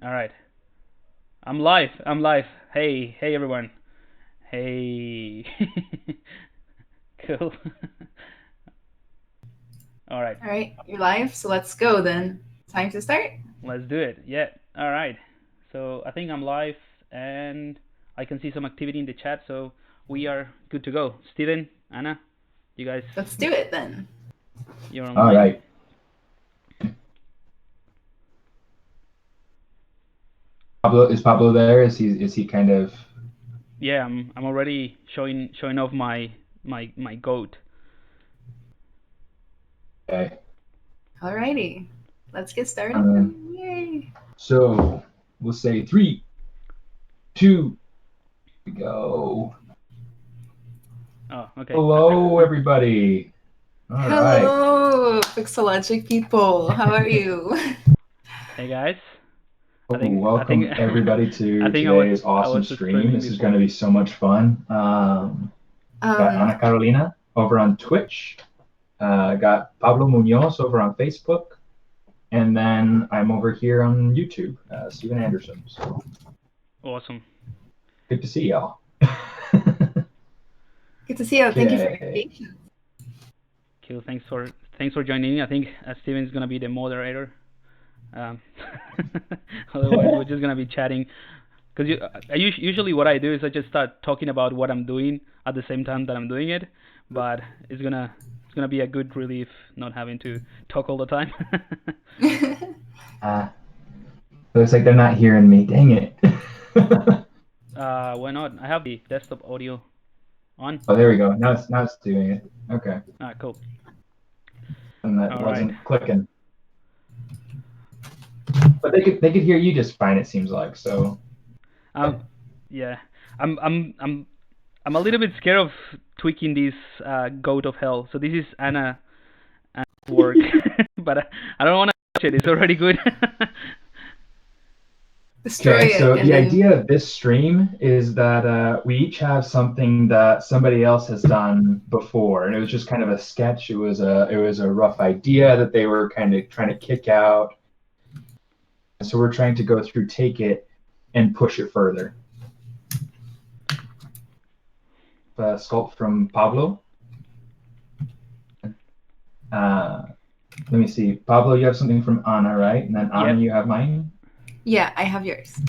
All right. I'm live. I'm live. Hey, hey everyone. Hey. Cool. All right. All right, you're live, so let's go then. Time to start? Let's do it. Yeah. All right. So I think I'm live and I can see some activity in the chat, so we are good to go. Steven, Anna, you guys, Let's do it then. you're All online? right. Is Pablo there? Is he kind of Yeah, I'm already showing off my goat. okay? Alrighty, let's get started Um, then. Yay! so we'll say 3, 2, go. Oh, okay. Hello, everybody. All right. Hello, Pixelogic people. How are you? Hey guys. I think I think Welcome everybody I to think today's I was awesome stream. streaming This is going before. to be so much fun. Got Um, Ana Carolina over on Twitch. Got Pablo Muñoz over on Facebook. And then I'm over here on YouTube, Stephen Anderson. So Awesome. good to see y'all. good to see you. Thank you for your Okay. patience. Cool. Thanks for joining in. I think Steven's gonna be the moderator. Um, Otherwise, we're just gonna be chatting. Because usually what I do is I just start talking about what I'm doing at the same time that I'm doing it. But it's gonna be a good relief not having to talk all the time. Looks like they're not hearing me. Dang it. Why not? I have the desktop audio on. Oh, there we go. Now it's doing it. Okay. Cool. And that All right. wasn't clicking. But they could hear you just fine, it seems like. So Yeah. I'm a little bit scared of tweaking this goat of hell. So this is Anna's work, but I don't want to touch it. It's already good. Destroy okay, it, so and the then idea of this stream is that we each have something that somebody else has done before, and it was just kind of a sketch. It was a rough idea that they were kind of trying to kick out. So we're trying to go through, take it, and push it further. Sculpt from Pablo. Let me see. Pablo, you have something from Ana, right? And then Ana, Yep. you have mine? yeah, I have yours.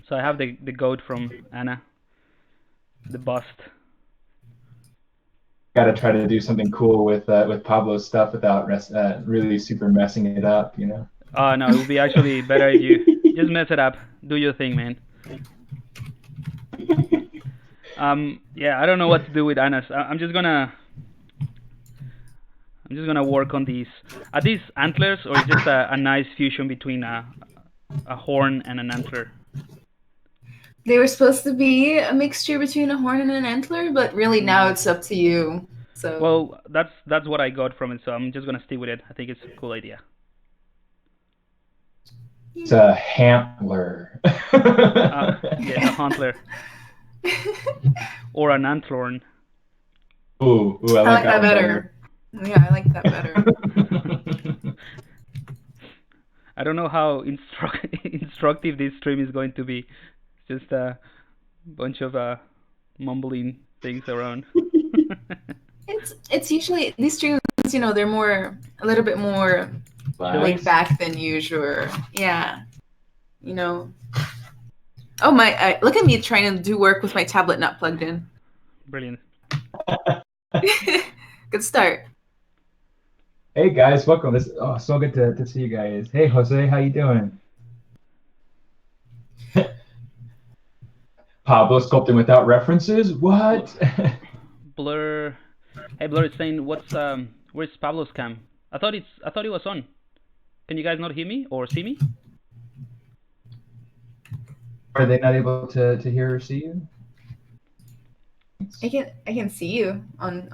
So I have the goat from Anna, the bust. Got to try to do something cool with Pablo's stuff without really super messing it up, you know? Oh no, it would be actually better if you just mess it up. Do your thing, man. Yeah, I don't know what to do with Anna's. I'm just gonna work on these. Are these antlers or is just a nice fusion between a horn and an antler? They were supposed to be a mixture between a horn and an antler, but really now it's up to you. So Well, that's what I got from it, so I'm just gonna stick with it. I think it's a cool idea. It's a hantler. Yeah, a hantler or an antlorn. Ooh, I like that one better. Yeah, I like that better. I don't know how instructive this stream is going to be. It's just a bunch of mumbling things around. It's usually these streams, they're a little bit more laid back than usual. Yeah, Oh look at me trying to do work with my tablet not plugged in. Brilliant. Good start. Hey guys, welcome. So good to see you guys. Hey Jose, how you doing? Pablo sculpting without references? What? Blur. Hey, Blur is saying, where's Pablo's cam? I thought it was on. Can you guys not hear me or see me? Are they not able to hear or see you? I can see you on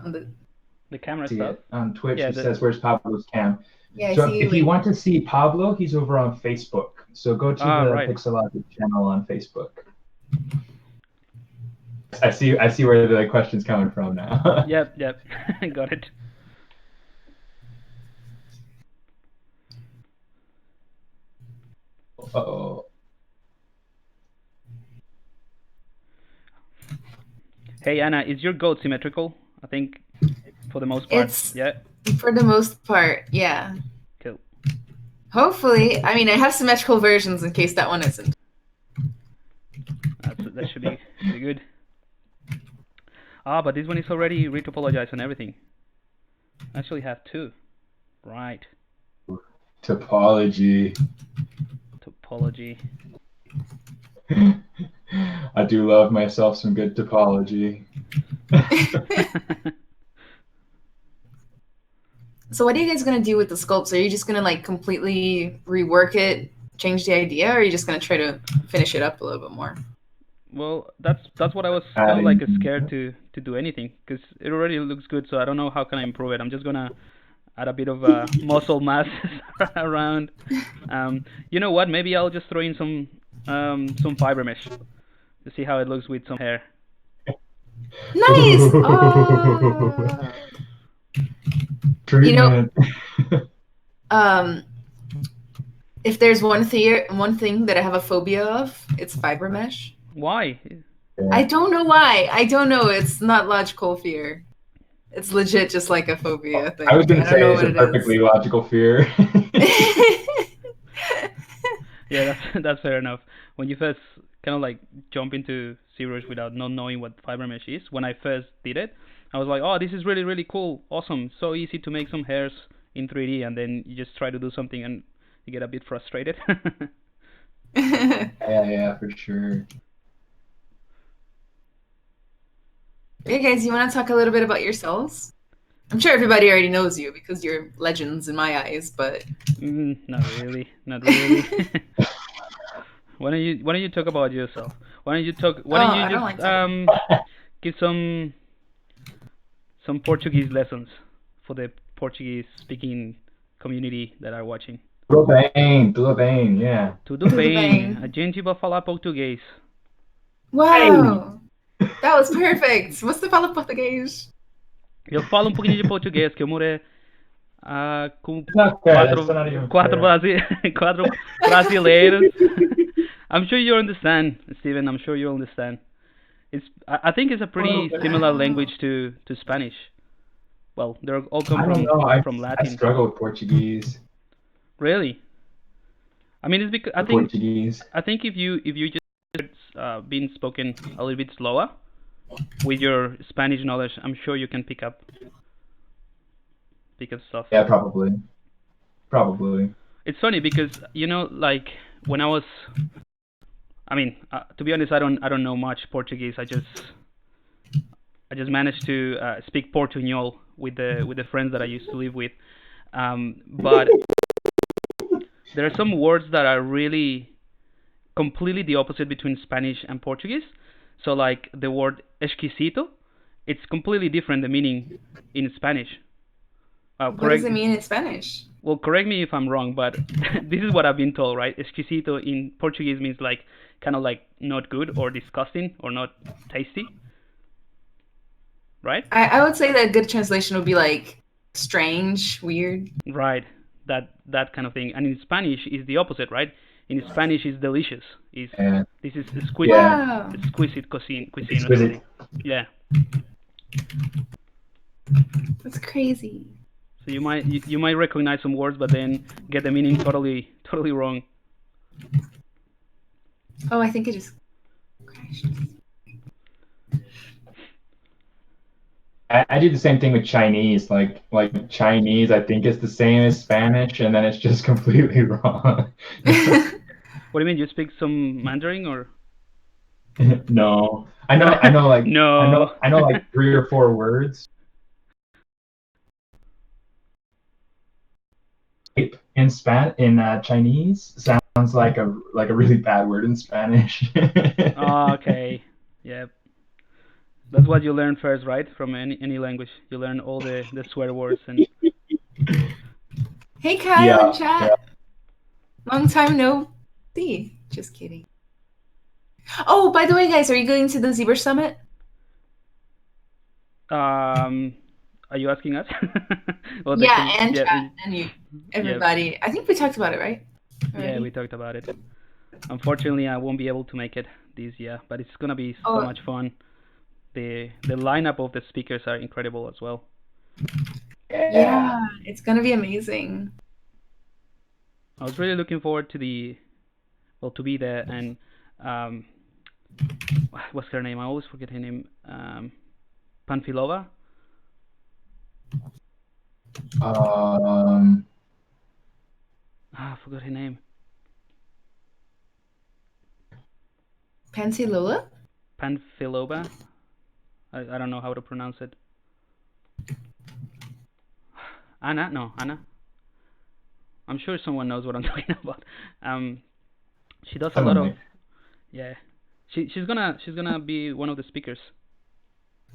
the camera see stuff. It on Twitch. Yeah, He says, "Where's Pablo's cam?" Yeah, I so see if you. you want to see Pablo, he's over on Facebook. So go to the right. Pixelogic channel on Facebook. I see where the question's coming from now. Yep, got it. Uh-oh. Hey Anna, is your goat symmetrical? I think for the most part. It's Yeah. for the most part, yeah. Cool. Hopefully, I mean, I have symmetrical versions in case that one isn't. That should be good. Ah, but this one is already retopologized and everything. I actually have two. Right. Topology. Topology. I do love myself some good topology. So what are you guys gonna do with the sculpts? Are you just gonna like completely rework it, change the idea, or are you just gonna try to finish it up a little bit more? Well, that's what I was kind of like scared to do anything, because it already looks good. So I don't know how can I improve it. I'm just gonna add a bit of muscle mass around. You know what? Maybe I'll just throw in some fiber mesh to see how it looks with some hair. Nice. Oh. Treatment. If there's one thing that I have a phobia of, it's fiber mesh. Why? Yeah. I don't know why. I don't know. It's not logical fear. It's legit just like a phobia thing. I was going to say it's a perfectly logical fear. Yeah, that's fair enough. When you first kind of like jump into ZBrush without not knowing what fiber mesh is, when I first did it, I was like, oh, this is really, really cool, awesome, so easy to make some hairs in 3D, and then you just try to do something and you get a bit frustrated. Yeah, for sure. Hey guys, you want to talk a little bit about yourselves? I'm sure everybody already knows you because you're legends in my eyes, but Not really. Why don't you talk about yourself? Why don't you just give some Portuguese lessons for the Portuguese speaking community that are watching? Tudo bem, yeah. Tudo bem. A gente vai falar português. Wow, that was perfect. Você fala português? Eu falo pouquinho de português, que eu morei com quatro brasileiros. I'm sure you understand, Stephen. I'm sure you understand. I think it's a pretty similar language to Spanish. Well, they're all come from Latin. I struggle with Portuguese. Really? I mean, it's because I think if you just been spoken a little bit slower with your Spanish knowledge, I'm sure you can pick up stuff. Yeah, probably. It's funny because like when I was, I mean, to be honest, I don't know much Portuguese. I just managed to speak Portuñol with the friends that I used to live with, but there are some words that are really completely the opposite between Spanish and Portuguese. So like the word exquisito, it's completely different the meaning in Spanish. What does it mean in Spanish? Well, correct me if I'm wrong, but this is what I've been told, right? Exquisito in Portuguese means like kind of like not good or disgusting or not tasty, right? I would say that a good translation would be like strange, weird. Right, that kind of thing. And in Spanish is the opposite, right? In Spanish is delicious. This is exquisite, exquisite cuisine. Exquisite. Yeah. That's crazy. So you might recognize some words, but then get the meaning totally wrong. Oh, I think it just crashed. I do the same thing with Chinese. Like Chinese, I think is the same as Spanish, and then it's just completely wrong. What do you mean? You speak some Mandarin or? No, I know like no. I know like 3 or 4 words. In Chinese sounds like a really bad word in Spanish. Oh, okay. Yep. That's what you learn first, right? From any language, you learn all the swear words and. Hey Kyle in chat. Long time no see. Just kidding. Oh, by the way, guys, are you going to the ZBrush Summit? Are you asking us? Well, yeah, and chat and you, everybody. Yep. I think we talked about it, right? Already? Yeah, we talked about it. Unfortunately, I won't be able to make it this year, but it's gonna be so much fun. the lineup of the speakers are incredible as well. Yeah, it's gonna be amazing. I was really looking forward to be there, and what's her name? I always forget her name. Panfilova. I forgot her name. Pansy Lola? Panfilova. I don't know how to pronounce it. Anna? No, Anna. I'm sure someone knows what I'm talking about. She does a lot of, yeah. She's gonna be one of the speakers.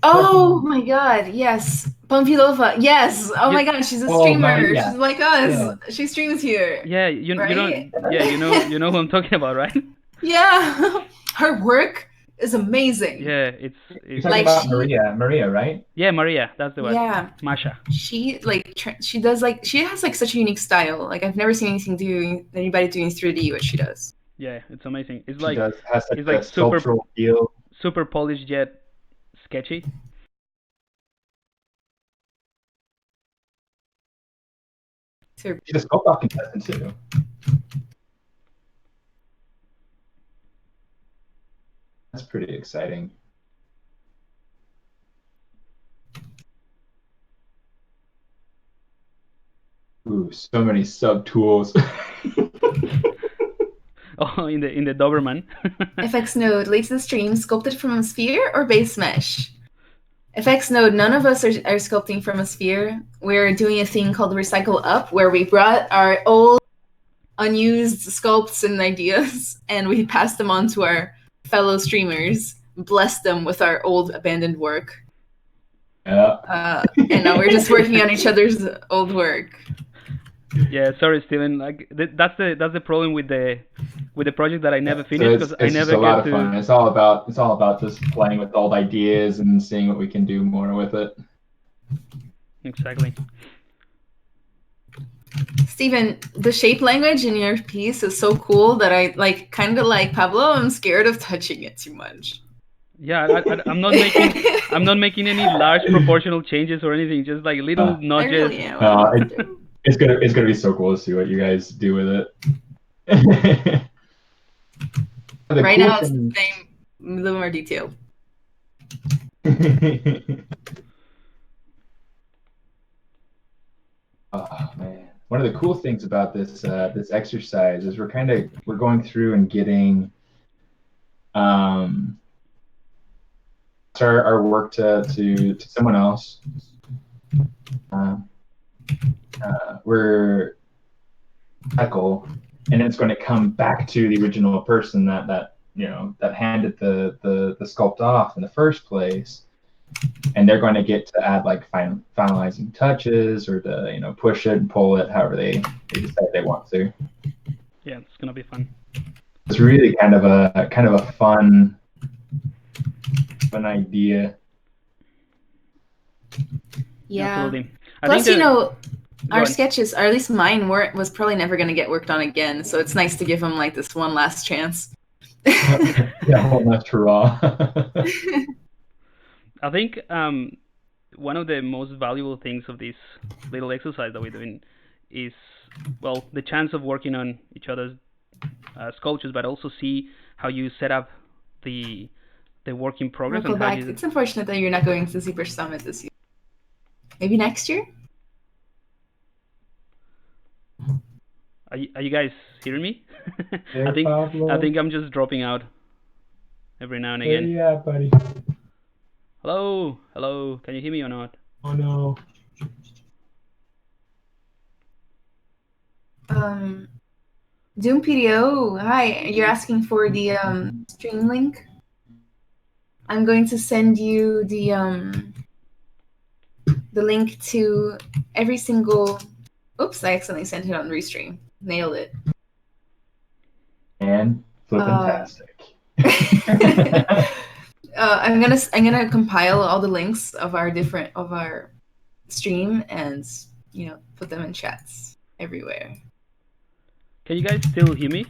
Oh my God! Yes, Pampilova. Yes. Oh my God, she's a streamer. yeah. She's like us. Yeah. She streams here. Yeah, you Right? don't. Yeah, you know who I'm talking about, right? Yeah, her work is amazing. Yeah, You're it's talking Like about she- Maria, right? yeah, Maria. That's the one. Yeah, Masha. she does like she has like such a unique style. Like I've never seen anybody doing 3D what she does. Yeah, it's amazing. It's She like has such it's a like super sculptural feel. super polished yet sketchy. So She's a sculpt contestant too. That's pretty exciting. Ooh, so many sub tools. Oh, in the Doberman. FX Node, late to the stream, sculpted from a sphere or base mesh? FX Node, none of us are sculpting from a sphere. We're doing a thing called Recycle Up, where we brought our old, unused sculpts and ideas, and we passed them on to our fellow streamers, blessed them with our old abandoned work. Yeah. And now we're just working on each other's old work. Yeah, sorry, Steven. Like that's the problem with the project that I never finished because I it's never just a lot get of fun. It's all about just playing with old ideas and seeing what we can do more with it. Exactly. Steven, the shape language in your piece is so cool that I like kind of like Pablo. I'm scared of touching it too much. Yeah, I'm not making any large proportional changes or anything. Just like little I nudges. really am. It's gonna be so cool to see what you guys do with it. Right now, it's the same, a little more detailed. Oh man, one of the cool things about this this exercise is we're going through and getting our work to someone else. We're cycle, and it's going to come back to the original person that handed the sculpt off in the first place, and they're going to get to add like finalizing touches or to push it and pull it however they decide they want to. Yeah, it's gonna be fun. It's really kind of a fun idea. Yeah. Absolutely. Plus, our on. sketches, or at least mine, was probably never going to get worked on again. So it's nice to give them like this one last chance. Yeah, one last hurrah. I think one of the most valuable things of this little exercise that we're doing is, well, the chance of working on each other's sculptures, but also see how you set up the work in progress. Go back. It's unfortunate that you're not going to ZBrush Summit this year. Maybe next year? Are you guys hearing me? Hey, I think Pablo. I think I'm just dropping out every now and again. Yeah, buddy. Hello. Can you hear me or not? Oh no. Doom PDO. Hi. You're asking for the stream link? I'm going to send you the link to every single. Oops! I accidentally sent it on Restream. Nailed it. And flippin-tastic. I'm gonna compile all the links of our stream and put them in chats everywhere. Can you guys still hear me,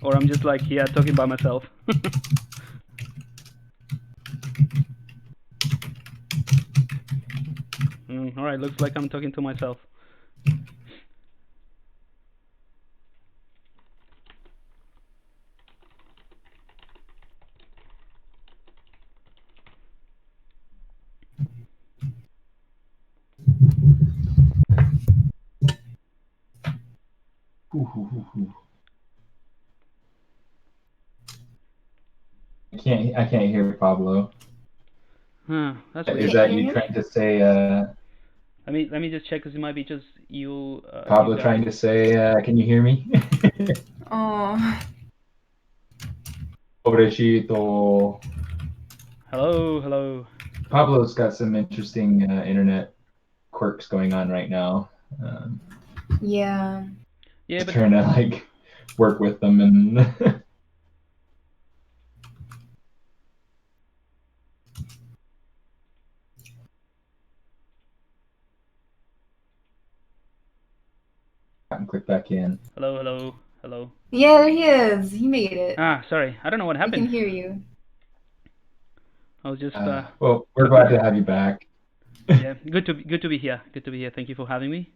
or I'm just like here talking by myself? All right, looks like I'm talking to myself. I can't hear Pablo. That's weird. Is that you trying to say? Let me just check, because it might be just you. Pablo you trying to say, can you hear me? Oh. Pobrecito. Hello. Pablo's got some interesting internet quirks going on right now. Yeah. Yeah, but Trying to like work with them and. And click back in. hello. Yeah, there he is. He made it. Sorry, I don't know what We can happened. hear you. I was just Well, we're glad to have you back. yeah, good to be here. Good to be here. Thank you for having me.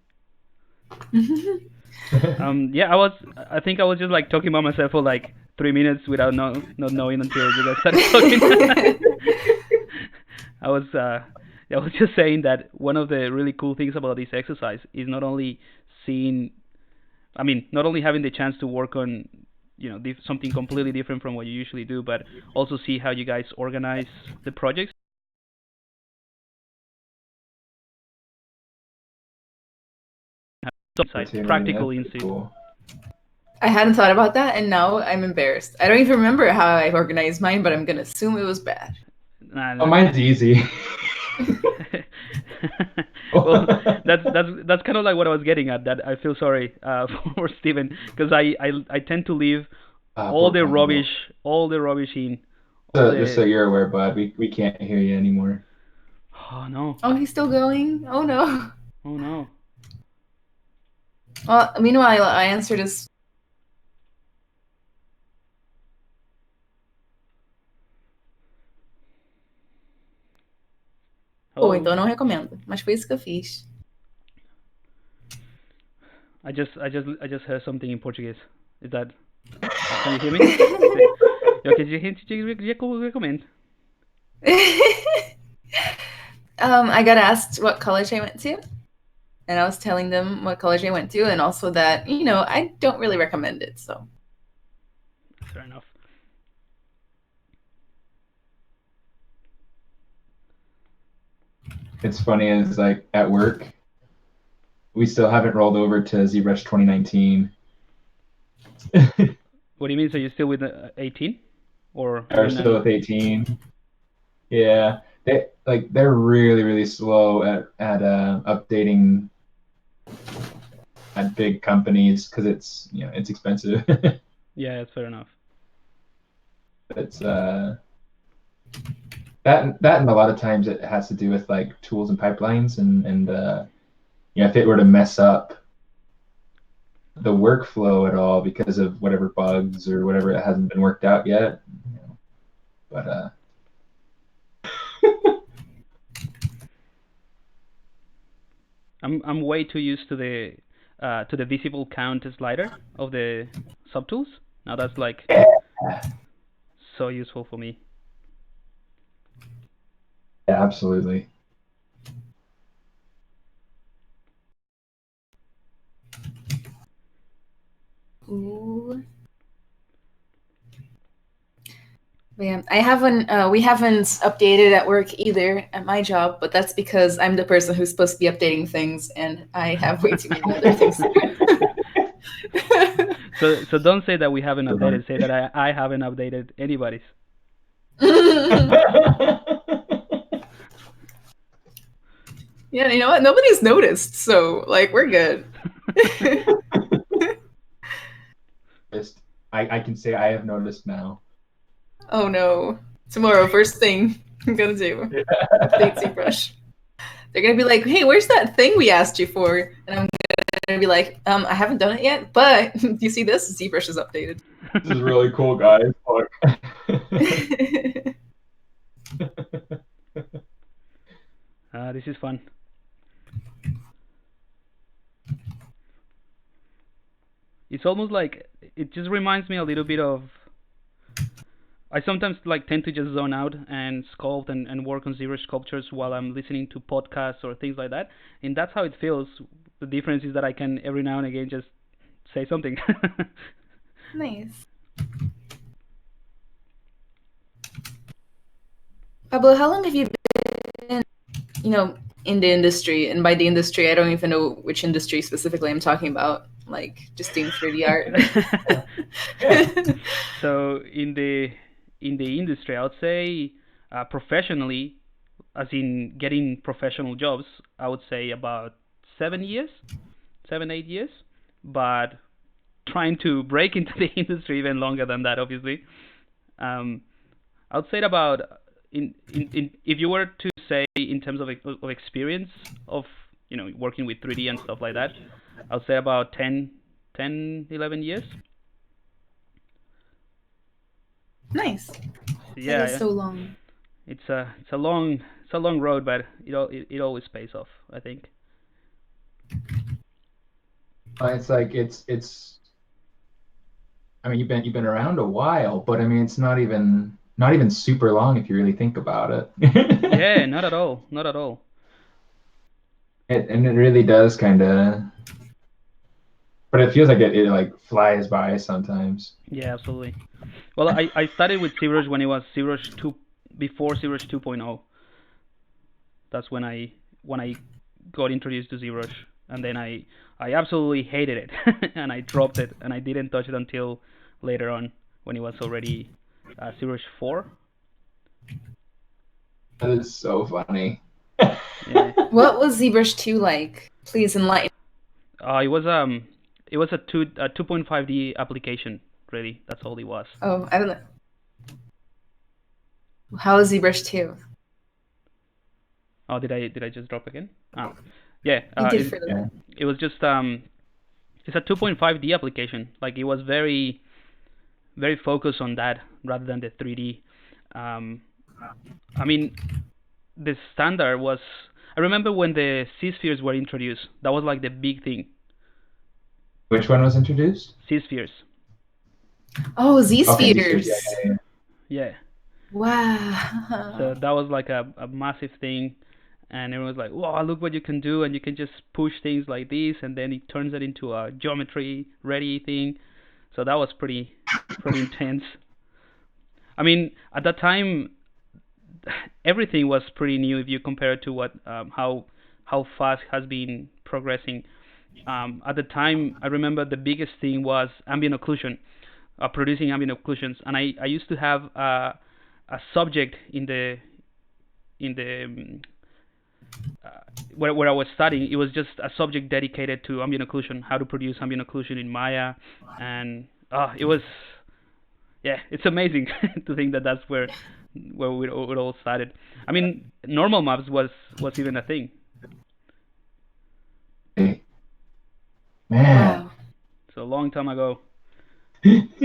Yeah, I think I was just like talking about myself for like 3 minutes without not knowing until you guys started talking. I was just saying that one of the really cool things about this exercise is not only having the chance to work on, something completely different from what you usually do, but also see how you guys organize the projects. Practical insight. Cool. I hadn't thought about that, and now I'm embarrassed. I don't even remember how I organized mine, but I'm gonna assume it was bad. Oh, mine's easy. Well, that's kind of like what I was getting at. That I feel sorry for Stephen, because I tend to leave all the rubbish in. Just so you're aware, bud, we can't hear you anymore. Oh no. Oh, he's still going? Oh no. Oh no. Well, meanwhile, I answered his. Hello? Ou então não recomendo. Mas foi isso que eu fiz. I just heard something in Portuguese. Is that? Can you hear me? Okay, recommend. I got asked what college I went to, and I was telling them what college I went to, and also that I don't really recommend it. So. Fair enough. It's funny, is like at work, we still haven't rolled over to ZBrush 2019. What do you mean? So you're still with 18, or Are still with 18? Yeah, they're really slow at updating at big companies because it's it's expensive. Yeah, it's fair enough. It's that and a lot of times it has to do with like tools and pipelines and if it were to mess up the workflow at all because of whatever bugs or whatever it hasn't been worked out yet, but I'm way too used to the visible count slider of the subtools. Now that's like so useful for me. Yeah, absolutely. Ooh. Yeah, I haven't. We haven't updated at work either at my job, but that's because I'm the person who's supposed to be updating things, and I have way too many other things to do. So don't say that we haven't updated. Say that I haven't updated anybody's. Yeah, you know what? Nobody's noticed, so like we're good. I can say I have noticed now. Oh no! Tomorrow, first thing I'm gonna do, update ZBrush. They're gonna be like, "Hey, where's that thing we asked you for?" And I'm gonna be like, "I haven't done it yet, but do you see this? ZBrush is updated." This is really cool, guys. Look. This is fun. it's almost like it just reminds me a little bit of. I sometimes like tend to just zone out and sculpt and work on ZBrush sculptures while I'm listening to podcasts or things like that, and that's how it feels. The difference is that I can every now and again just say something. Nice. Pablo, how long have you been, in the industry? And by the industry, I don't even know which industry specifically I'm talking about. Like just doing 3D art. So in the industry, I would say professionally, as in getting professional jobs, I would say about 7 years, 8 years. But trying to break into the industry even longer than that, obviously. I would say about if you were to say in terms of experience of working with 3D and stuff like that, I would say about 10, 11 years. Nice. Yeah, that is so long. It's a long road, but it always pays off, I think. It's like it's. I mean, you've been around a while, but I mean, it's not even super long if you really think about it. Yeah, not at all. And it really does kind of, but it feels like it like flies by sometimes. Yeah, absolutely. Well, I started with ZBrush when it was ZBrush 2, before ZBrush 2.0. That's when I got introduced to ZBrush, and then I absolutely hated it, and I dropped it, and I didn't touch it until later on when it was already ZBrush 4. That is so funny. Yeah. What was ZBrush 2 like? Please enlighten. It was a 2.5D application. Really, that's all it was. Oh, I don't know. How is ZBrush 2? Oh, did I just drop again? Yeah. You did for the It was just it's a 2.5D application. Like it was very focused on that rather than the 3D. I mean, the standard was. I remember when the Z-spheres were introduced. That was like the big thing. Which one was introduced? Z-spheres. Oh, Z-spheres. Okay, yeah. Wow. So that was like a massive thing, and everyone was like, "Wow, look what you can do!" And you can just push things like this, and then it turns it into a geometry-ready thing. So that was pretty intense. I mean, at that time, everything was pretty new if you compare it to what how fast has been progressing. At the time, I remember the biggest thing was ambient occlusion, producing ambient occlusions, and I used to have a subject in the where I was studying. It was just a subject dedicated to ambient occlusion, how to produce ambient occlusion in Maya, and it was, it's amazing to think that that's where it all started. I mean, normal maps was even a thing. Man. Wow. It's a long time ago.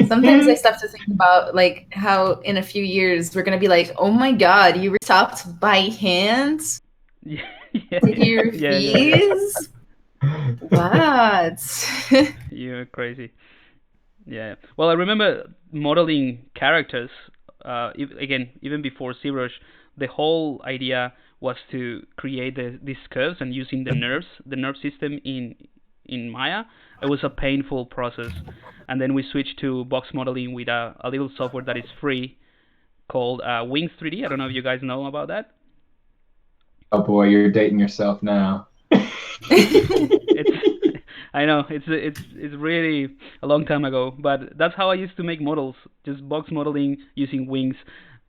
Sometimes I stop to think about like how in a few years we're gonna be like, oh my god, you stopped by hand to do your fees? What? You're crazy. Yeah. Well, I remember modeling characters. Even before ZBrush, the whole idea was to create these curves and using the nerve system in Maya. It was a painful process, and then we switched to box modeling with a little software that is free called Wings 3D. I don't know if you guys know about that. Oh boy, you're dating yourself now. I know it's really a long time ago, but that's how I used to make models, just box modeling using Wings,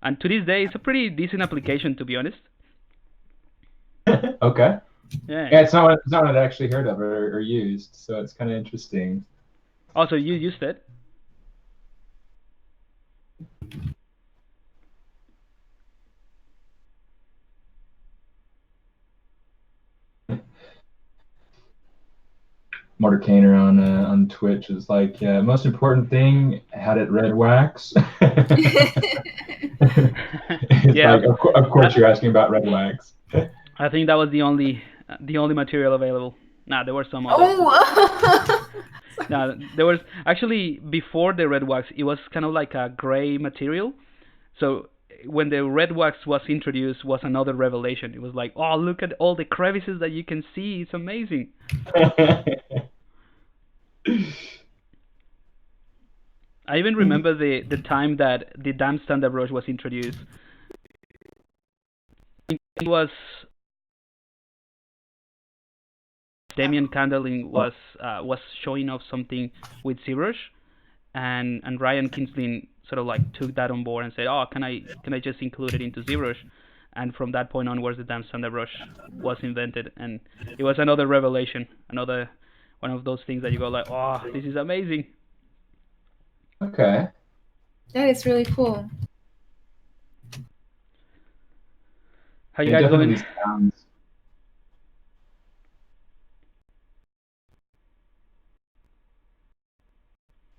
and to this day it's a pretty decent application, to be honest. Okay. Yeah, it's not what I'd actually heard of or used, so it's kind of interesting. Also, you used it. Mortarcaner on Twitch is like, most important thing, had it red wax. Yeah. Like, of course you're asking about red wax. I think that was the only material available. Nah, there were some others. Oh. There was actually, before the red wax, it was kind of like a gray material. So when the red wax was introduced, was another revelation. It was like, oh, look at all the crevices that you can see. It's amazing. I even remember the time that the damn standard brush was introduced. It was Damien Candling was showing off something with ZBrush, and Ryan Kinsling sort of like took that on board and said, oh, can I just include it into ZBrush? And from that point onwards, the damn standard brush was invented, and it was another revelation, another one of those things that you go like, oh, this is amazing. Okay. That is really cool. How you guys doing? Sounds...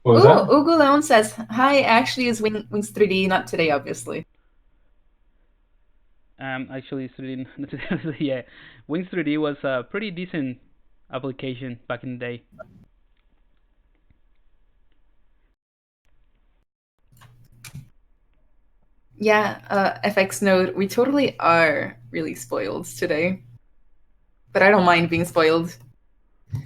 What was that? Ugo Leon says, hi, actually is Wings 3D, not today, obviously. Actually, 3D, yeah. Wings 3D was a pretty decent application back in the day. Yeah, FX Node, we totally are really spoiled today. But I don't mind being spoiled. I'd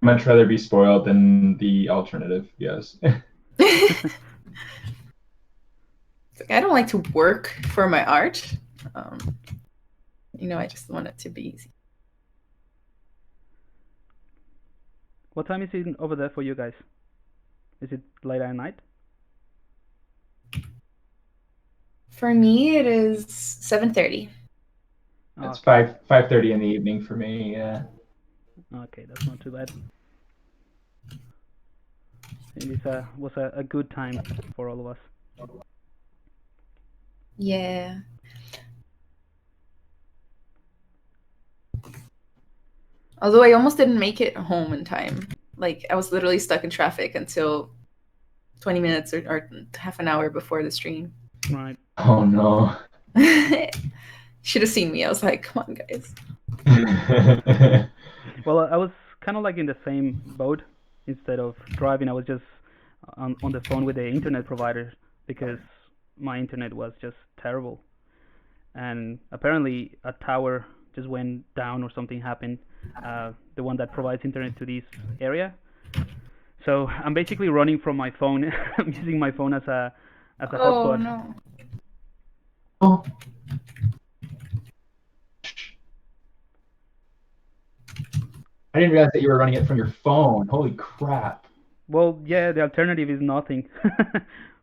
much rather be spoiled than the alternative, yes. I don't like to work for my art. I just want it to be easy. What time is it over there for you guys? Is it late at night? For me, it is 7:30. It's 5:30 in the evening for me, yeah. Okay, that's not too bad. It was a good time for all of us. Yeah. Although I almost didn't make it home in time. Like, I was literally stuck in traffic until 20 minutes or half an hour before the stream. Right. Oh, no. Should have seen me. I was like, come on, guys. Well, I was kind of like in the same boat. Instead of driving, I was just on the phone with the internet provider because my internet was just terrible. And apparently a tower just went down or something happened, the one that provides internet to this area. So I'm basically running from my phone. I'm using my phone as a hotspot. Oh, no. Oh. I didn't realize that you were running it from your phone. Holy crap. Well, yeah, the alternative is nothing.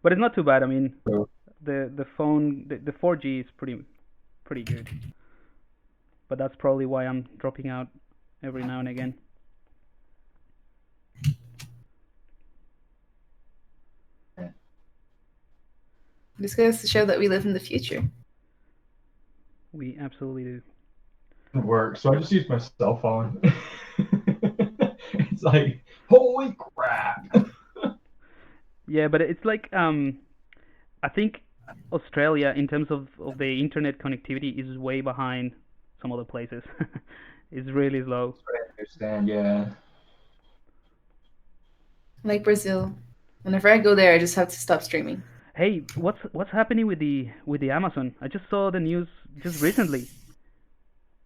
But it's not too bad. I mean, the phone, the 4G is pretty good. But that's probably why I'm dropping out every now and again. This goes to show that we live in the future. We absolutely do. It works, so I just use my cell phone. It's like, holy crap. Yeah, but it's like, I think Australia, in terms of the internet connectivity, is way behind some other places. It's really slow. That's what I understand, yeah. Like Brazil. Whenever I go there, I just have to stop streaming. Hey, what's happening with the Amazon? I just saw the news just recently.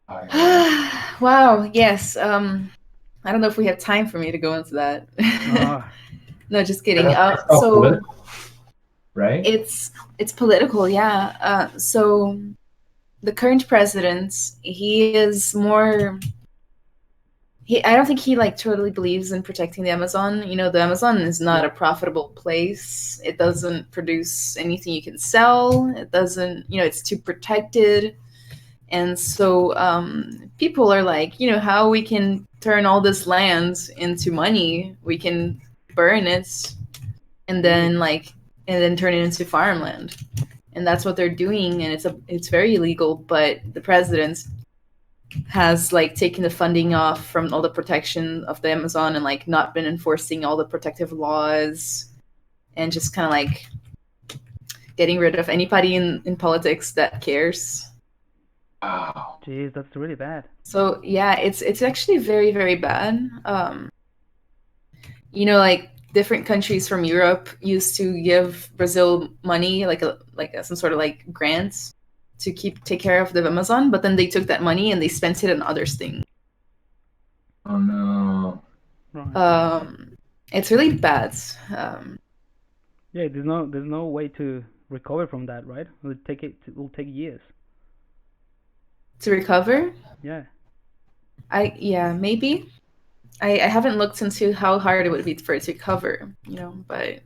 Wow, yes. I don't know if we have time for me to go into that. No, just kidding. So political, right? It's political, yeah. So the current president, he is more. I don't think he like totally believes in protecting the Amazon. The Amazon is not a profitable place. It doesn't produce anything you can sell. It doesn't, it's too protected. And so people are like, how we can turn all this land into money. We can burn it and then turn it into farmland. And that's what they're doing. And it's very illegal. But the president has taken the funding off from all the protection of the Amazon and not been enforcing all the protective laws and just kind of getting rid of anybody in politics that cares. Wow. Jeez, that's really bad. So yeah, it's actually very, very bad. like different countries from Europe used to give Brazil money, like some sort of like grants to take care of the Amazon, but then they took that money and they spent it on other things. Oh no. Right. It's really bad. Yeah, there's no way to recover from that, right? It will take years. To recover? Yeah. Maybe. I haven't looked into how hard it would be for it to recover, but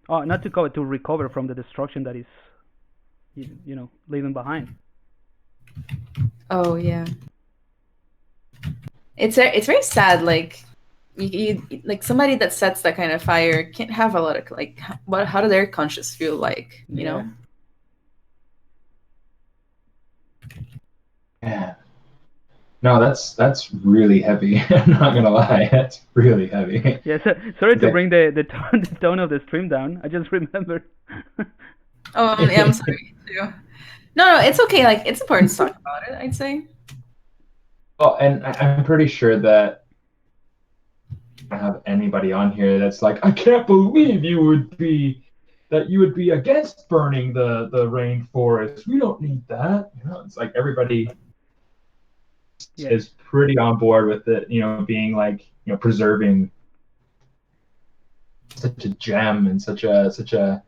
Oh, not to recover from the destruction that is, leaving behind. Oh yeah. It's very sad. Like you like somebody that sets that kind of fire can't have a lot of like. How do their conscience feel like? You know? Yeah. No, that's really heavy. I'm not gonna lie, that's really heavy. Yeah. Sorry to bring the tone of the stream down. I just remembered. Oh yeah, I'm sorry too. No, it's okay. Like it's important to talk about it, I'd say. Oh, and I'm pretty sure that I have anybody on here that's like, I can't believe you would be against burning the rainforest. We don't need that. It's like everybody is pretty on board with it, being like, preserving such a gem and such a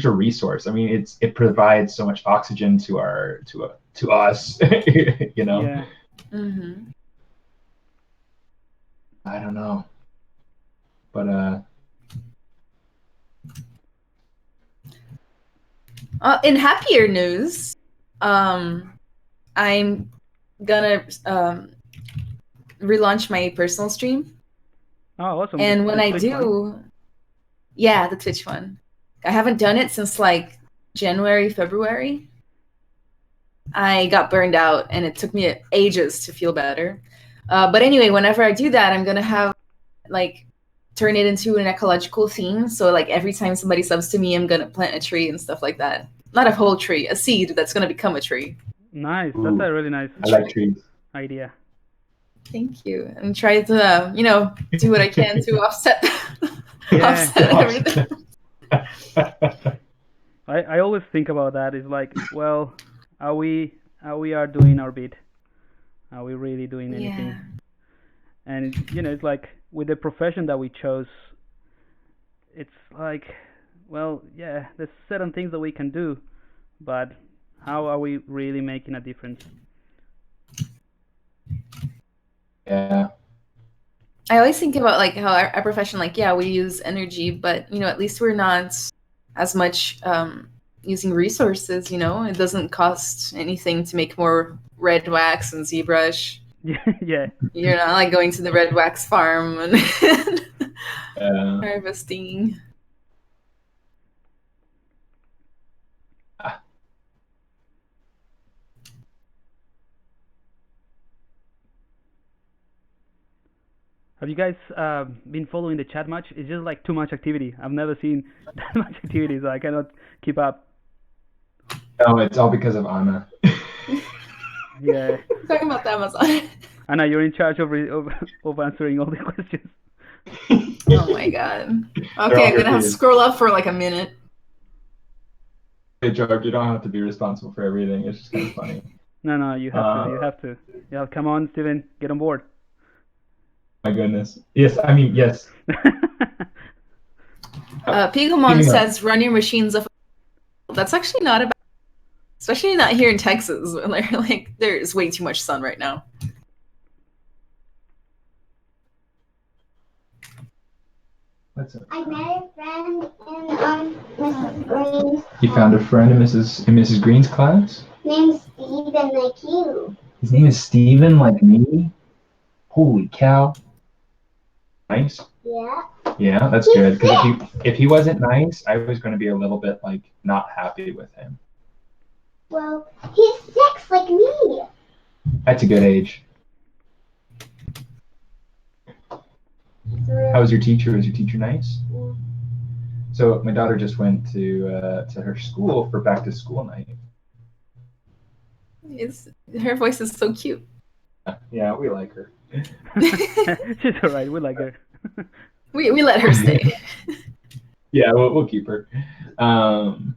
resource. I mean, it provides so much oxygen to us, Yeah. Mm-hmm. I don't know, but in happier news, I'm gonna relaunch my personal stream. Oh, awesome! And when I do, the Twitch one. I haven't done it since like January, February. I got burned out, and it took me ages to feel better. But anyway, whenever I do that, I'm gonna have like turn it into an ecological theme. So like every time somebody subs to me, I'm gonna plant a tree and stuff like that. Not a whole tree, a seed that's gonna become a tree. Nice. That's a really nice idea. Thank you. And try to do what I can to offset everything. I always think about that. It's like, well, are we doing our bit? Are we really doing anything? Yeah. And it's like with the profession that we chose, it's like, well, yeah, there's certain things that we can do, but how are we really making a difference? Yeah. I always think about like how our profession, like, we use energy, but at least we're not as much using resources. It doesn't cost anything to make more red wax and ZBrush. Yeah. You're not like going to the red wax farm and harvesting. Have you guys been following the chat much? It's just like too much activity. I've never seen that much activity, so I cannot keep up. No, it's all because of Anna. Yeah. Talking about the Amazon. Anna, you're in charge of answering all the questions. Oh my god. Okay, I'm gonna have to scroll up for like a minute. Hey, George, you don't have to be responsible for everything. It's just kind of funny. No, you have to. Yeah, come on, Stephen, get on board. My goodness. Yes, I mean, yes. Pigomon says run your machines off. That's actually not a bad, especially not here in Texas. Like there's way too much sun right now. I met a friend in Mrs. Green's. You found a friend in Mrs. Green's class? Name's Steven, like you. His name is Steven, like me? Holy cow. Nice? Yeah. Yeah, that's good. Because if he wasn't nice, I was going to be a little bit like not happy with him. Well, he's 6 like me. That's a good age. How was your teacher? Was your teacher nice? Yeah. So my daughter just went to her school for back to school night. Her voice is so cute. Yeah, we like her. She's alright. We like her. We let her stay. Yeah, we'll keep her. And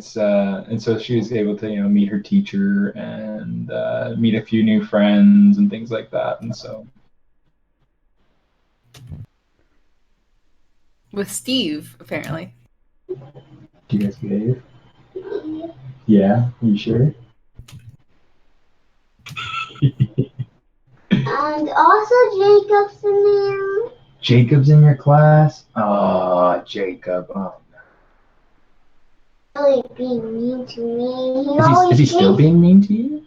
so she was able to meet her teacher and meet a few new friends and things like that. And so With Steve, apparently. do you guys behave? Yeah, you sure? And also Jacob's in there. Jacob's in your class? Oh, Jacob. Oh. Really being mean to me. Is he still being mean to you?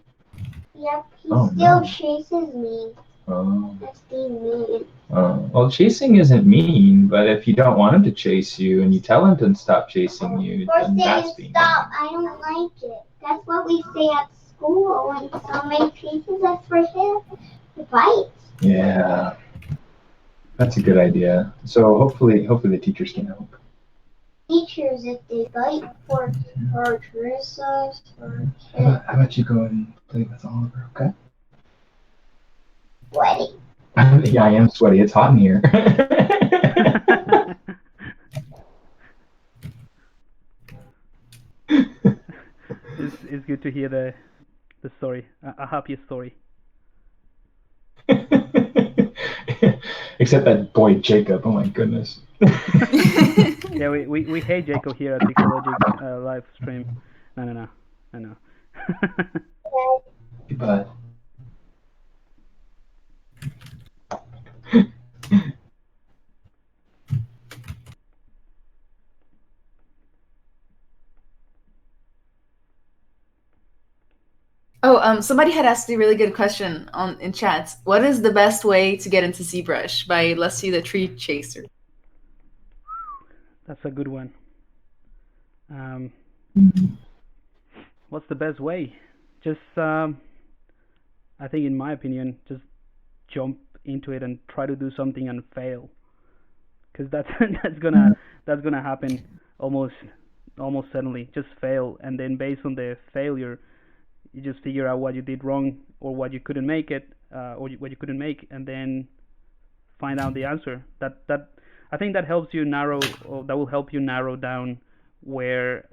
Yep, he Oh, still no. chases me. Oh. That's being mean. Well, chasing isn't mean, but if you don't want him to chase you and you tell him to stop chasing you, First then day that's you being stop, mean. I don't like it. That's what we say at school when somebody chases us for him to fight. Yeah, that's a good idea. So hopefully the teachers can help. Teachers, if they bite or curse us or How about you go and play with Oliver, okay? sweaty. Yeah, I am sweaty. It's hot in here. It's good to hear the story, a happier story. Except that boy Jacob. Oh my goodness. Yeah, we hate Jacob here at Pixologic live stream. No. But Oh, somebody had asked a really good question in chats. What is the best way to get into ZBrush by Leslie the Tree Chaser? That's a good one. What's the best way? Just, I think, in my opinion, just jump into it and try to do something and fail, because that's gonna happen almost certainly. Just fail, and then based on the failure, you just figure out what you did wrong or what you couldn't make it, or what you couldn't make, and then find out the answer. That I think that helps you narrow, or that will help you narrow down where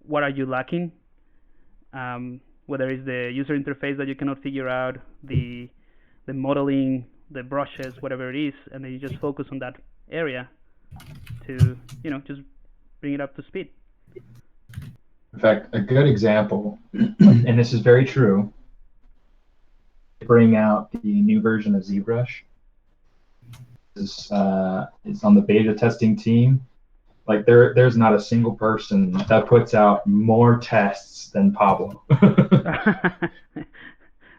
what are you lacking, whether it's the user interface that you cannot figure out, the modeling, the brushes, whatever it is, and then you just focus on that area to just bring it up to speed. in fact, a good example, and this is very true, bring out the new version of ZBrush. It's on the beta testing team. Like there's not a single person that puts out more tests than Pablo.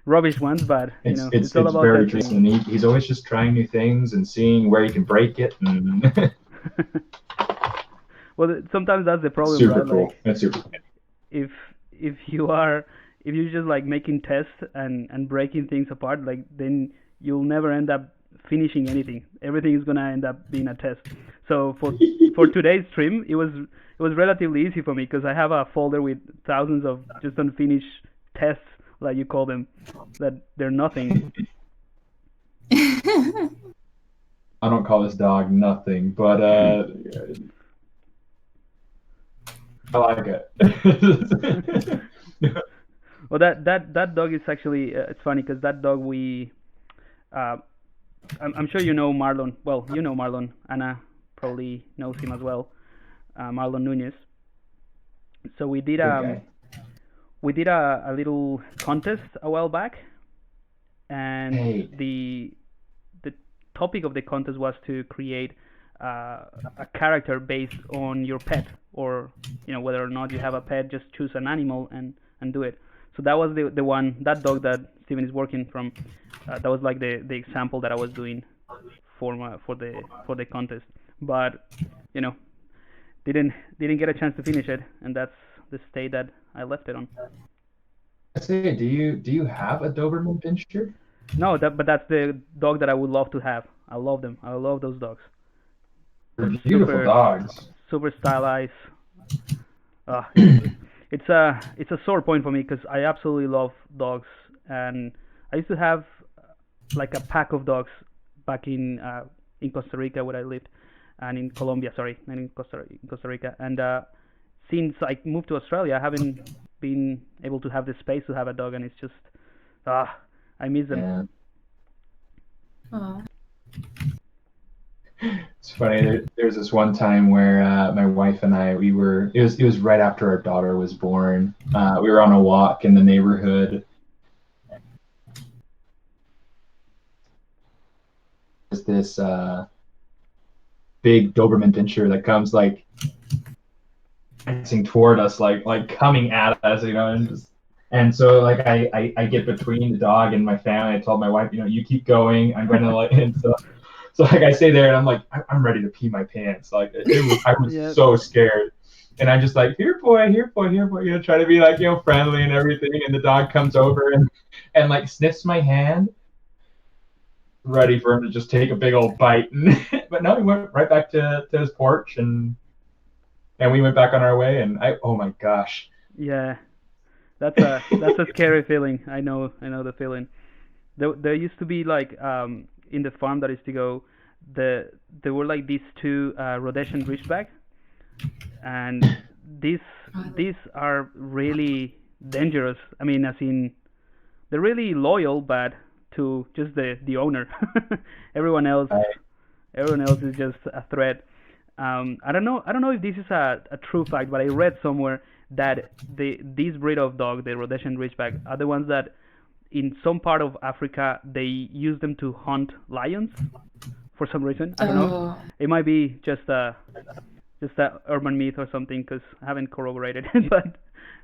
Rubbish ones, but it's all about very testing. true. He's always just trying new things and seeing where he can break it. And Well, sometimes that's the problem, super right? cool. Like, that's super cool. if you're just like making tests and breaking things apart, like, then you'll never end up finishing anything. Everything is gonna end up being a test. So for today's stream, it was relatively easy for me, because I have a folder with thousands of just unfinished tests, like you call them, that they're nothing. I don't call this dog nothing, but I like it. Well, that dog is actually it's funny, because that dog I'm sure you know Marlon. Well, you know Marlon. Anna probably knows him as well. Marlon Muñoz. So we did a little contest a while back, and the topic of the contest was to create a character based on your pet, or whether or not you have a pet, just choose an animal and do it. So that was that dog that Stephen is working from. That was like the example that I was doing for the contest, but didn't get a chance to finish it, and that's the state that I left it on. I say, do you have a Doberman Pinscher? No, but that's the dog that I would love to have. I love them. I love those dogs. They're beautiful dogs. Super stylized. It's a sore point for me, because I absolutely love dogs, and I used to have like a pack of dogs back in Costa Rica where I lived, and in Colombia, sorry, and in Costa Rica. And since I moved to Australia, I haven't been able to have the space to have a dog, and it's just I miss them. Yeah. Aw. It's funny. There's this one time where my wife and I, it was right after our daughter was born. We were on a walk in the neighborhood. There's this big Doberman Pinscher that comes like dancing toward us, like coming at us, and so like I get between the dog and my family. I told my wife, you keep going. I'm gonna like, and so like I stay there and I'm like, I'm ready to pee my pants. Like I was Yeah. so scared. And I'm just like, here boy, try to be like, friendly and everything. And the dog comes over and like sniffs my hand, ready for him to just take a big old bite. But no, he went right back to his porch and we went back on our way. And oh my gosh. Yeah, that's a scary feeling. I know the feeling. There used to be like in the farm that I used to go, there were like these two Rhodesian Ridgeback, and these are really dangerous. I mean, as in they're really loyal, but to just the owner. Everyone else is just a threat. I don't know if this is a true fact, but I read somewhere that this breed of dog, the Rhodesian Ridgeback, are the ones that in some part of Africa they use them to hunt lions for some reason. I don't know. It might be just a urban myth or something, because I haven't corroborated it,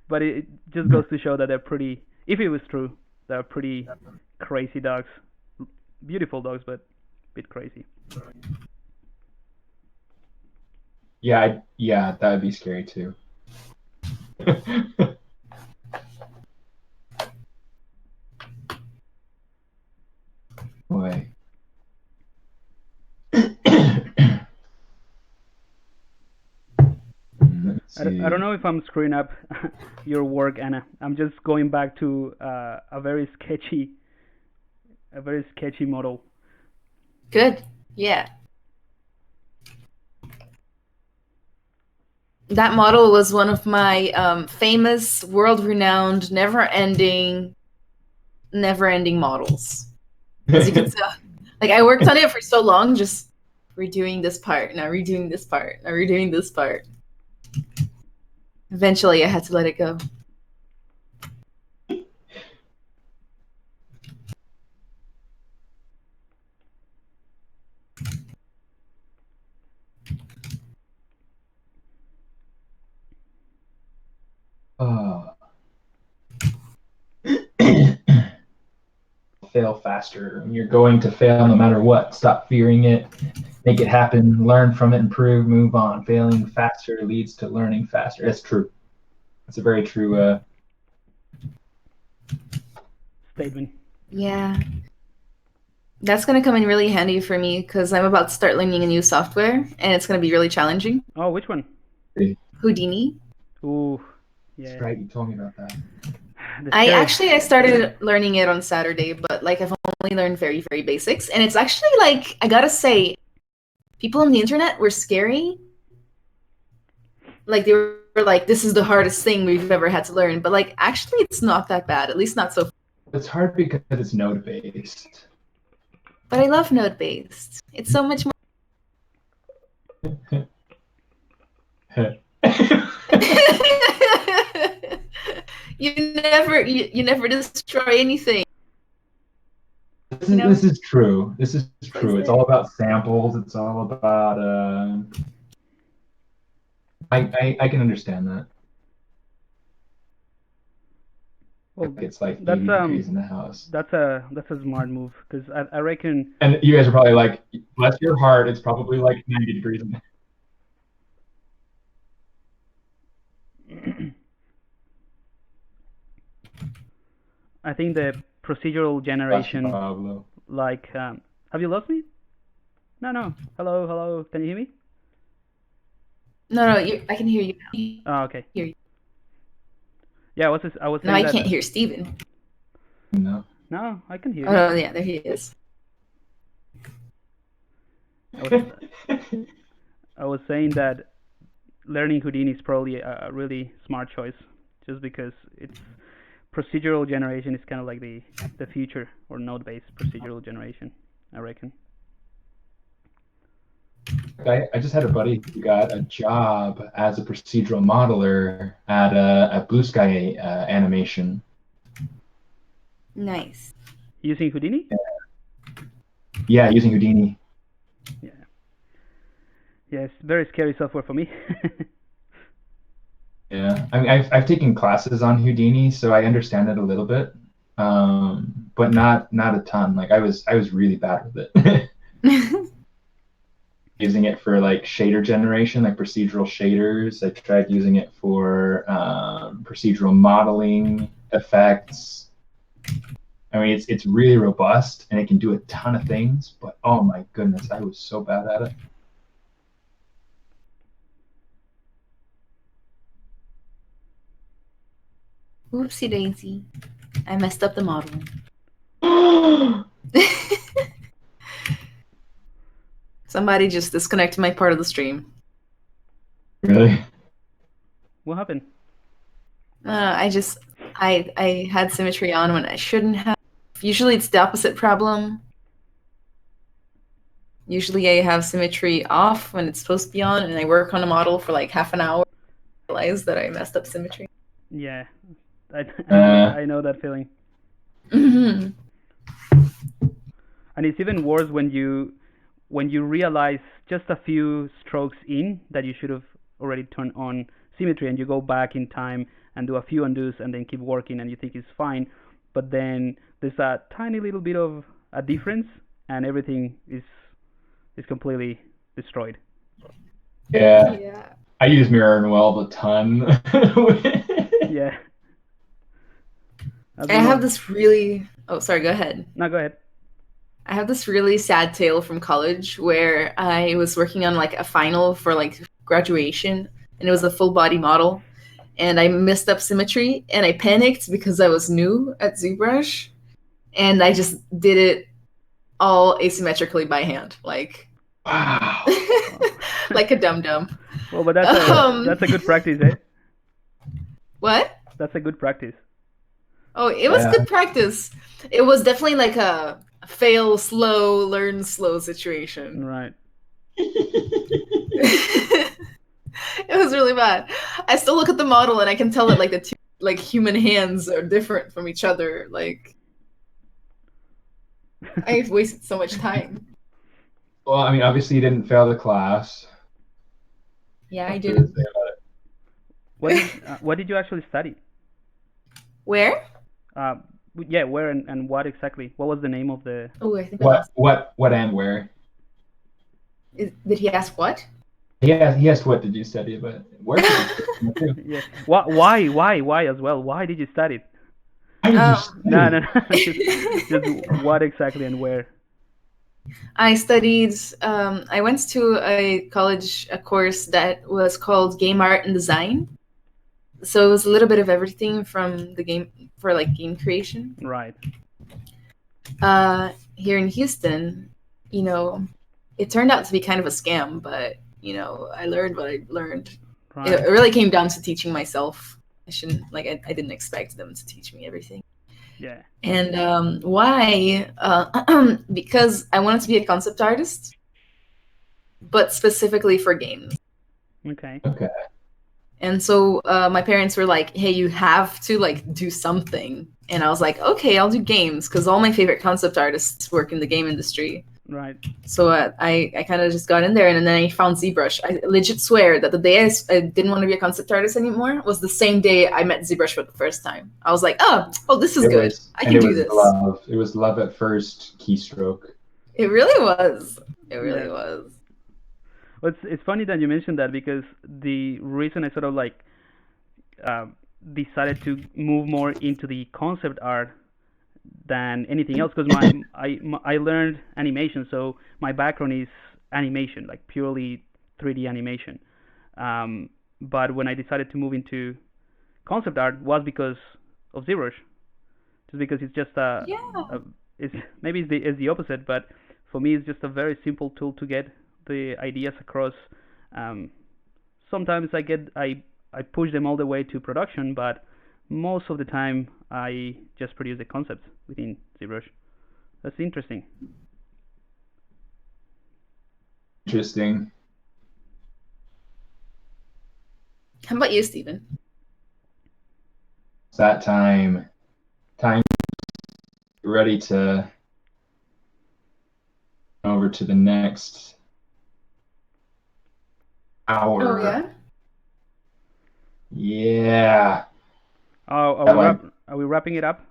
but it just goes to show that they're pretty. If it was true, they're pretty crazy dogs. Beautiful dogs, but a bit crazy. Yeah, that would be scary too. Boy. I don't know if I'm screwing up your work, Anna. I'm just going back to a very sketchy model. Good. Yeah. That model was one of my famous, world-renowned, never-ending models. As you can tell, like I worked on it for so long, just redoing this part, now redoing this part, now redoing this part. Eventually, I had to let it go. Fail faster. You're going to fail no matter what. Stop fearing it. Make it happen. Learn from it. Improve. Move on. Failing faster leads to learning faster. That's true. That's a very true statement. Yeah. That's going to come in really handy for me because I'm about to start learning a new software and it's going to be really challenging. Oh, which one? Houdini. Ooh, yeah. That's right. You told me about that. I started learning it on Saturday, but like I've only learned very, very basics. And it's actually like, I gotta say, people on the internet were scary. Like they were like, this is the hardest thing we've ever had to learn. But like, actually it's not that bad, at least not so far. It's hard because it's node-based. But I love node-based. It's so much more. You never destroy anything. This is true. This is true. It's all about samples. It's all about. I can understand that. Well, it's like 80 degrees in the house. That's a smart move because I reckon. And you guys are probably like, bless your heart. It's probably like 90 degrees in there. I think the procedural generation, Pablo. like, have you lost me? No. Hello. Can you hear me? No, I can hear you. Oh, okay. Hear you. Yeah, I was saying I can't hear Stephen. No. No, I can hear you. Oh, yeah, there he is. I was saying that learning Houdini is probably a really smart choice, just because it's procedural generation is kind of like the future, or node-based procedural generation, I reckon. I just had a buddy who got a job as a procedural modeler at Blue Sky Animation. Nice. Using Houdini? Yeah, using Houdini. Yeah. Yeah, it's very scary software for me. Yeah, I mean, I've taken classes on Houdini, so I understand it a little bit, but not a ton. Like I was really bad with it. Using it for like shader generation, like procedural shaders. I tried using it for procedural modeling effects. I mean, it's really robust and it can do a ton of things, but oh my goodness, I was so bad at it. Oopsie daisy. I messed up the model. Somebody just disconnected my part of the stream. Really? What happened? I had symmetry on when I shouldn't have. Usually it's the opposite problem. Usually I have symmetry off when it's supposed to be on, and I work on a model for like half an hour. I realize that I messed up symmetry. Yeah, I know that feeling. Mm-hmm. And it's even worse when you realize just a few strokes in that you should have already turned on symmetry, and you go back in time and do a few undos and then keep working, and you think it's fine, but then there's a tiny little bit of a difference and everything is completely destroyed. Yeah. I use Mirror and Weld a ton. Yeah. I have this really... Oh, sorry, go ahead. No, go ahead. I have this really sad tale from college where I was working on like a final for like graduation, and it was a full body model, and I messed up symmetry, and I panicked because I was new at ZBrush, and I just did it all asymmetrically by hand, like wow. like a dum-dum. Well, but that's a good practice, eh? What? That's a good practice. Oh, it was good practice. It was definitely like a fail slow, learn slow situation. Right. It was really bad. I still look at the model and I can tell that like the two like human hands are different from each other. Like I've wasted so much time. Well, I mean, obviously you didn't fail the class. Yeah, I didn't. What did you actually study? Where? Yeah, where and what exactly? What was the name of the? Oh, I think what and where? Did he ask what? Yeah, he asked what did you study, but where did you Yeah. Why as well? Why did you study it? Why did you study? No. just what exactly and where? I studied. I went to a course that was called Game Art and Design. So it was a little bit of everything from the game for like game creation. Right. Here in Houston, you know, it turned out to be kind of a scam, but you know, I learned what I learned. Right. It really came down to teaching myself. I didn't expect them to teach me everything. Yeah. And why? Because I wanted to be a concept artist, but specifically for games. Okay. And so my parents were like, hey, you have to like do something. And I was like, okay, I'll do games, because all my favorite concept artists work in the game industry. Right. So I kind of just got in there, and then I found ZBrush. I legit swear that the day I didn't want to be a concept artist anymore was the same day I met ZBrush for the first time. I was like, oh, this is good. I can do this. It was love at first keystroke. It really was. It really was. Well, it's funny that you mentioned that, because the reason I sort of like decided to move more into the concept art than anything else, because I learned animation, so my background is animation, like purely 3D animation. But when I decided to move into concept art was because of ZBrush, just because it's just Yeah. it's maybe it's the opposite, but for me it's just a very simple tool to get the ideas across. Um, Sometimes I push them all the way to production, but most of the time I just produce the concepts within ZBrush. That's interesting. Interesting. How about you, Stephen? It's that time ready to over to the next hour. Oh yeah. Yeah. Are we wrapping it up?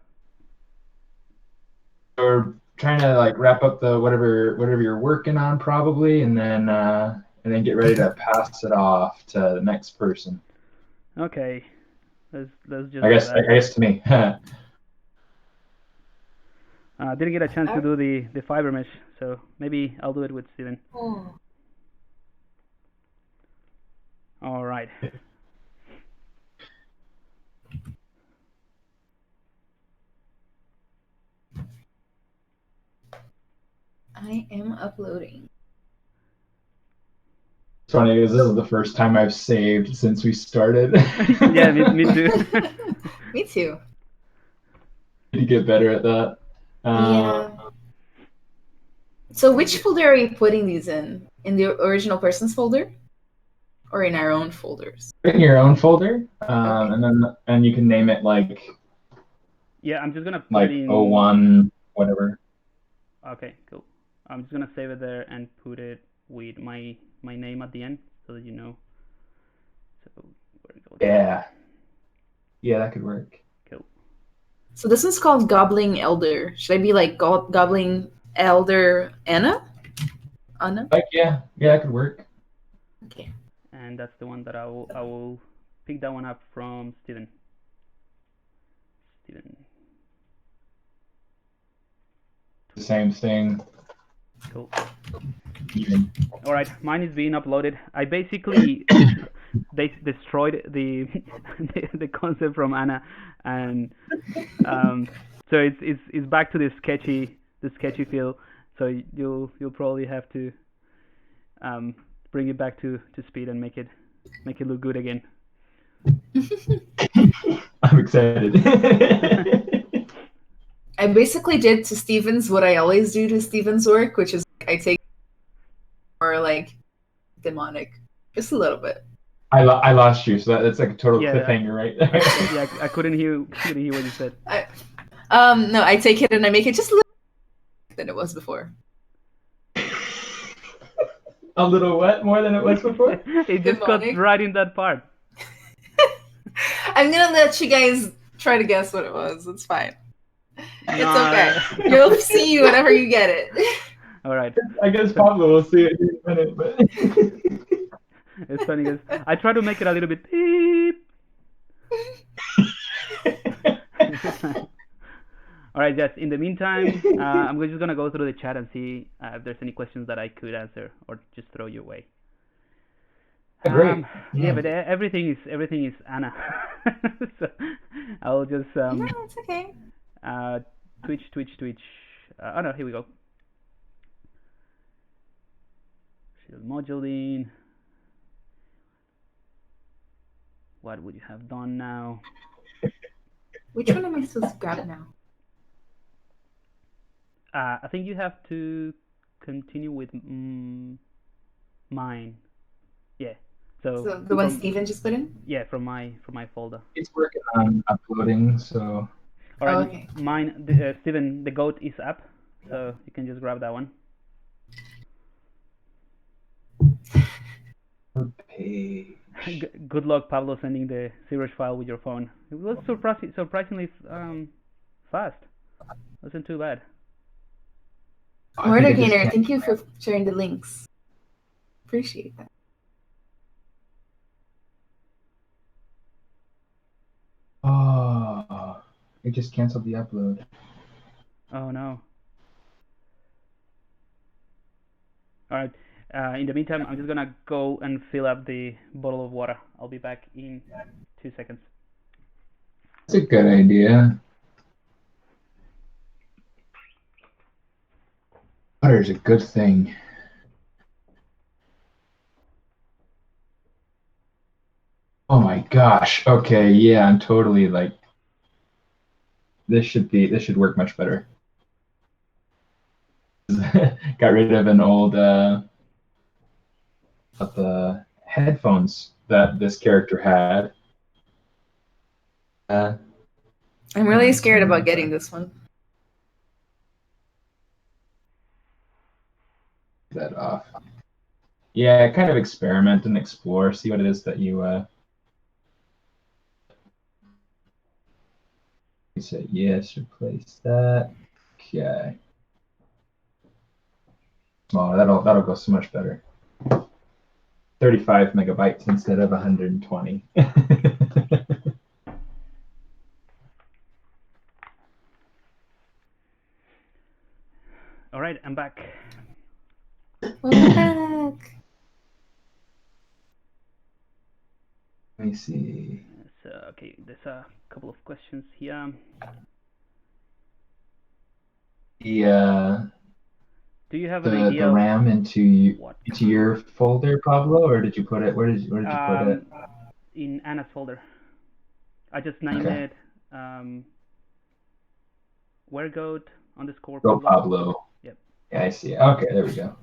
We're trying to like wrap up the whatever you're working on probably, and then get ready to pass it off to the next person. Okay. Let's just I do guess that. to me. Didn't get a chance to do the fiber mesh, so maybe I'll do it with Steven. Oh. All right. I am uploading. It's funny because this is the first time I've saved since we started. Yeah, me too. Me too. You get better at that. Yeah. So which folder are you putting these in? In the original person's folder? Or in our own folders? In your own folder, Okay. and you can name it like Yeah, I'm just gonna put like it in 01 whatever. Okay, cool. I'm just gonna save it there and put it with my name at the end so that you know. So where it goes. Yeah, that could work. Cool. So this one's called Gobbling Elder. Should I be like Gobbling Elder Anna? Anna? Like yeah, that could work. Okay. And that's the one that I will pick that one up from Steven. The same thing. Cool. Even. All right, mine is being uploaded. I basically they destroyed the the concept from Anna, and so it's back to the sketchy feel. So you'll probably have to bring it back to speed and make it look good again. I'm excited. I basically did to Steven's what I always do to Steven's work, which is I take more like demonic, just a little bit. I lost you, so that's like a total cliffhanger, right? Yeah, I couldn't hear what you said. No, I take it and I make it just a little than it was before. A little what more than it was before? It just got right in that part. I'm gonna let you guys try to guess what it was. It's fine. It's okay. You'll see whenever you get it. All right. I guess Pablo will see it in a minute, but it's funny because I try to make it a little bit beep. All right, Jess. In the meantime, I'm just gonna go through the chat and see if there's any questions that I could answer or just throw you away. Great. Yeah, but everything is Anna. So I'll just No, it's okay. Twitch. Oh no, here we go. Shield moduling. What would you have done now? Which one am I supposed to grab now? I think you have to continue with mine. Yeah. So the one Steven just put in? Yeah, from my folder. It's working on uploading, so. All right. Okay. Mine, Steven, the goat is up, so you can just grab that one. Okay. Good luck, Pablo, sending the ZBrush file with your phone. It was surprisingly fast. Wasn't too bad. Murder Gainer, thank you for sharing the links. Appreciate that. Oh, it just canceled the upload. Oh no. All right. In the meantime, I'm just gonna go and fill up the bottle of water. I'll be back in 2 seconds. That's a good idea. Water is a good thing. Oh my gosh. Okay, yeah, I'm totally like this should work much better. Got rid of an old of the headphones that this character had. I'm really scared about getting this one. That off. Yeah, kind of experiment and explore, see what it is that you say yes, replace that. Okay. Oh, that'll go so much better. 35 megabytes instead of 120. All right, I'm back. Welcome back. Let me see. So, okay, there's a couple of questions here. Do you have an idea the RAM into your what? folder, Pablo, or did you put it? Where did you put it? In Anna's folder. I just named it _Pablo. Go Pablo. Yep. Yeah, I see it. Okay, there we go.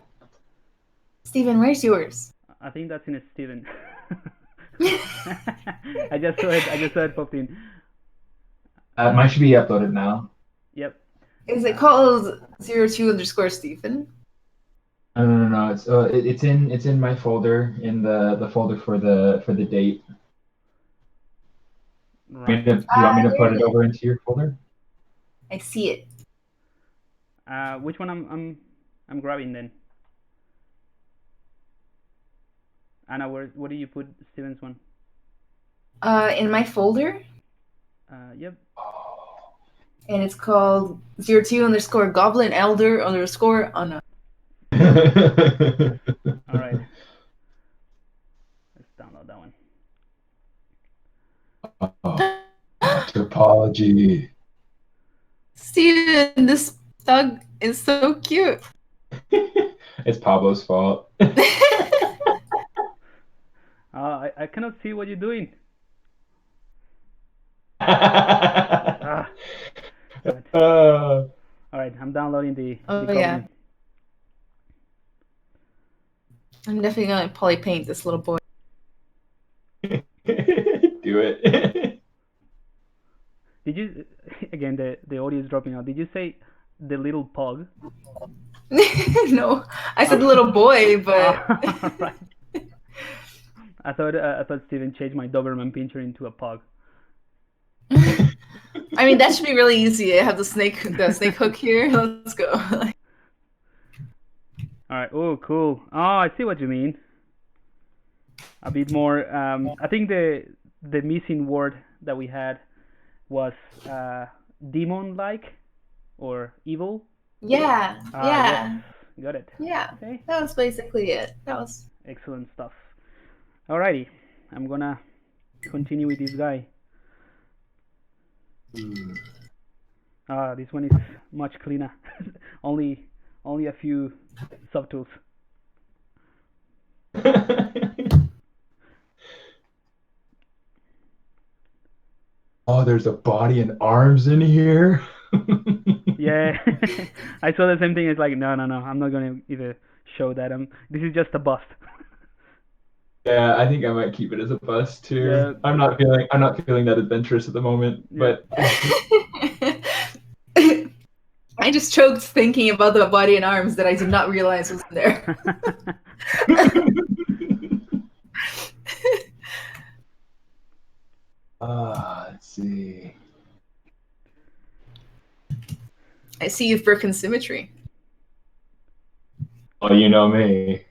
Steven, where's yours? I think that's in Stephen. I just saw it popped in. Mine should be uploaded now. Yep. Is it called 02_Stephen? No. It's in my folder, in the folder for the date. Right. Do you want me to put it over into your folder? I see it. Which one I'm grabbing then? Anna, what do you put Steven's one? In my folder, Yep. and it's called 02_Goblin Elder _Anna. All right. Let's download that one. Topology. Steven, this dog is so cute. It's Pablo's fault. I cannot see what you're doing. All All right, I'm downloading the yeah. I'm definitely gonna poly paint this little boy. Do it. Did you again? The audio is dropping out. Did you say the little pug? No, I said little boy, but Right. I thought Steven changed my Doberman Pinscher into a pug. I mean that should be really easy. I have the snake hook here. Let's go. All right. Oh, cool. Oh, I see what you mean. A bit more. I think the missing word that we had was demon-like or evil. Yeah. Yeah. Yes. Got it. Yeah. Okay. That was basically it. That was Excellent stuff. Alrighty, I'm gonna continue with this guy. This one is much cleaner. only a few subtools. Oh, there's a body and arms in here. Yeah, I saw the same thing. It's like, no, I'm not gonna even show that. This is just a bust. Yeah, I think I might keep it as a bust too. Yeah. I'm not feeling that adventurous at the moment, Yeah. but I just choked thinking about the body and arms that I did not realize was there. let's see. I see you've broken symmetry. Oh, you know me.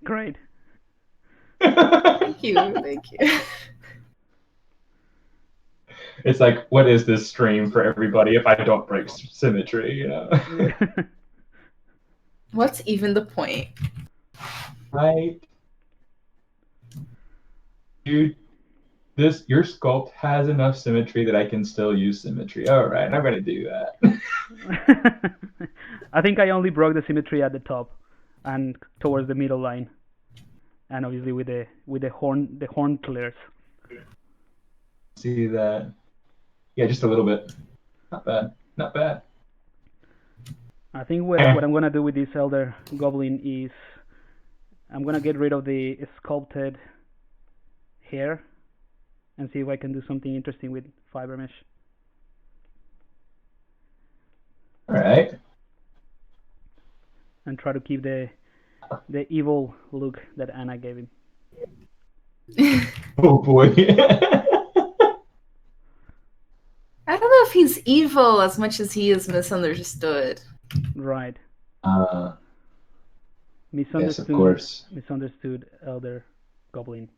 Great. Thank you. It's like, what is this stream for everybody if I don't break symmetry, you know? What's even the point? Right? Dude, your sculpt has enough symmetry that I can still use symmetry. All right, I'm gonna do that. I think I only broke the symmetry at the top and towards the middle line, and obviously with the horn clears. See that? Yeah, just a little bit. Not bad. Not bad. I think what I'm gonna do with this elder goblin is I'm gonna get rid of the sculpted hair and see if I can do something interesting with fiber mesh. All right. And try to keep the evil look that Anna gave him. Oh boy. I don't know if he's evil as much as he is misunderstood. Right. Yes, of course. Misunderstood elder goblin.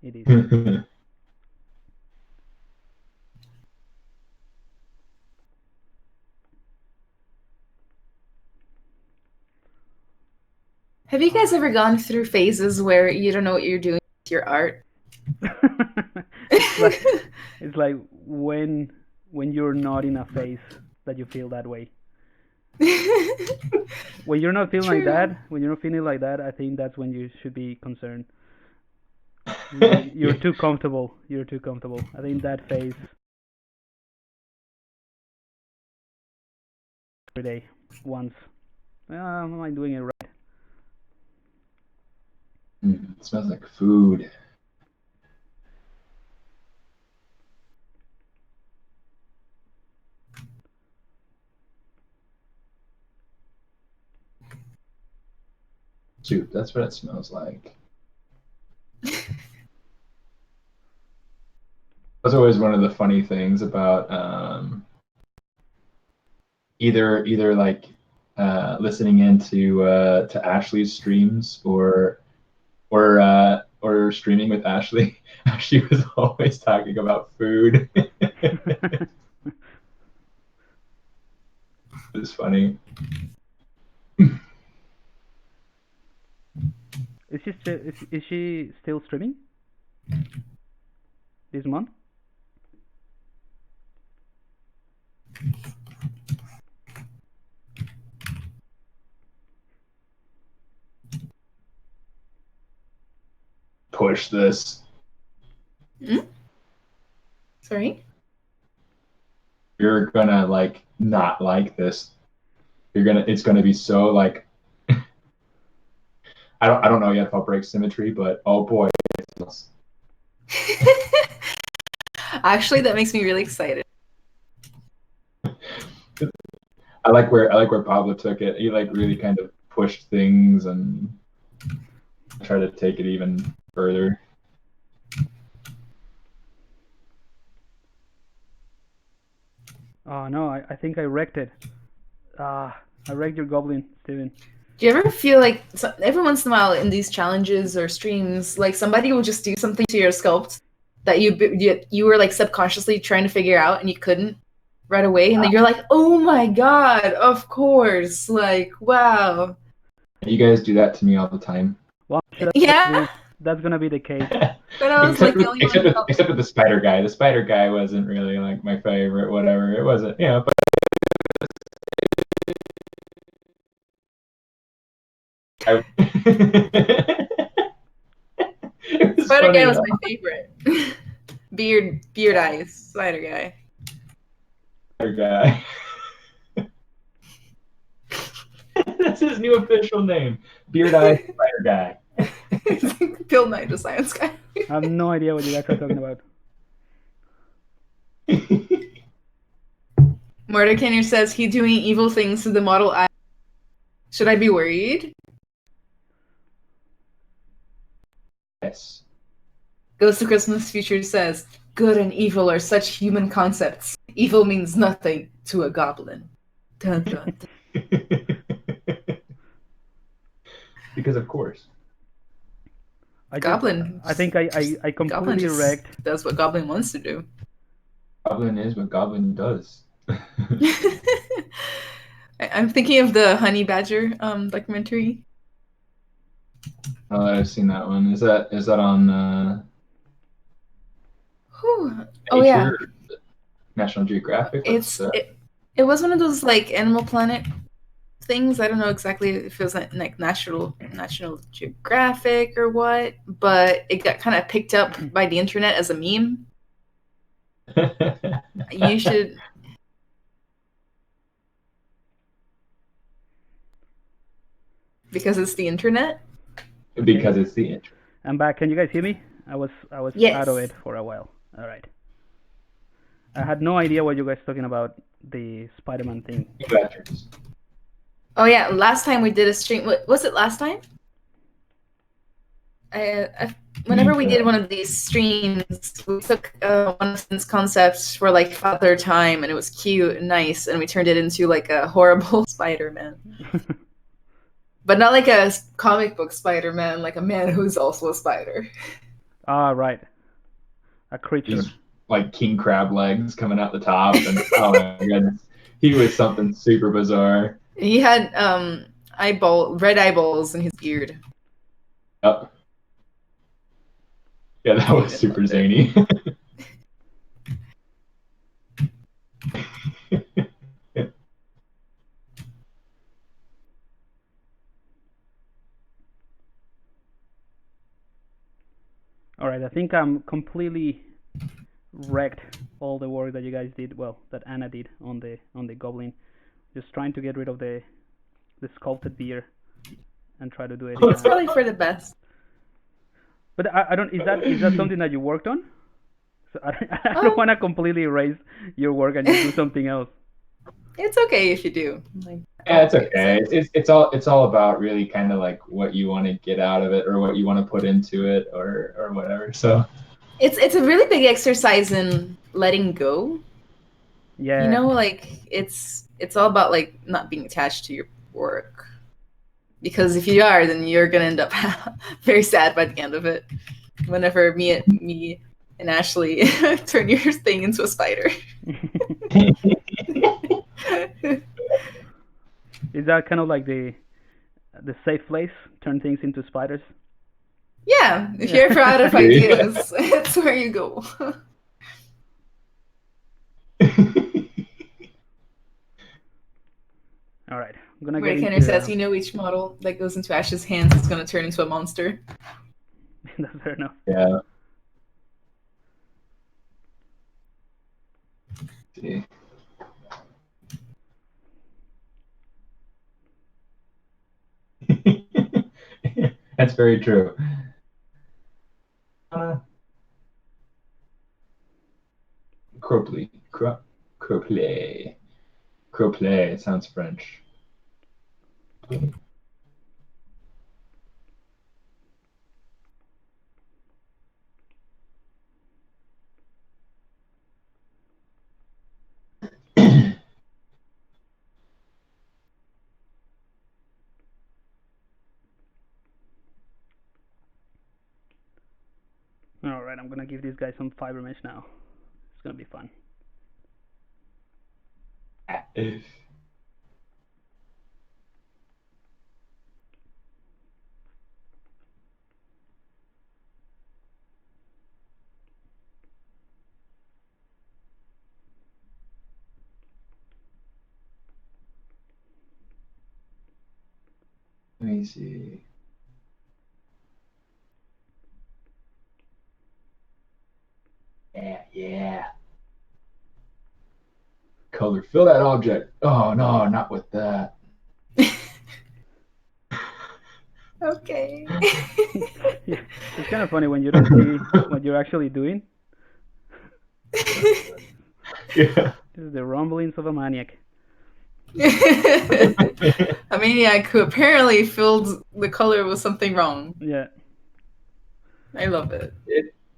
It is. Have you guys ever gone through phases where you don't know what you're doing with your art? it's like when you're not in a phase that you feel that way. When you're not feeling like that, I think that's when you should be concerned. You're too comfortable. I think that phase every day once. Am I doing it right? It smells like food. Soup, that's what it smells like. That's always one of the funny things about either like listening into to Ashley's streams or streaming with Ashley. She was always talking about food. It's funny. Is she still streaming this month? Push this. Sorry? You're gonna like not like this. It's gonna be so like I don't know yet if I'll break symmetry, but oh boy. Actually, that makes me really excited. I like where Pablo took it. He like really kind of pushed things and tried to take it even further. Oh no, I think I wrecked it. I wrecked your goblin, Stephen. Do you ever feel like every once in a while in these challenges or streams, like somebody will just do something to your sculpt that you were like subconsciously trying to figure out and you couldn't right away, and then you're like, oh my god, of course, like wow. You guys do that to me all the time. Well, yeah, that's gonna be the case. But I was except with the spider guy. The spider guy wasn't really like my favorite. Whatever it wasn't, but. Spider guy was my favorite. beard eyes, spider guy. Spider guy. That's his new official name. Beard eye spider guy. Bill Nye, the science guy. I have no idea what you guys are talking about. Mordecai says he's doing evil things to the model eye. Should I be worried? Yes. Ghost of Christmas Future says, good and evil are such human concepts. Evil means nothing to a goblin. Dun, dun, dun. Because of course. I think I completely wrecked. Does what Goblin wants to do. Goblin is what Goblin does. I'm thinking of the Honey Badger documentary. Oh, I've seen that one. Is that on Whew. Oh Nature yeah, or National Geographic. it was one of those like Animal Planet things. I don't know exactly if it was like National Geographic or what, but it got kind of picked up by the internet as a meme. You should. Because it's the internet. Because it's the internet. I'm back. Can you guys hear me? I was Yes. out of it for a while. All right. I had no idea what you guys talking about, the Spider-Man thing. Oh yeah, last time we did a stream. Was it last time? Whenever we did one of these streams, we took one of Finn's concepts for like Father Time, and it was cute and nice, and we turned it into like a horrible Spider-Man. But not like a comic book Spider-Man, like a man who's also a spider. Ah, right. A creature. He's like king crab legs coming out the top, and oh my goodness, he was something super bizarre. He had red eyeballs in his beard. Yep. Yeah, that was super zany. All right, I think I'm completely wrecked all the work that you guys did. Well, that Anna did on the goblin. Just trying to get rid of the sculpted beer and try to do it. It's probably for the best. But I don't. Is that something that you worked on? So I don't want to completely erase your work and just do something else. It's okay if you do. Yeah, it's okay. It's all about really kind of like what you want to get out of it or what you want to put into it or whatever. So it's a really big exercise in letting go. Yeah. You know, like it's all about like not being attached to your work. Because if you are, then you're gonna end up very sad by the end of it. Whenever me and Ashley turn your thing into a spider. Is that kind of like the safe place? Turn things into spiders? Yeah, if you're ever out of ideas, that's where you go. All right, I'm gonna Where get Kenner into. says, you know, each model that goes into Ash's hands is gonna turn into a monster. That's fair enough. yeah. See. That's very true. Cropley. Cropley. Cropley. It sounds French. All right, I'm gonna give these guys some fiber mesh now. It's gonna be fun. Let me see. Yeah. Color. Fill that object. Oh no, not with that. Okay. Yeah, it's kind of funny when you don't see what you're actually doing. Yeah. This is the rumblings of a maniac. A maniac who apparently filled the color with something wrong. Yeah. I love it.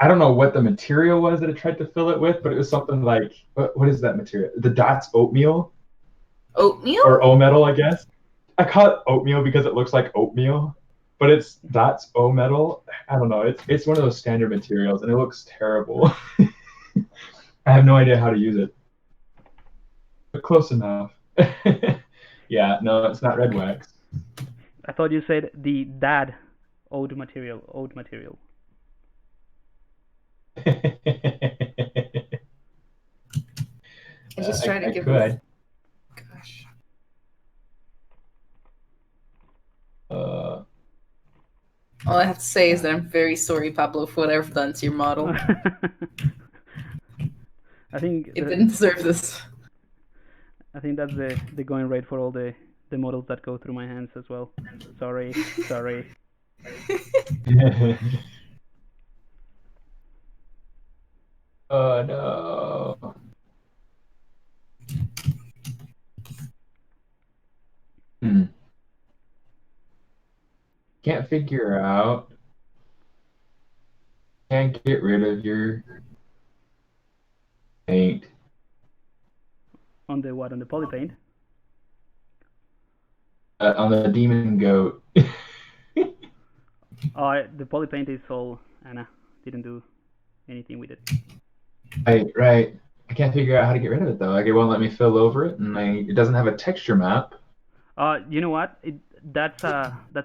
I don't know what the material was that it tried to fill it with, but it was something like, what is that material? The Dots oatmeal? Oatmeal? Or O-metal, I guess. I call it oatmeal because it looks like oatmeal, but it's Dots O-metal. I don't know. It's one of those standard materials, and it looks terrible. I have no idea how to use it. But close enough. Yeah, no, it's not red wax. I thought you said the dad oat material. just try to I give could. this. Gosh. Uh, All I have to say is that I'm very sorry, Pablo, for what I've done to your model. I think It didn't deserve this. I think that's the going rate for all the models that go through my hands as well. Sorry. Oh no. Can't figure out. Can't get rid of your paint. On the what? On the polypaint? On the demon goat. Oh, the polypaint is all Anna. Didn't do anything with it. Right. I can't figure out how to get rid of it though. Like it won't let me fill over it, and it doesn't have a texture map. You know what? That's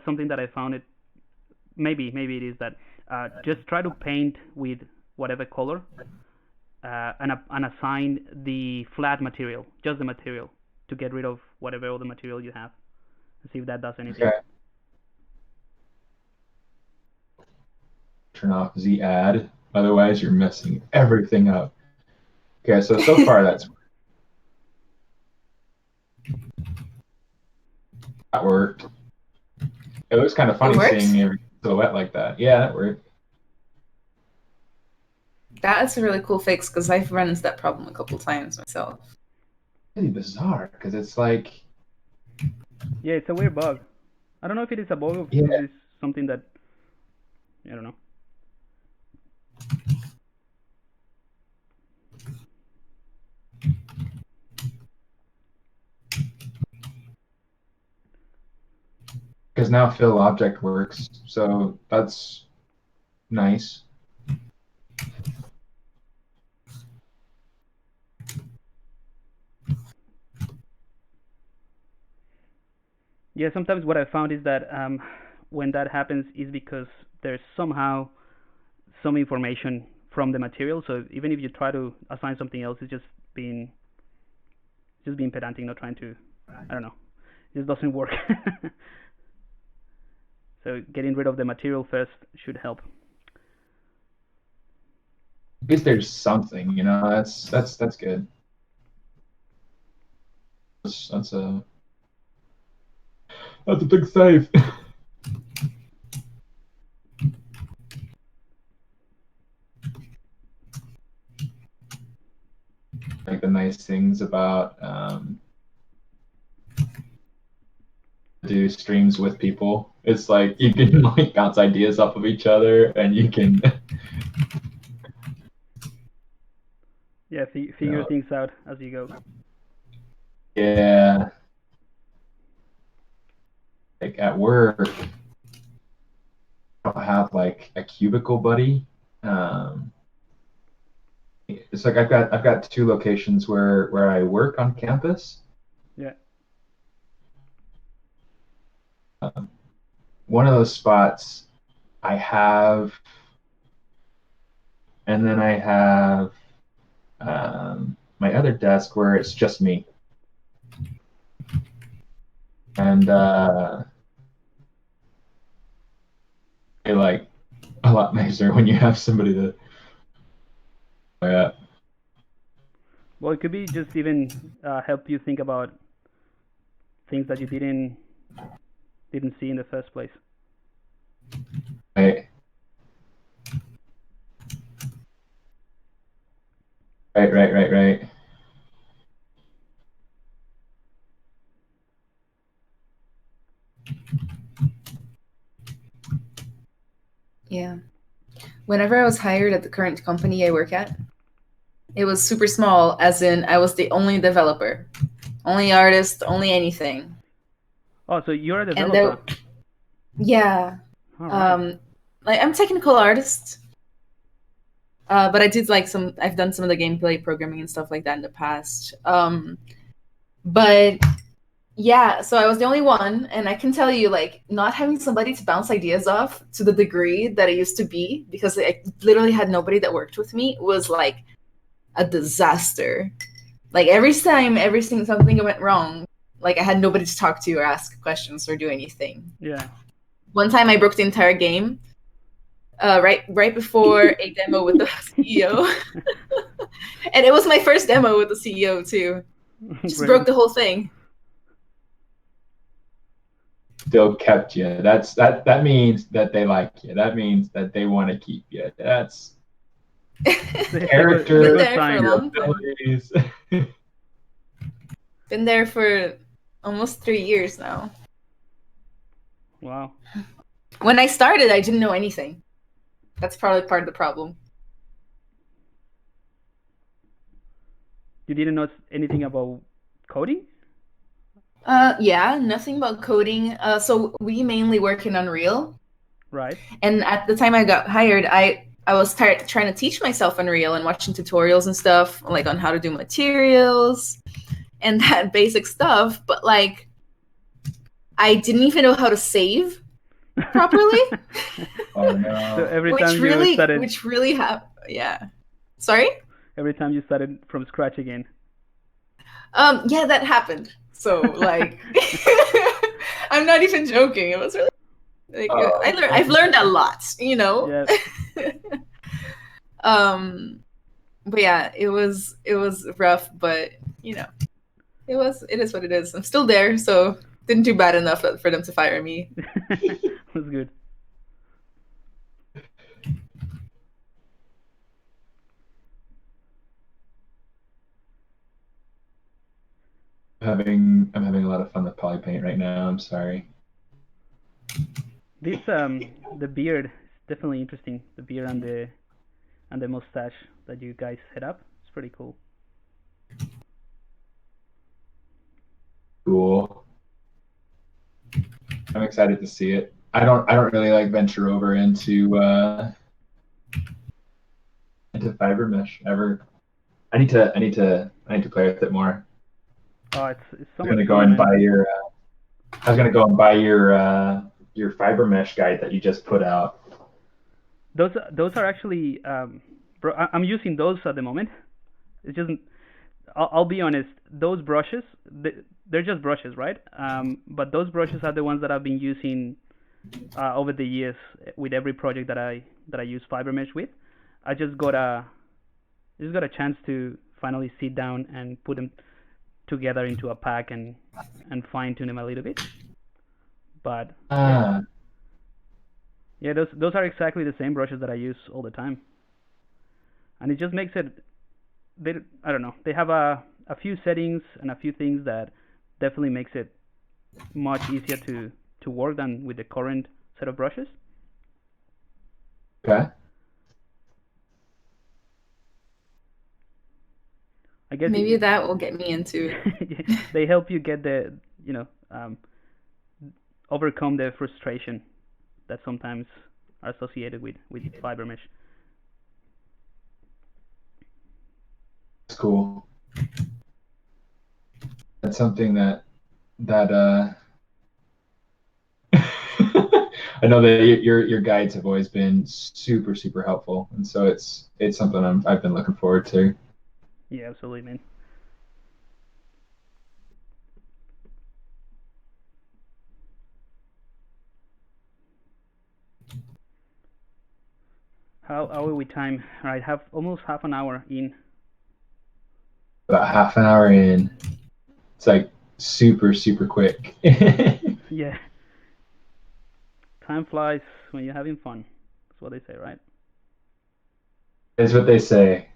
something that I found. It maybe it is that. Just try to paint with whatever color, and assign the flat material, just the material, to get rid of whatever other material you have, and see if that does anything. Okay. Turn off Z add, otherwise you're messing everything up. Okay, so far that worked. It looks kind of funny seeing every silhouette like that. Yeah, that worked. That's a really cool fix because I've run into that problem a couple times myself. Really bizarre because it's like. Yeah, it's a weird bug. I don't know if it is a bug or if it's something that. I don't know. Because now fill object works, so that's nice. Yeah, sometimes what I found is that when that happens is because there's somehow some information from the material. So even if you try to assign something else, it's just being pedantic, not trying to. I don't know. It just doesn't work. So getting rid of the material first should help. At least there's something, you know. That's good. That's a big save. Like the nice things about do streams with people. It's like you can like bounce ideas off of each other, and you can. Yeah, figure things out as you go. Yeah. Like at work, I have like a cubicle buddy. It's like I've got 2 locations where I work on campus. Yeah. One of those spots I have, and then I have my other desk where it's just me. And I like a lot nicer when you have somebody to. Yeah. Well, it could be just even help you think about things that you didn't see in the first place. Right. Right. Yeah. Whenever I was hired at the current company I work at, it was super small, as in I was the only developer, only artist, only anything. Oh, so you're a developer? Yeah. Right. Like I'm a technical artist, but I did like I've done some of the gameplay programming and stuff like that in the past. But yeah, so I was the only one, and I can tell you, like, not having somebody to bounce ideas off to the degree that it used to be, because I literally had nobody that worked with me, was like a disaster. Like every time something went wrong, like I had nobody to talk to or ask questions or do anything. Yeah. One time I broke the entire game, right before a demo with the CEO, and it was my first demo with the CEO too. Just broke the whole thing. Still kept you. That means that they like you. That means that they want to keep you. That's character. Been there for a long time. abilities. Been there for almost 3 years now. Wow. When I started, I didn't know anything. That's probably part of the problem. You didn't know anything about coding? Yeah, nothing about coding. So we mainly work in Unreal. Right. And at the time I got hired, I was trying to teach myself Unreal and watching tutorials and stuff, like on how to do materials and that basic stuff. But like, I didn't even know how to save properly. Oh no. So every time you started, yeah. Sorry? Every time you started from scratch again. Yeah, that happened. So like, I'm not even joking. It was really like I've learned a lot, you know. Yeah. But yeah, it was rough, but you know, it is what it is. I'm still there, so didn't do bad enough for them to fire me. That's good. I'm having a lot of fun with polypaint right now. I'm sorry. This the beard is definitely interesting. The beard and the mustache that you guys set up. It's pretty cool. Cool. I'm excited to see it. I don't really like venture over into fiber mesh ever. I need to play with it more. Oh, it's so I'm much gonna go fun, and man. buy your. I was gonna go and buy your fiber mesh guide that you just put out. Those are actually I'm using those at the moment. It's just I'll be honest. Those brushes, they're just brushes, right? But those brushes are the ones that I've been using over the years with every project that I use fiber mesh with. I just got a chance to finally sit down and put them together into a pack and fine tune them a little bit. But yeah, those are exactly the same brushes that I use all the time, and it just makes it. I don't know. They have a few settings and a few things that definitely makes it much easier to work than with the current set of brushes. Okay. I guess maybe that will get me into it. they help you get the overcome the frustration that sometimes are associated with fiber mesh. That's cool. That's something that I know that your guides have always been super helpful, and so it's something I've been looking forward to. Yeah, absolutely, man. How are we with time? All right, have almost half an hour in. About half an hour in, it's like super quick. Yeah. Time flies when you're having fun. That's what they say, right? That's what they say.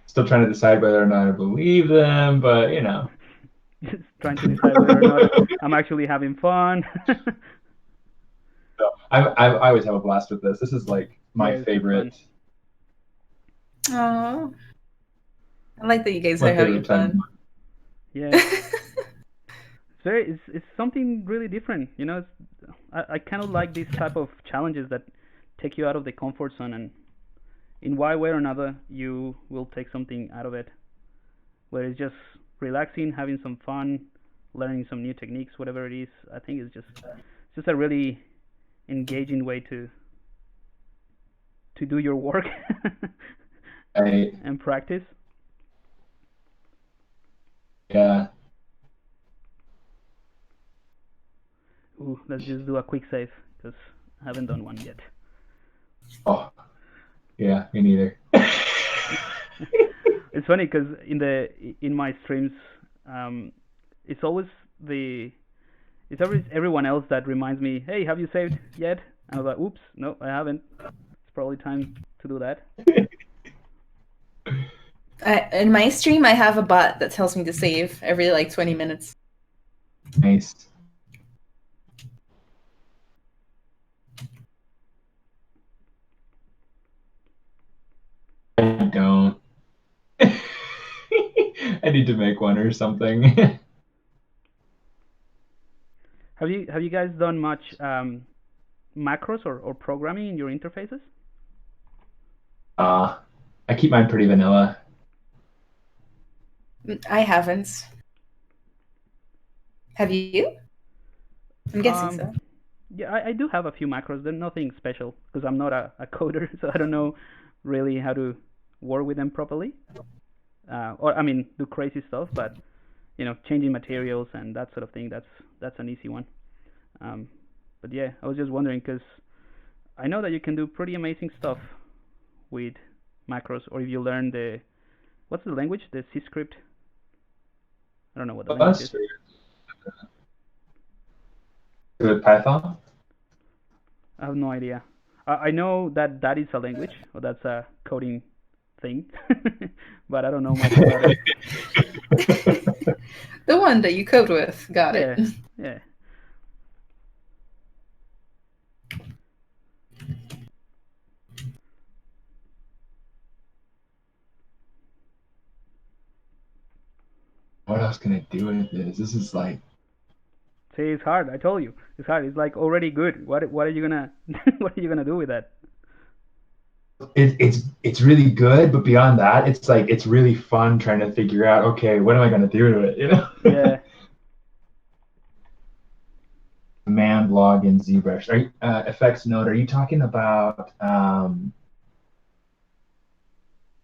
Still trying to decide whether or not I believe them, but you know. Just trying to decide whether or not I'm actually having fun. So I always have a blast with this. This is like my favorite. Oh, I like that you guys are having fun. Yeah. It's something really different, you know. I kind of like these type of challenges that take you out of the comfort zone, and in one way or another you will take something out of it, where it's just relaxing, having some fun, learning some new techniques, whatever it is. I think it's just a really engaging way to do your work and practice. Yeah. Ooh, let's just do a quick save because I haven't done one yet. Oh, yeah, me neither. It's funny because in my streams, it's always everyone else that reminds me, hey, have you saved yet? And I was like, oops, no, I haven't. It's probably time to do that. In my stream, I have a bot that tells me to save every like 20 minutes. Nice. I don't. I need to make one or something. Have you guys done much macros or programming in your interfaces? I keep mine pretty vanilla. I haven't. Have you? I'm guessing so. Yeah, I do have a few macros. They're nothing special because I'm not a coder, so I don't know really how to work with them properly. Or I mean, do crazy stuff, but changing materials and that sort of thing. That's an easy one. But yeah, I was just wondering because I know that you can do pretty amazing stuff with macros, or if you learn what's the language? The C script. I don't know what the language is. With Python? I have no idea. I know that is a language, or that's a coding thing, but I don't know much about it. The one that you code with. Got it. Yeah. What else can I do with this? This is like. See, it's hard. I told you, it's hard. It's like already good. What are you gonna what are you gonna do with that? It's really good, but beyond that, it's really fun trying to figure out, okay, what am I gonna do to it? Yeah. Command log in ZBrush. Are you, effects node? Are you talking about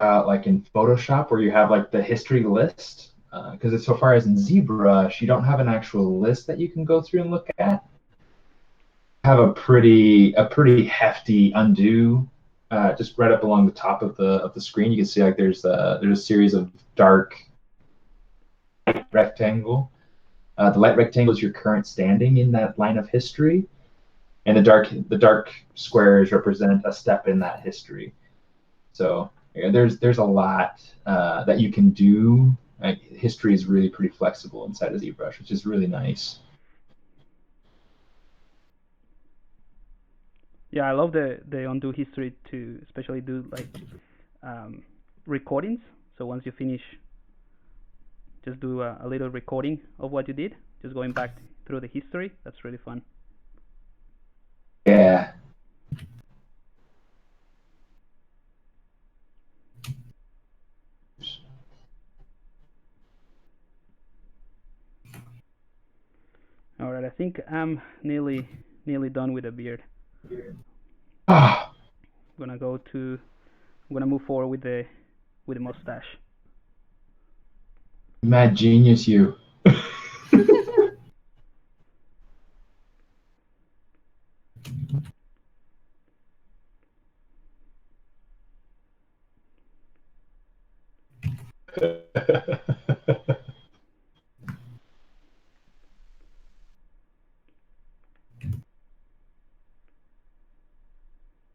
like in Photoshop where you have like the history list? Because so far as in ZBrush, you don't have an actual list that you can go through and look at. Have a pretty hefty undo, just right up along the top of the screen. You can see like there's a series of dark rectangle. The light rectangle is your current standing in that line of history, and the dark squares represent a step in that history. So yeah, there's a lot that you can do. History is really pretty flexible inside of ZBrush, which is really nice. Yeah, I love the undo history to especially do like recordings. So once you finish, just do a little recording of what you did, just going back through the history. That's really fun. Yeah. All right, I think I'm nearly done with the beard. Ah. I'm gonna move forward with the mustache. Mad genius, you.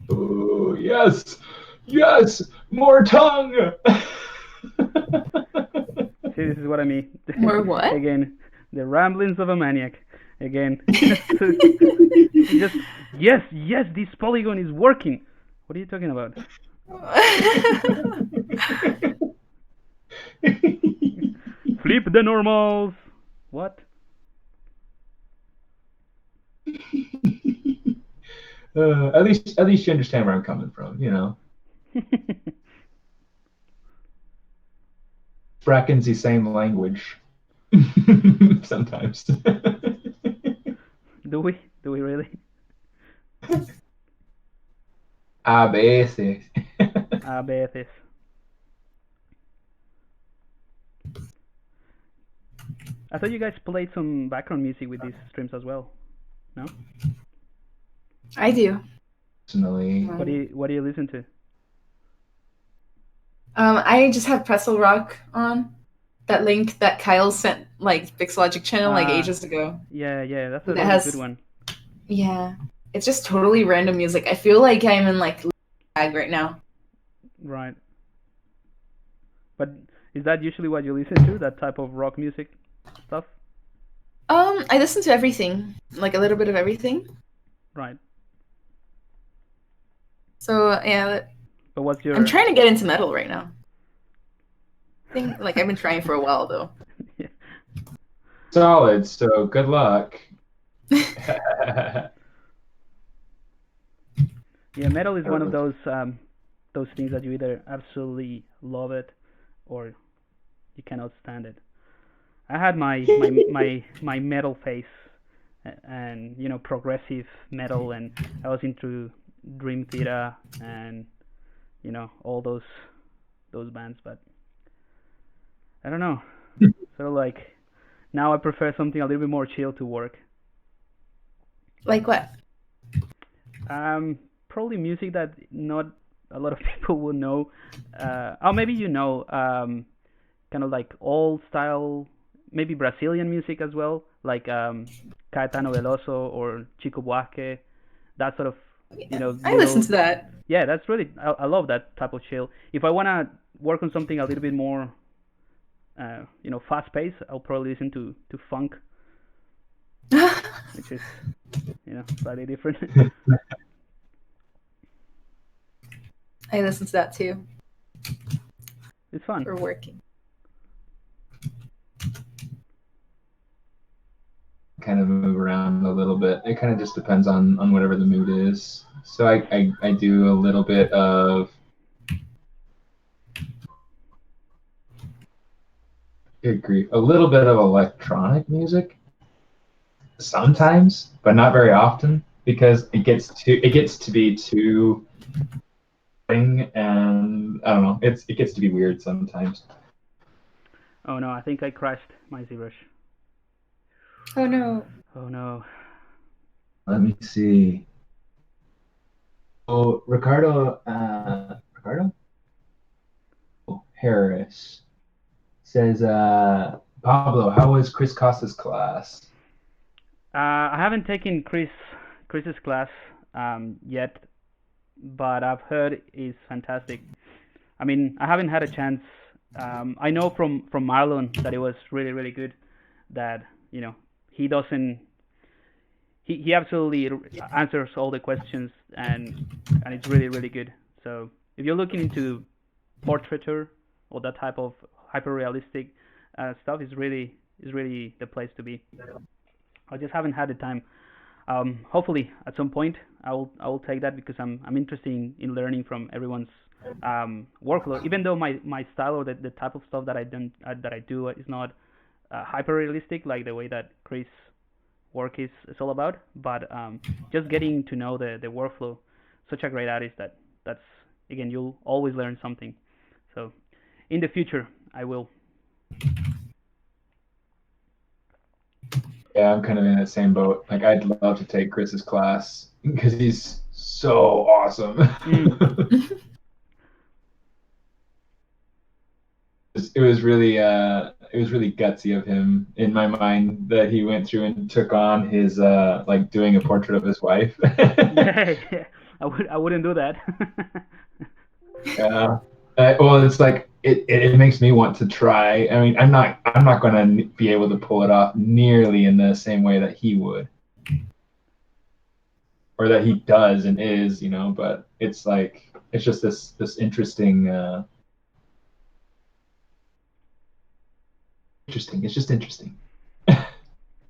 Oh, yes, more tongue. See, this is what I mean. More what? Again, the ramblings of a maniac. Again, just yes, this polygon is working. What are you talking about? Flip the normals. What? At least you understand where I'm coming from, Bracken's the same language. Sometimes. Do we really? A veces. A veces. I thought you guys played some background music with these streams as well. No? I do. Personally. What do you listen to? I just have Pretzel Rock on. That link that Kyle sent, like Pixelogic channel, like ages ago. Yeah, that's a That really good one. Yeah, it's just totally random music. I feel like I'm in like lag right now. Right. But is that usually what you listen to? That type of rock music stuff? I listen to everything, like a little bit of everything. Right. So yeah. But what's your? I'm trying to get into metal right now. I think like I've been trying for a while though. Yeah. Solid. So good luck. Yeah, metal is one of those things that you either absolutely love it or you cannot stand it. I had my metal phase, and progressive metal, and I was into Dream Theater and all those bands, but I don't know. So like now I prefer something a little bit more chill to work. Like what? Probably music that not a lot of people will know. Or maybe kind of like old style, maybe Brazilian music as well, like Caetano Veloso or Chico Buarque, that sort of, I listen to that. Yeah, that's really, I love that type of chill. If I want to work on something a little bit more, fast paced, I'll probably listen to funk, which is, slightly different. I listen to that too. It's fun. For working. Kind of move around a little bit. It kind of just depends on whatever the mood is. So I do a little bit of a little bit of electronic music sometimes, but not very often because it gets to be too and I don't know, it gets to be weird sometimes. Oh no, I think I crashed my ZBrush. Oh no. Oh no. Let me see. Oh, Ricardo Harris says, Pablo, how was Chris Costa's class? I haven't taken Chris's class yet, but I've heard it's fantastic. I mean, I haven't had a chance. I know from Marlon that it was really, really good. That he doesn't. He absolutely answers all the questions, and it's really, really good. So if you're looking into portraiture or that type of hyper realistic stuff, is really the place to be. I just haven't had the time. Hopefully at some point I will take that because I'm interested in learning from everyone's workflow. Even though my style or the type of stuff that I do is not hyper realistic like the way that Chris work is all about, but just getting to know the workflow. Such a great artist that's again, you'll always learn something. So in the future I will. Yeah, I'm kind of in the same boat. Like, I'd love to take Chris's class because he's so awesome. It was really gutsy of him in my mind that he went through and took on his like doing a portrait of his wife. Yeah, I wouldn't do that. Yeah. Well, it's like it makes me want to try. I mean, I'm not going to be able to pull it off nearly in the same way that he would, or that he does and is, But it's like it's just this interesting. Interesting. It's just interesting.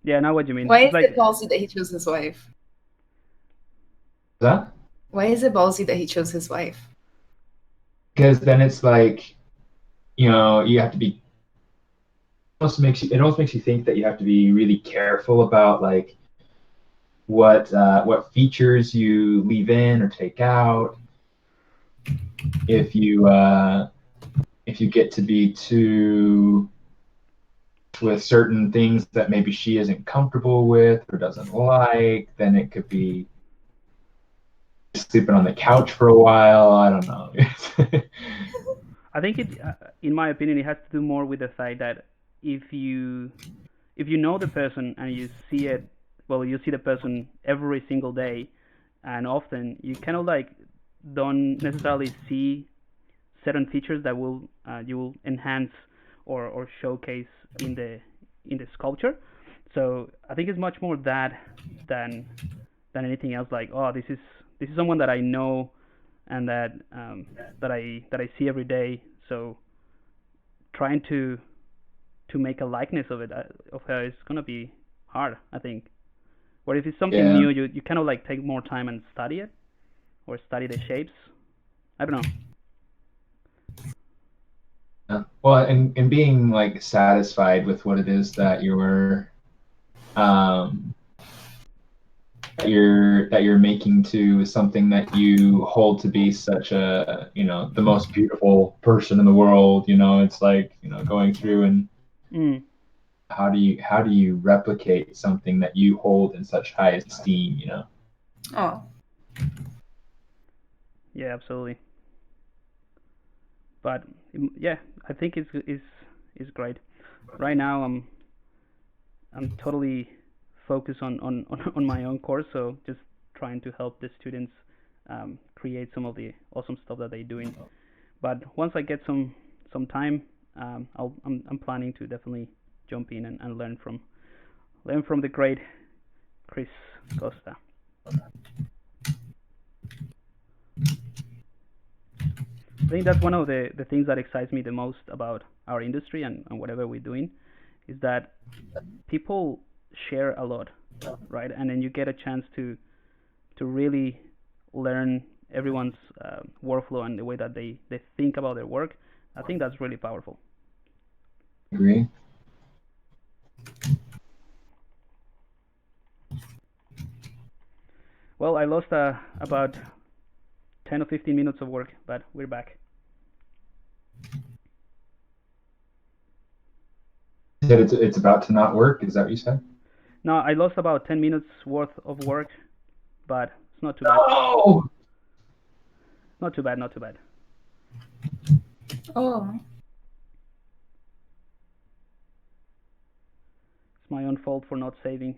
Yeah, I know what you mean. Why It's is like, it ballsy that he chose his wife? That? Why is it ballsy that he chose his wife? Because then it's like, you have to be. It almost makes you think that you have to be really careful about like what features you leave in or take out. If you get to be too with certain things that maybe she isn't comfortable with or doesn't like, then it could be sleeping on the couch for a while. I don't know. I think it, in my opinion, it has to do more with the fact that if you know the person and you see it, well, you see the person every single day, and often you kind of like don't necessarily see certain features that will you will enhance or showcase in the sculpture. So I think it's much more that than anything else. Like, oh, this is someone that I know and that I see every day. So trying to make a likeness of it of her is gonna be hard, I think. Or if it's something Yeah. new, you kind of like take more time and study it or study the shapes. I don't know. Yeah. Well, and being like satisfied with what it is that um, you're making to something that you hold to be such a, the most beautiful person in the world. It's like, going through and Mm. how do you replicate something that you hold in such high esteem. Oh, Yeah, absolutely. But yeah, I think it's great. Right now, I'm totally focused on my own course, so just trying to help the students create some of the awesome stuff that they're doing. But once I get some time, I'm planning to definitely jump in and learn from the great Chris Costa. I think that's one of the things that excites me the most about our industry and whatever we're doing is that people share a lot, right? And then you get a chance to really learn everyone's workflow and the way that they think about their work. I think that's really powerful. Agree. Well, I lost about 10 or 15 minutes of work, but we're back. You said it's about to not work. Is that what you said? No, I lost about 10 minutes worth of work, but it's not too bad. Oh, Not too bad, not too bad. oh, It's my own fault for not saving.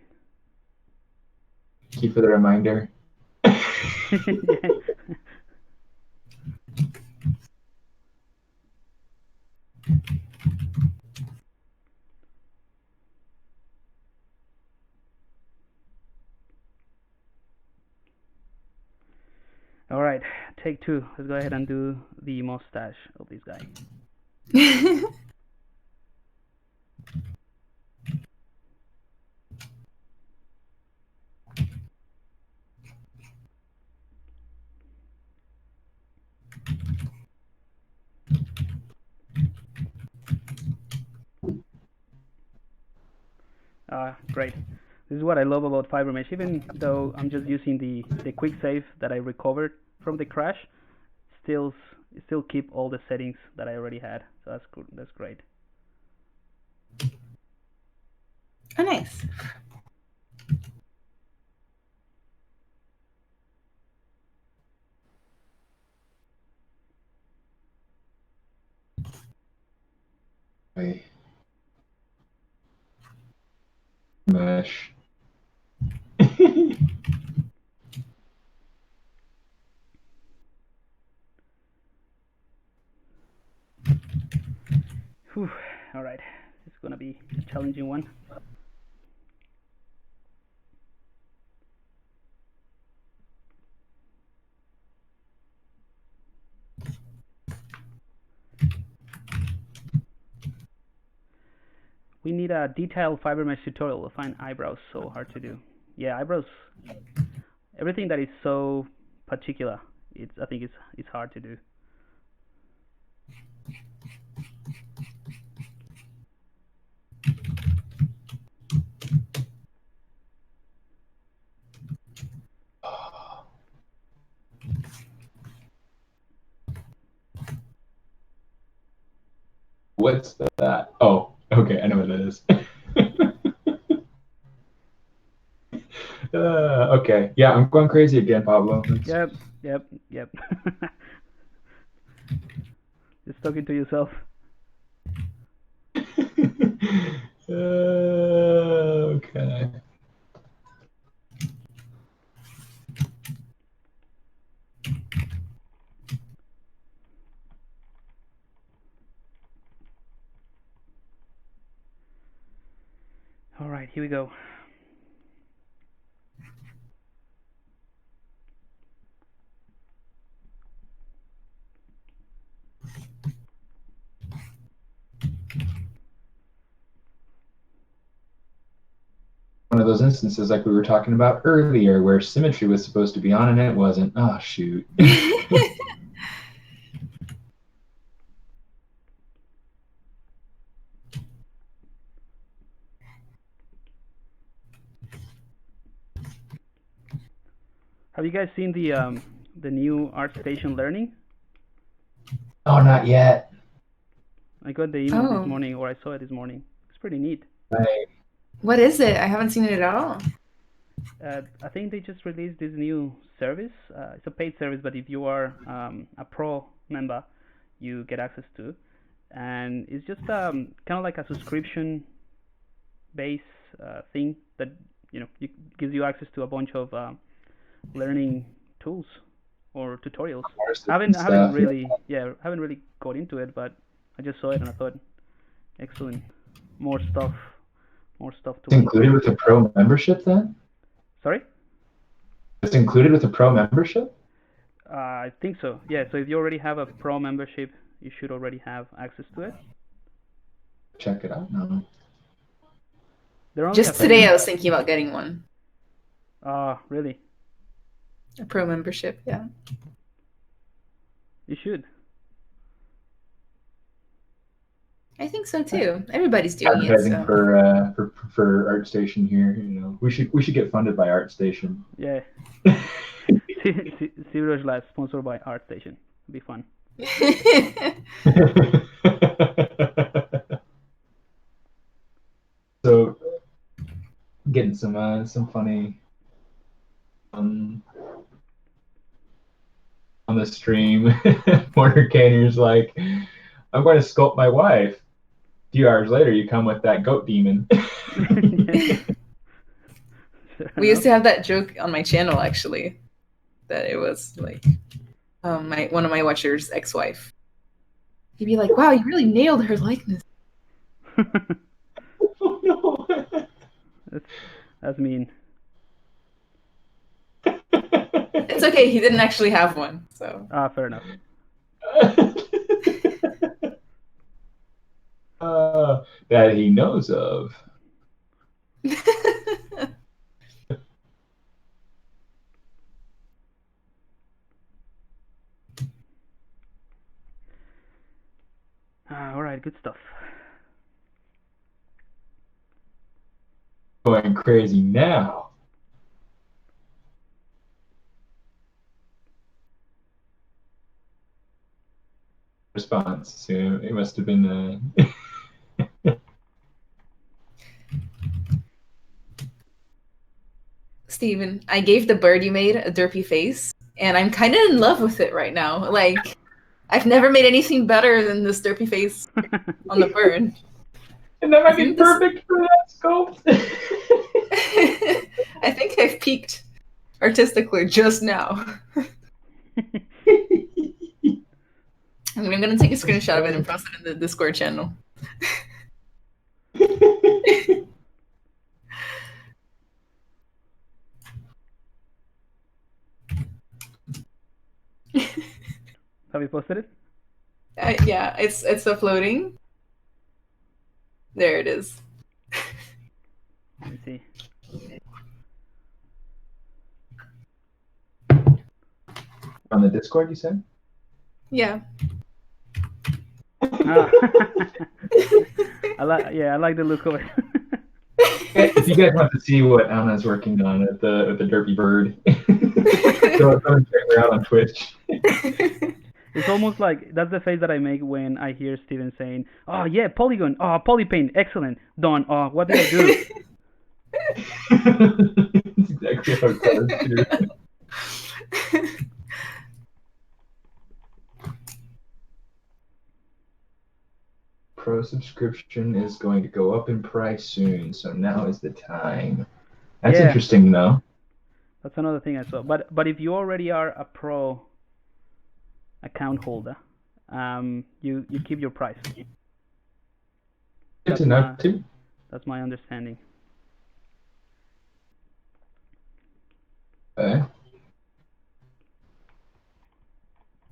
keep for the reminder. Yeah. All right, take two. Let's go ahead and do the mustache of this guy. Great. This is what I love about FiberMesh. Even though I'm just using the quick save that I recovered from the crash, still still keep all the settings that I already had. So that's good. That's great. oh, nice. Wait. Mesh. Whew. All right. It's gonna be a challenging one. We need a detailed FiberMesh tutorial. We'll find eyebrows so hard to do. Yeah, eyebrows. Everything that is so particular, I think it's hard to do. What's that? Oh, okay, I know what that is. Okay, yeah, I'm going crazy again, Pablo. Yep. Just talking to yourself. Okay. All right, here we go. One of those instances like we were talking about earlier where symmetry was supposed to be on and it wasn't. Oh, shoot. Have you guys seen the new ArtStation Learning? Oh, not yet. I got the email Oh. this morning, or I saw it this morning. It's pretty neat. Right. What is it? I haven't seen it at all. I think they just released this new service. It's a paid service, but if you are a pro member, you get access to. And it's just kind of like a subscription-based thing that gives you access to a bunch of learning tools or tutorials. I haven't really got into it, but I just saw it and I thought, excellent, more stuff to It's included with the pro membership then? Sorry? It's included with the pro membership? I think so. Yeah, so if you already have a pro membership, you should already have access to it. Check it out now. Just today I was thinking about getting one. Really? A pro membership, yeah. You should. I think so too. Everybody's doing it. Advertising So. for ArtStation here. We should get funded by ArtStation. Yeah. ZBrush Live, sponsored by ArtStation. It'll be fun. So, getting some funny on the stream. Mortar Canier's like, I'm going to sculpt my wife. A few hours later, you come with that goat demon. We used to have that joke on my channel, actually, that it was like one of my watchers' ex-wife. He'd be like, "Wow, you really nailed her likeness." Oh, no. That's mean. It's okay. He didn't actually have one, so. Fair enough. That he knows of. All right, good stuff. Going crazy now. Response. So it must have been. Stephen, I gave the bird you made a derpy face, and I'm kind of in love with it right now. Like, I've never made anything better than this derpy face on the bird. And that might be perfect for that sculpt. I think I've peaked artistically just now. I'm going to take a screenshot of it and post it in the Discord channel. Have you posted it? Yeah, it's uploading. There it is. Let me see. On the Discord, you said? Yeah. I like the look of it. If you guys want to see what Anna's working on at the derpy bird, go check her out on Twitch. It's almost like that's the face that I make when I hear Steven saying, "Oh yeah, polygon, oh polypaint, excellent, done. Oh, what did I do?" That's exactly how it goes, too. Pro subscription is going to go up in price soon, so now is the time. That's Yeah. interesting, though. That's another thing I saw. But if you already are a pro account holder, you keep your price. Good to know, too. That's my understanding. Okay.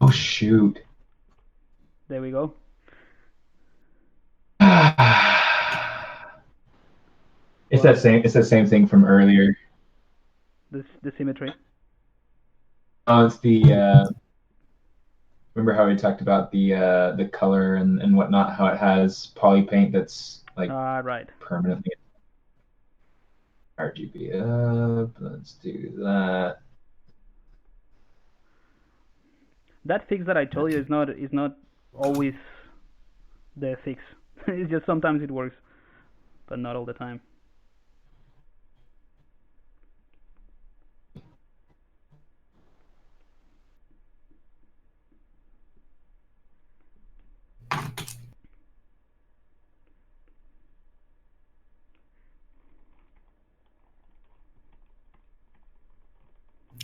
Oh shoot. There we go. It's that same thing from earlier. The symmetry. Oh, it's the remember how we talked about the color and whatnot, how it has poly paint that's like Right. permanently RGB up. Let's do that. That fix that I told you is not always the fix. It's just sometimes it works, but not all the time.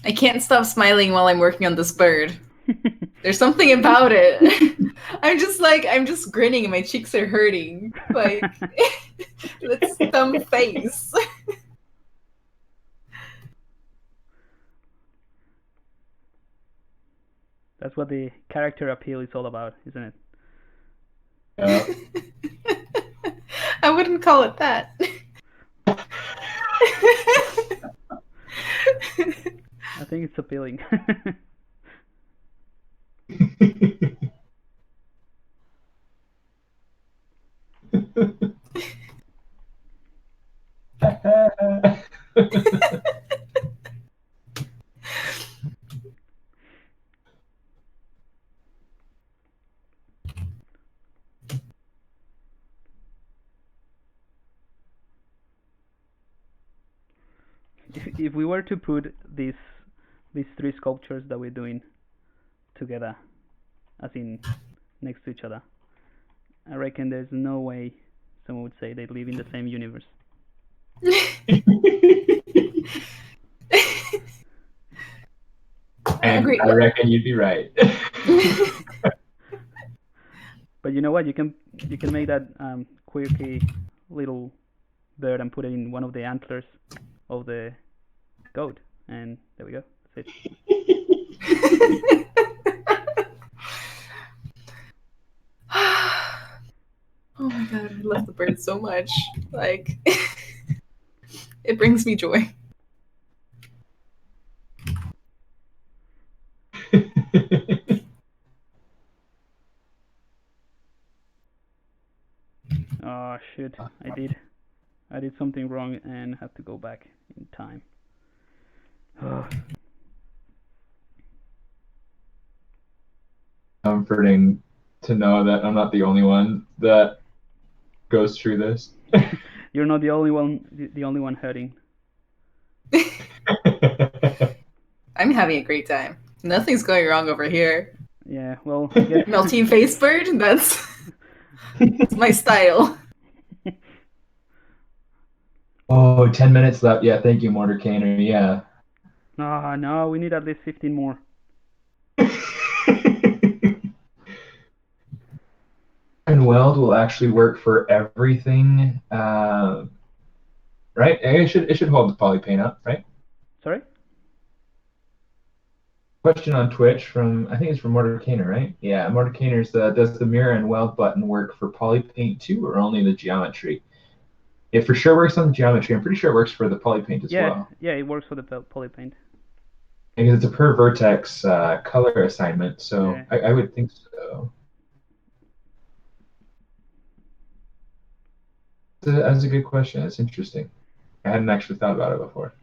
I can't stop smiling while I'm working on this bird. There's something about it. I'm just grinning and my cheeks are hurting. Like, this dumb face. That's what the character appeal is all about, isn't it? Yeah. I wouldn't call it that. I think it's appealing. If we were to put these three sculptures that we're doing together, as in next to each other, I reckon there's no way someone would say they live in the same universe. And I reckon you'd be right. But you know what? You can make that quirky little bird and put it in one of the antlers of the goat, and there we go. That's it. Oh my god, I love the bird so much. Like, it brings me joy. Oh shoot! I did something wrong and have to go back in time. Comforting to know that I'm not the only one that goes through this. You're not the only one. The only one hurting. I'm having a great time. Nothing's going wrong over here. Yeah. Well. Melting face bird. That's my style. Oh, 10 minutes left. Yeah, thank you, Mortarcaner. Yeah. Oh, no, we need at least 15 more. And weld will actually work for everything, right? It should hold the poly paint up, right? Sorry? Question on Twitch from, I think it's from Mortarcaner, right? Yeah, Mortarcaner's does the mirror and weld button work for poly paint too, or only the geometry? It for sure works on the geometry. I'm pretty sure it works for the poly paint as well. Yeah, it works for the poly paint. Because it's a per vertex color assignment, so Yeah. I would think so. That's a good question. That's interesting. I hadn't actually thought about it before.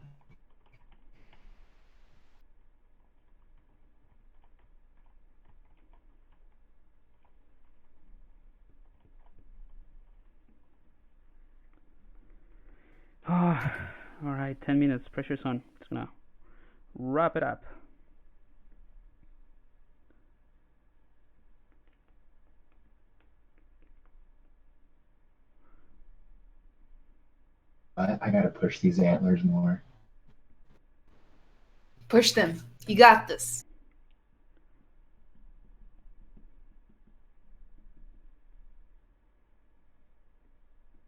All right, 10 minutes. Pressure's on. It's gonna wrap it up. I gotta push these antlers more. Push them. You got this.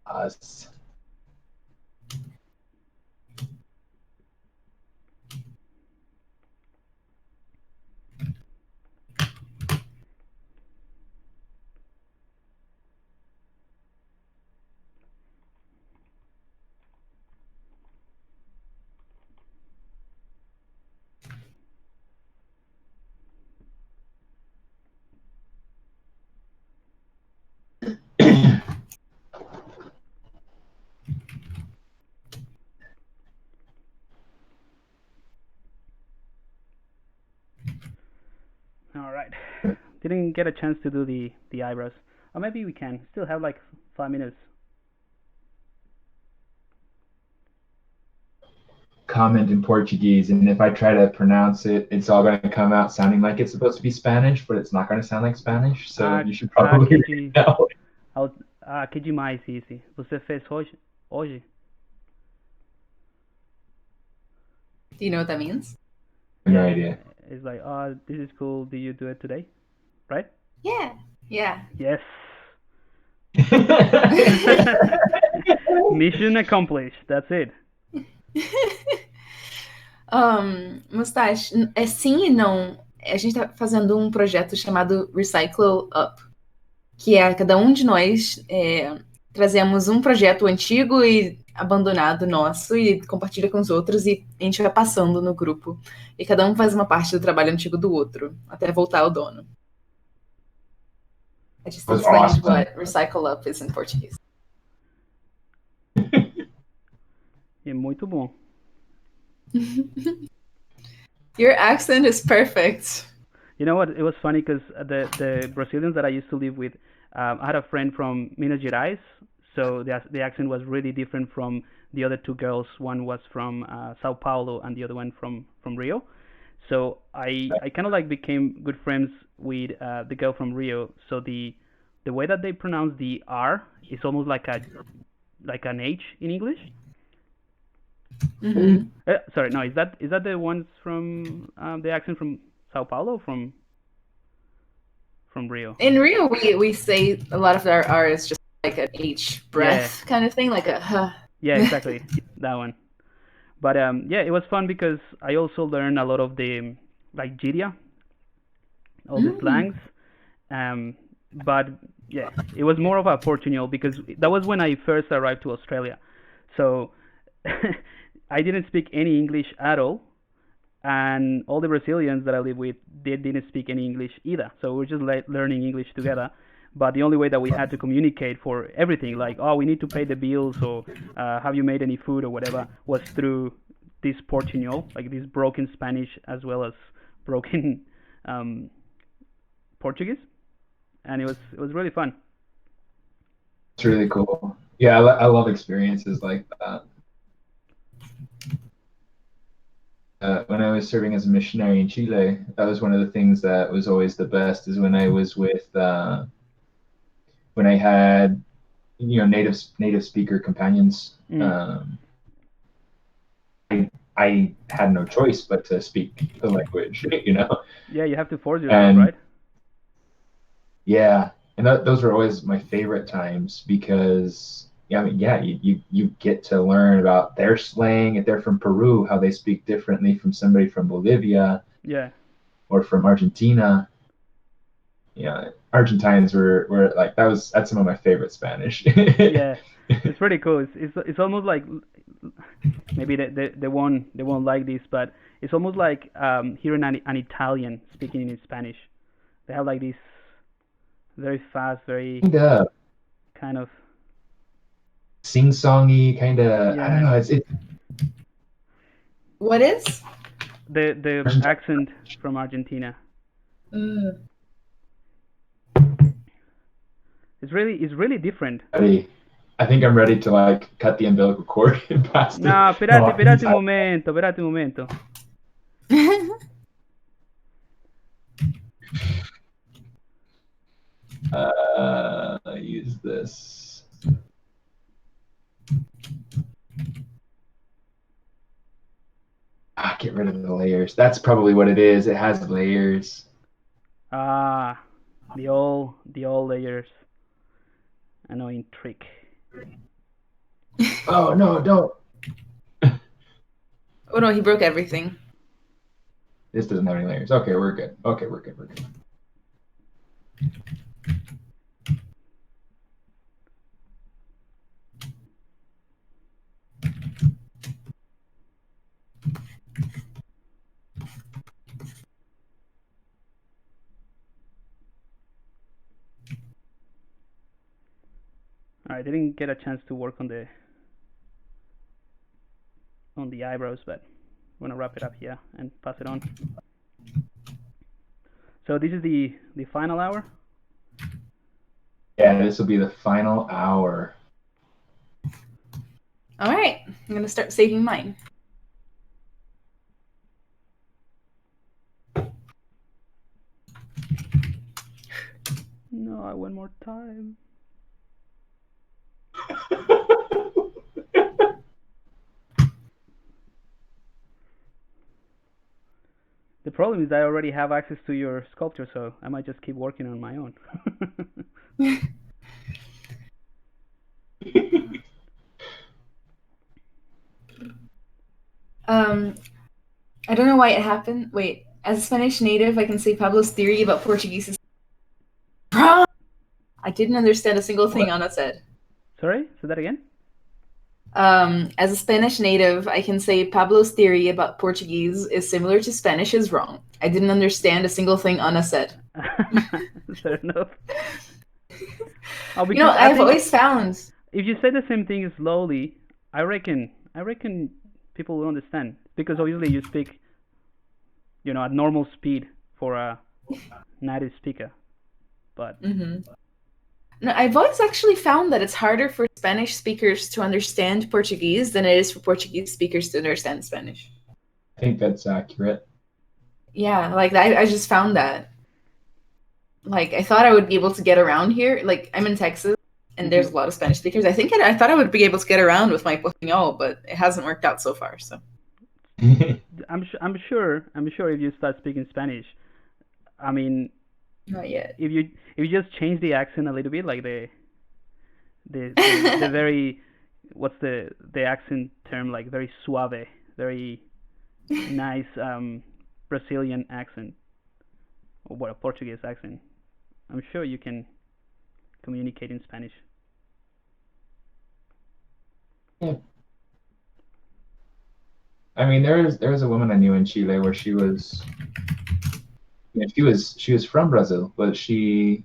Us. All right. Didn't get a chance to do the eyebrows. Or maybe we can. Still have like 5 minutes. Comment in Portuguese, and if I try to pronounce it, it's all going to come out sounding like it's supposed to be Spanish, but it's not going to sound like Spanish. So you should probably read it out. Que demais isso. Você fez hoje? Hoje? Do you know what that means? No idea. It's like, oh, this is cool. Do you do it today? Right? Yeah. Yeah. Yes. Mission accomplished. That's it. Mustache, é sim e não. A gente tá fazendo um projeto chamado Recycle Up, que é cada um de nós trazemos um projeto antigo e abandonado nosso e compartilha com os outros e a gente vai passando no grupo. E cada um faz uma parte do trabalho antigo do outro, até voltar ao dono. I just explained what Recycle Up is in Portuguese. É muito bom. Your accent is perfect. You know what? It was funny because the Brazilians that I used to live with, I had a friend from Minas Gerais, so the accent was really different from the other two girls. One was from Sao Paulo and the other one from Rio. So I kind of like became good friends with the girl from Rio. So the way that they pronounce the R is almost like an H in English. Mm-hmm. Sorry, no, is that the ones from the accent from Sao Paulo or from Rio? In Rio, we say a lot of our R is just like an H breath kind of thing, like a huh. Yeah, exactly, that one. But yeah, it was fun because I also learned a lot of the like Jiria, all the slangs. But yeah, it was more of a Portuguese because that was when I first arrived to Australia. So I didn't speak any English at all, and all the Brazilians that I live with, they didn't speak any English either. So we were just learning English together. But the only way that we had to communicate for everything, like, oh, we need to pay the bills, or have you made any food or whatever, was through this Portuñol, like this broken Spanish as well as broken Portuguese, and it was really fun. It's really cool. Yeah, I love experiences like that. When I was serving as a missionary in Chile, that was one of the things that was always the best. Is when I was with when I had native speaker companions. I had no choice but to speak the language. Yeah, you have to force yourself, right? Yeah, and those were always my favorite times because. You get to learn about their slang. If they're from Peru, how they speak differently from somebody from Bolivia, or from Argentina. Argentines were like that's some of my favorite Spanish. Yeah, it's pretty cool. It's almost like maybe they won't like this, but it's almost like hearing an Italian speaking in Spanish. They have like this very fast, very kind of sing-songy kind of. I don't know. It's What is the accent from Argentina? It's really different. I think I'm ready to like cut the umbilical cord and pass it. No, espérate un momento. Use this. Get rid of the layers. That's probably what it is. It has layers. Ah, the all layers. Annoying trick. Oh no, don't. Oh no, he broke everything. This doesn't have any layers. Okay, we're good. Okay, we're good. I didn't get a chance to work on the eyebrows, but I'm gonna wrap it up here and pass it on. So this is the final hour? Yeah, this will be the final hour. All right, I'm gonna start saving mine. No, I want more time. The problem is I already have access to your sculpture, so I might just keep working on my own. I don't know why it happened. Wait, as a Spanish native, I can say Pablo's theory about Portuguese is wrong. I didn't understand a single thing Anna said. Sorry, say that again? As a Spanish native, I can say Pablo's theory about Portuguese is similar to Spanish is wrong. I didn't understand a single thing Anna said. Fair enough. Oh, you know, I've always found if you say the same thing slowly, I reckon people will understand, because obviously you speak, at normal speed for a native speaker. But no, I've always actually found that it's harder for Spanish speakers to understand Portuguese than it is for Portuguese speakers to understand Spanish. I think that's accurate. Yeah, like I just found that. Like, I thought I would be able to get around here. Like, I'm in Texas, and there's a lot of Spanish speakers. I thought I would be able to get around with my Portuñol, but it hasn't worked out so far. So I'm sure if you start speaking Spanish, I mean, not yet. If you just change the accent a little bit, like the very, what's the accent term, like very suave, very nice Brazilian accent, or what, a Portuguese accent, I'm sure you can communicate in Spanish. Yeah. I mean, there was a woman I knew in Chile where she was from Brazil, but she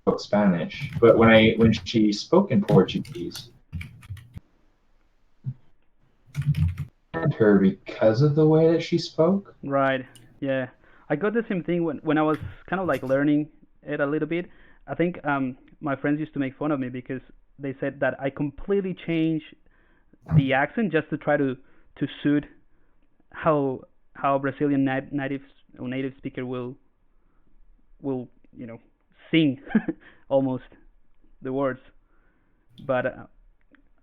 spoke Spanish. But when she spoke in Portuguese, I had her because of the way that she spoke. Right. Yeah. I got the same thing when I was kind of like learning it a little bit. I think my friends used to make fun of me because they said that I completely changed the accent just to try to suit how Brazilian native speaker will sing almost the words. But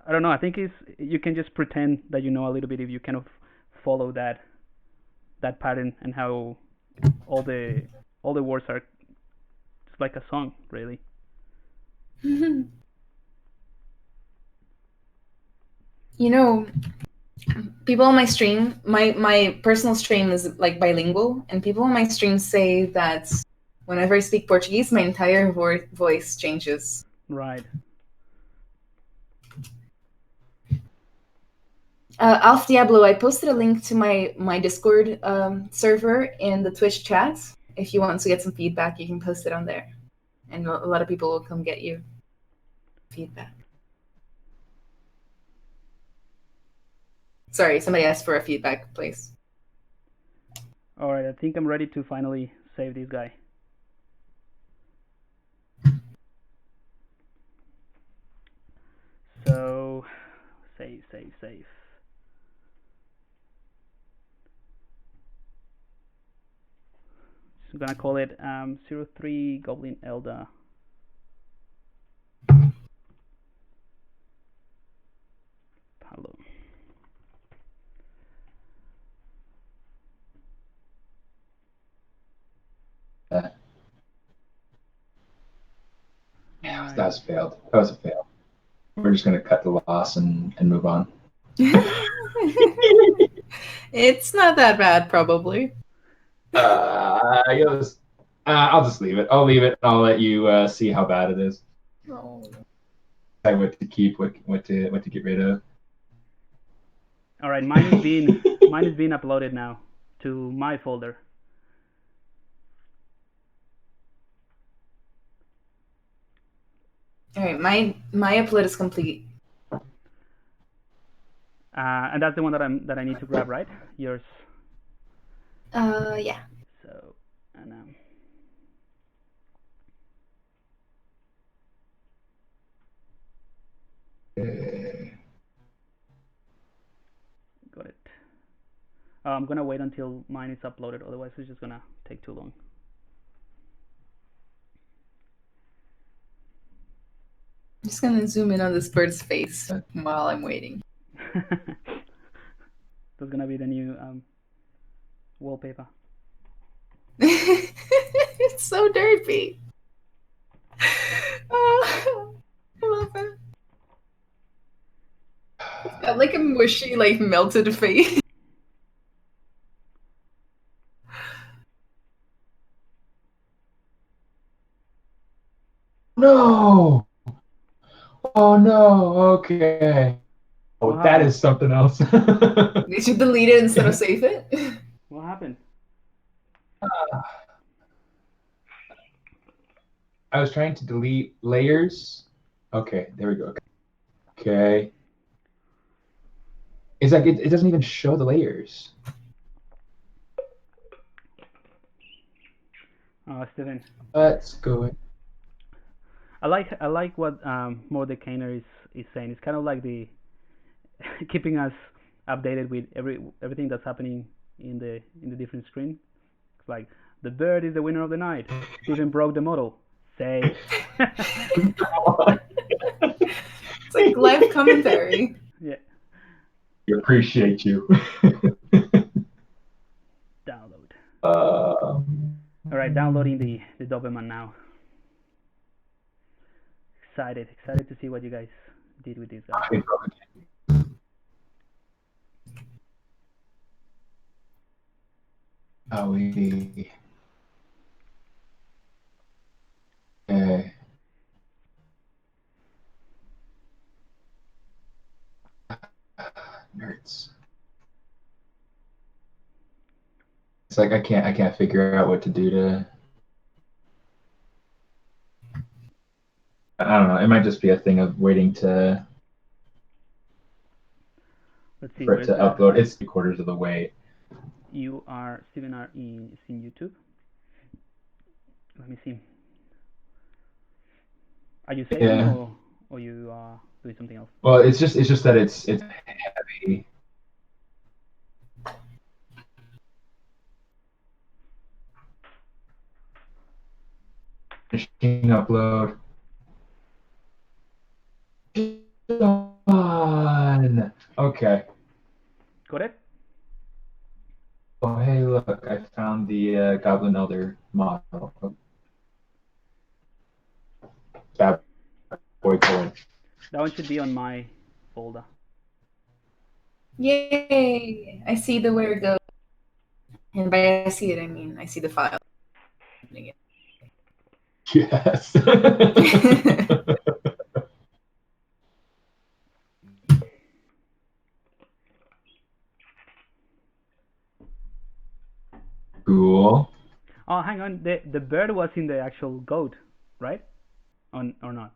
I don't know. I think you can just pretend that you know a little bit if you kind of follow that pattern, and how all the words are just like a song, really. People on my stream, my personal stream is like bilingual, and people on my stream say that whenever I speak Portuguese, my entire voice changes. Right. Alf Diablo, I posted a link to my Discord server in the Twitch chat. If you want to get some feedback, you can post it on there, and a lot of people will come get you feedback. Sorry, somebody asked for a feedback, please. All right, I think I'm ready to finally save this guy. Save. So I'm gonna call it 03 Goblin Elder. Pablo. Yeah, that's failed. That was a fail. We're just gonna cut the loss and move on. It's not that bad, probably. I'll just leave it. I'll leave it. And I'll let you see how bad it is. Oh. Decide what to keep, what to get rid of. All right, mine is being uploaded now to my folder. All right, my upload is complete. And that's the one that I need to grab, right? Yours. Yeah. So, and got it. I'm gonna wait until mine is uploaded, otherwise it's just gonna take too long. I'm just gonna zoom in on this bird's face while I'm waiting. That's gonna be the new wallpaper. It's so derpy. Oh, I love it. It's got like a mushy, like melted face. No. Oh no. Okay. Oh, What that happened? is something else. Did you delete it instead of save it? What happened? I was trying to delete layers. Okay, there we go. Okay. It's like it doesn't even show the layers. Oh, Stephen. Let's go. I like what Mordekainer is saying. It's kind of like the keeping us updated with everything that's happening in the different screen. It's like the bird is the winner of the night. Stephen broke the model. Say. It's like live commentary. Yeah. We appreciate you. Download. All All right, downloading the Doberman now. Excited to see what you guys did with this guy. Okay. Nerds. It's like I can't figure out what to do to. I don't know. It might just be a thing of waiting to Let's see. for it to upload. It's 3/4 of the way. You are Stephen are in YouTube. Let me see. Are you saving or you are doing something else? Well, it's just that it's heavy. Machine upload. On. Okay. Got it? Oh, hey, look! I found the Goblin Elder model. Bad boy toy. That one should be on my folder. Yay! I see the where it goes. And by I see it, I mean I see the file. Yes. Cool. Oh, hang on. The bird was in the actual goat, right? Or not?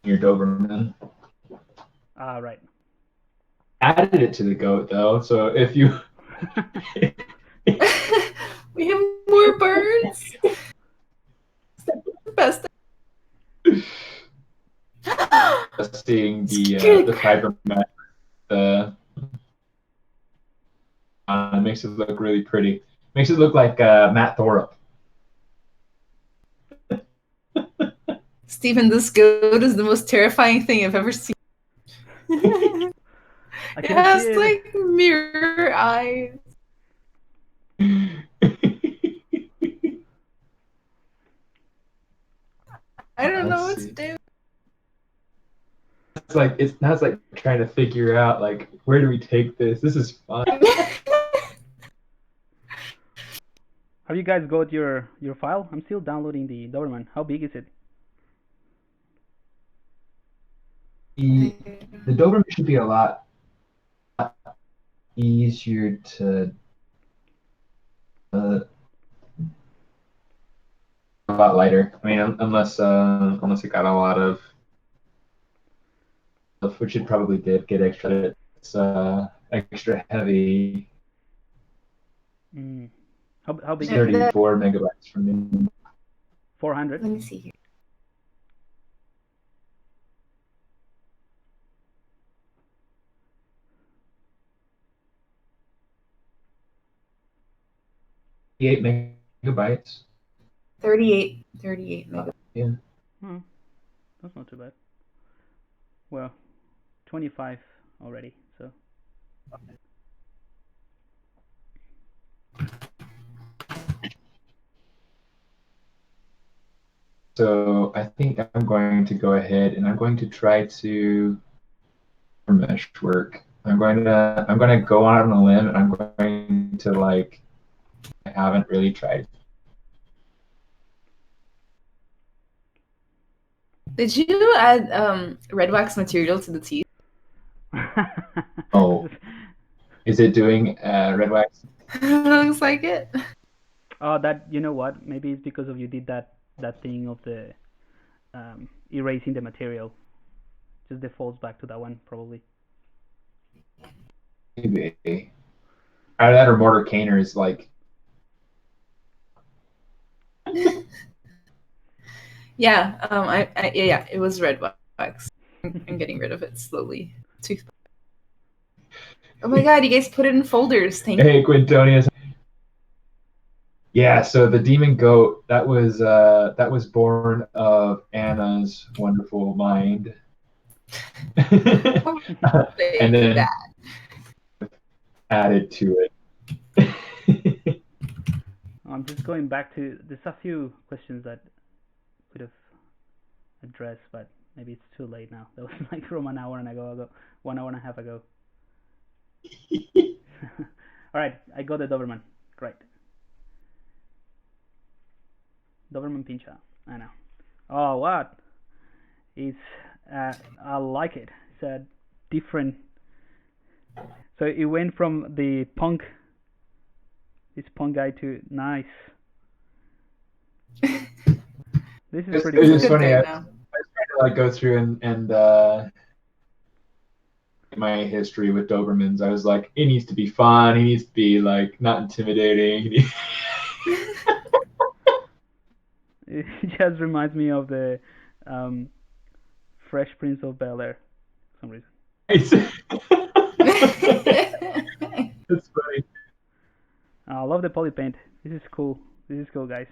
Your Doberman. Right. Added it to the goat though, so if you. We have more birds. Best seeing the fiber mat. It makes it look really pretty. Makes it look like Matt Thorup. Stephen, this goat is the most terrifying thing I've ever seen. I It can has see it. like mirror eyes. I don't know what to do. Now it's like trying to figure out like where do we take this? This is fun. Have you guys got your file? I'm still downloading the Doberman. How big is it? The Doberman should be a lot easier to a lot lighter. I mean, unless it got a lot of stuff, which it probably did get extra. It's extra heavy. How big is it? 34 megabytes from me. 400. Let me see here. Eight megabytes. 38 megabytes. Yeah. That's not too bad. Well, 25 already, so. So I think I'm going to go ahead and I'm going to try to mesh work. I'm going to go out on a limb and I'm going to like I haven't really tried. Did you add red wax material to the teeth? Oh, is it doing red wax? Looks like it. Oh, that, you know what? Maybe it's because of you did that thing of the erasing the material. Just defaults back to that one, probably. Maybe. Either that or Mortar Caner is like. Yeah, yeah, it was red wax. I'm getting rid of it slowly. Oh my god, you guys put it in folders. Thank you. Hey, Quintonius. Yeah, so the demon goat that was born of Anna's wonderful mind, and then added to it. I'm just going back to, there's a few questions that could have addressed, but maybe it's too late now. That was like from an hour and 1 hour and a half ago. All right, I got the Doberman. Great. Doberman Pincha. I know. Oh, what? It's I like it. It's a different. So it went from the punk, this punk guy, to nice. This is pretty cool. It's funny. I was trying to like go through and my history with Dobermans. I was like, it needs to be fun. He needs to be like not intimidating. It just reminds me of the Fresh Prince of Bel-Air for some reason. That's funny. I love the poly paint. This is cool. This is cool, guys.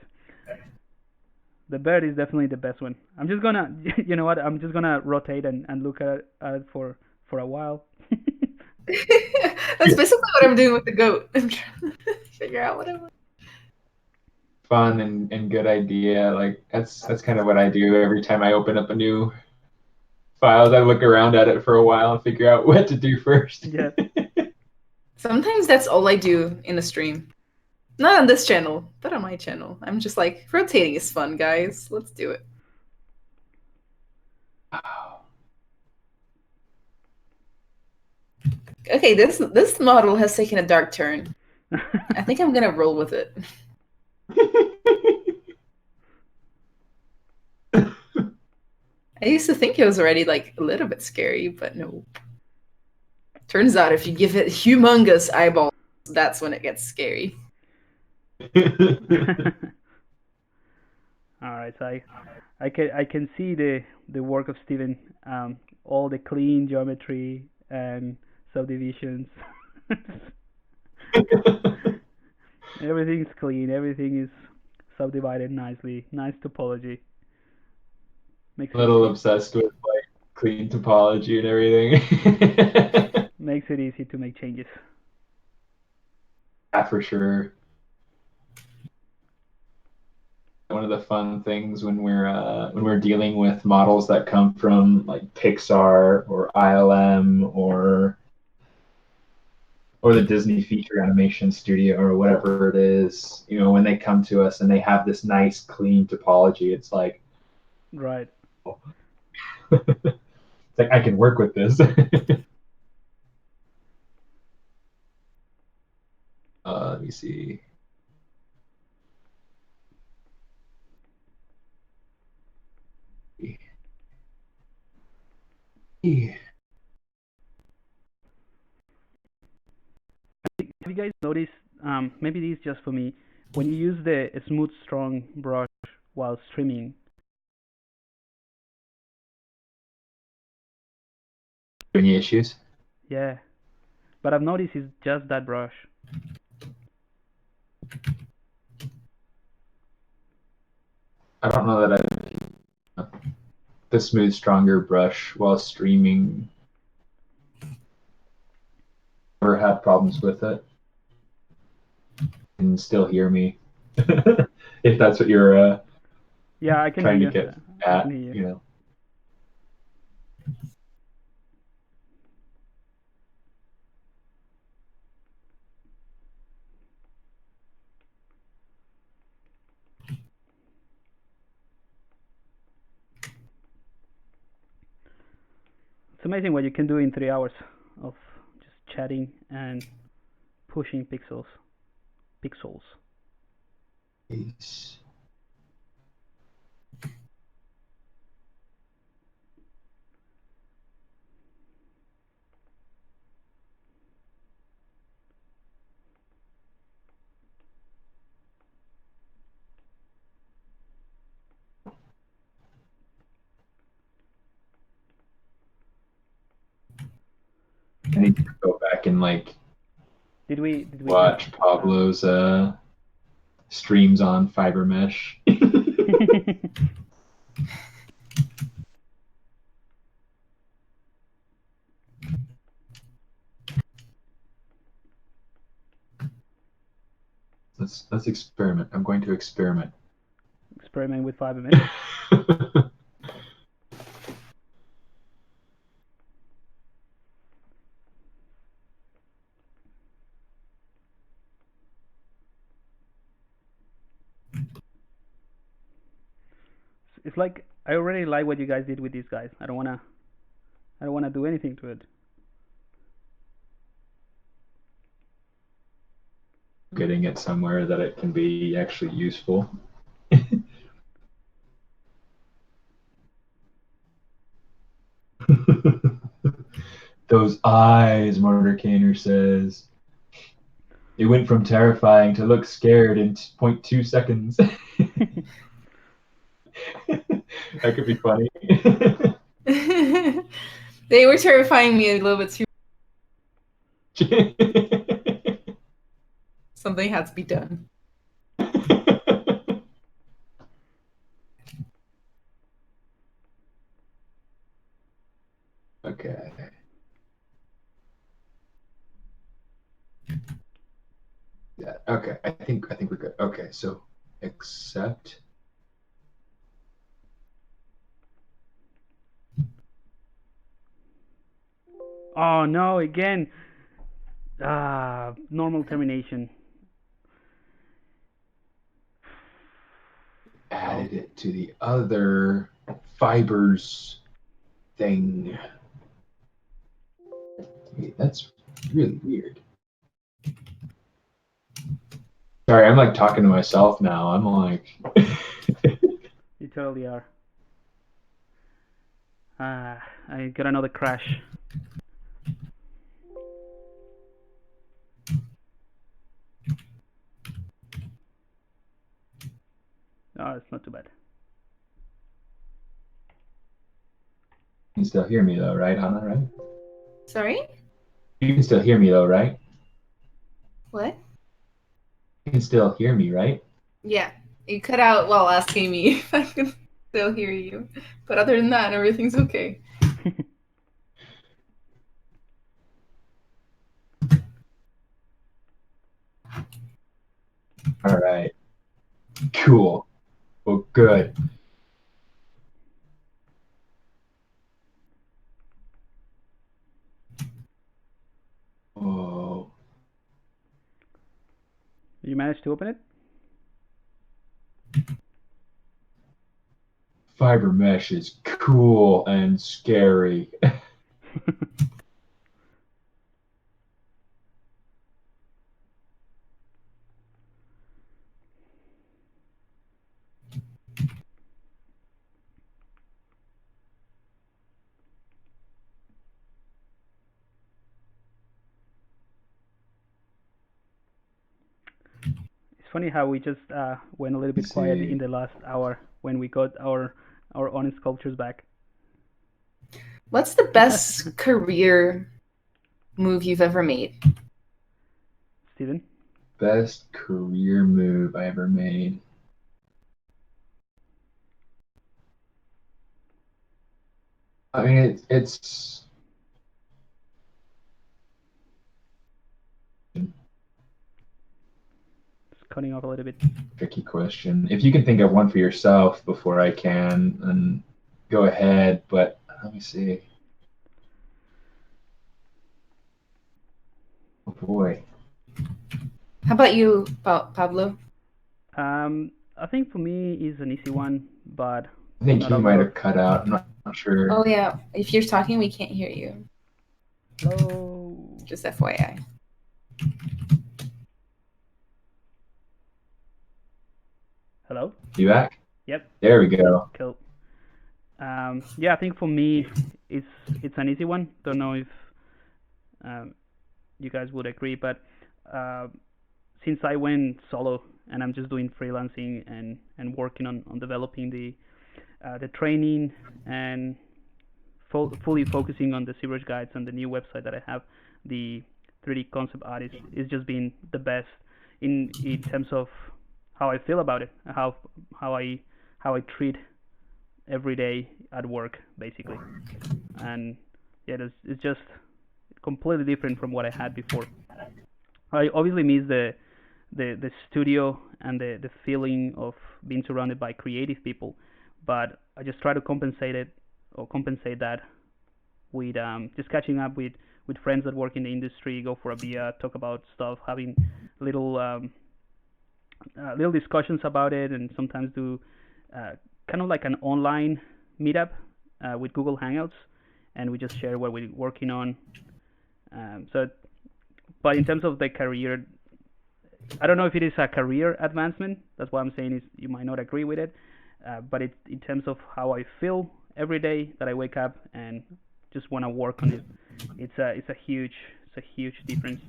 The bird is definitely the best one. I'm just gonna, you know what? I'm just gonna rotate and look at it for a while. That's basically what I'm doing with the goat. I'm trying to figure out what I want. Fun and good idea. Like that's kind of what I do every time I open up a new file. I look around at it for a while and figure out what to do first. Yeah. Sometimes that's all I do in a stream. Not on this channel, but on my channel. I'm just like, rotating is fun, guys. Let's do it. Okay, this model has taken a dark turn. I think I'm gonna roll with it. I used to think it was already like a little bit scary, but no. Turns out if you give it humongous eyeballs, that's when it gets scary. All right, so I can see the work of Stephen all the clean geometry and subdivisions. Everything's clean. Everything is subdivided nicely. Nice topology. Makes A little it obsessed with like clean topology and everything. makes it easy to make changes. Yeah, for sure. One of the fun things when we're dealing with models that come from like Pixar or ILM or the Disney feature animation studio or whatever it is, you know, when they come to us and they have this nice clean topology, it's like, Right. it's like I can work with this. Let me see. Have you guys noticed? Maybe this is just for me. When you use the smooth strong brush while streaming, Any issues? yeah. But I've noticed it's just that brush. I don't know that I the smooth stronger brush while streaming. Never had problems with it. You can still hear me. If that's what you're Yeah, I can trying hear to you. get I at, can hear you. you know. It's amazing what you can do in 3 hours of just chatting and pushing pixels. Peace. I need to go back and like Did we watch Pablo's streams on fiber mesh. Let's experiment. I'm going to experiment. experiment with fiber mesh? It's like I already like what you guys did with these guys. I don't wanna do anything to it. Getting it somewhere that it can be actually useful. Those eyes, Mordekainer says. It went from terrifying to look scared in 0.2 seconds. That could be funny. They were terrifying me a little bit too. Something had to be done. Okay. Yeah. Okay. I think we're good. Okay. So accept. Oh no, again. Normal termination. Added it to the other fibers thing. Wait, that's really weird. Sorry, I'm like talking to myself now. I'm like. You totally are. I got another crash. Oh, it's not too bad. can still hear me though, right, Hannah? Right? Sorry? You can still hear me though, right? What? You can still hear me, right? Yeah. You cut out while asking me if I can still hear you. But other than that, everything's okay. All right. Cool. Well, good. Oh. You managed to open it? Fiber mesh is cool and scary. It's funny how we just went a little bit quiet in the last hour when we got our own sculptures back. What's the best career move you've ever made? Stephen? Best career move I ever made. I mean, it's Cutting off a little bit. tricky question. If you can think of one for yourself before I can, then go ahead. But let me see. Oh boy. How about you, Pablo? I think for me is an easy one, but I think not he a might lot have of. cut out. I'm not sure. Oh yeah, if you're talking, we can't hear you. Hello. Just FYI. Hello? You back? Yep. There we go. Cool. Yeah, I think for me it's an easy one. Don't know if you guys would agree, but since I went solo and I'm just doing freelancing and working on developing the training and fully focusing on the ZBrush guides and the new website that I have, the 3D concept art is just been the best in terms of how I feel about it, how I treat every day at work, basically. And yeah, it's just completely different from what I had before. I obviously miss the studio and the feeling of being surrounded by creative people, but I just try to compensate that with just catching up with friends that work in the industry, go for a beer, talk about stuff, having little discussions about it, and sometimes do kind of like an online meetup with Google Hangouts, and we just share what we're working on. But in terms of the career, I don't know if it is a career advancement. That's what I'm saying is you might not agree with it, but in terms of how I feel every day that I wake up and just want to work on it, it's a huge difference.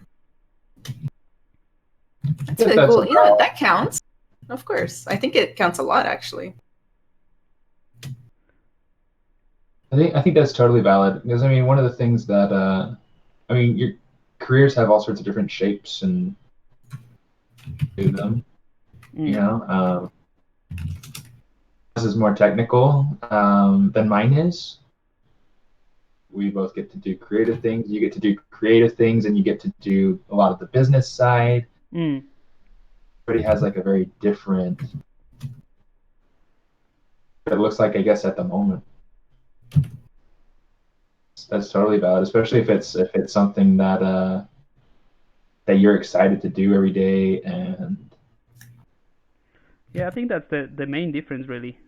That's really cool. Yeah, that counts. Of course, I think it counts a lot, actually. I think that's totally valid, because I mean, one of the things that I mean, your careers have all sorts of different shapes and do them. You know, this is more technical than mine is. We both get to do creative things. You get to do creative things, and you get to do a lot of the business side. Everybody has like a very different. It looks like, I guess, at the moment. That's totally valid, especially if it's something that that you're excited to do every day. And yeah, I think that's the main difference, really.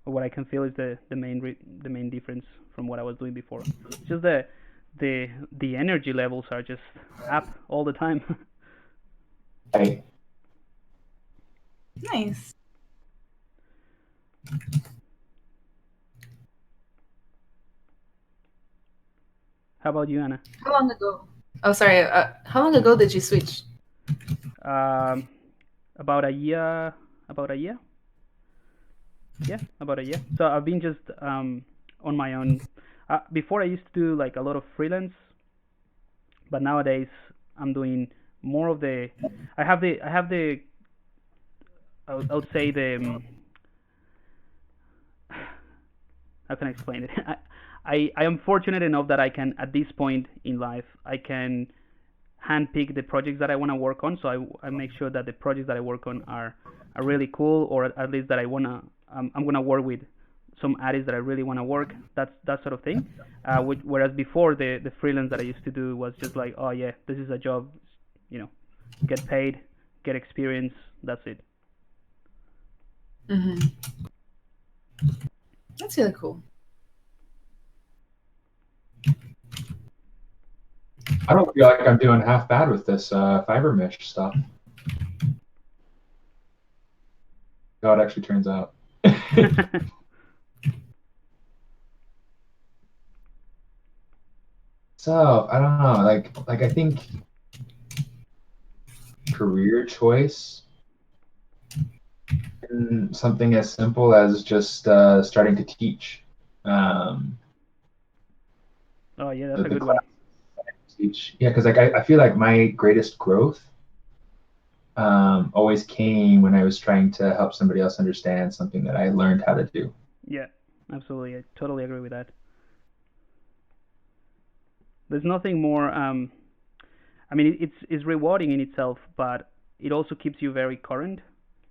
What I can feel is the main difference from what I was doing before. It's just the energy levels are just up all the time. Right. Nice. How about you, Anna? How long ago? Oh, sorry. How long ago did you switch? About a year. Yeah, about a year. So I've been just on my own. Before I used to do like a lot of freelance, but nowadays I'm doing more of the. I have the. I would say the. How can I explain it? I am fortunate enough that I can, at this point in life, I can handpick the projects that I want to work on. So I make sure that the projects that I work on are really cool, or at least that I'm gonna work with some artists that I really want to work. That sort of thing. Whereas before, the freelance that I used to do was just like, oh yeah, this is a job, get paid, get experience, that's it. That's really cool. I don't feel like I'm doing half bad with this fiber mesh stuff. How it actually turns out. So I don't know, like I think career choice and something as simple as just starting to teach. Oh yeah, that's a good one. Teach. Yeah, because like I feel like my greatest growth always came when I was trying to help somebody else understand something that I learned how to do. Yeah, absolutely. I totally agree with that. There's nothing more. I mean, it's rewarding in itself, but it also keeps you very current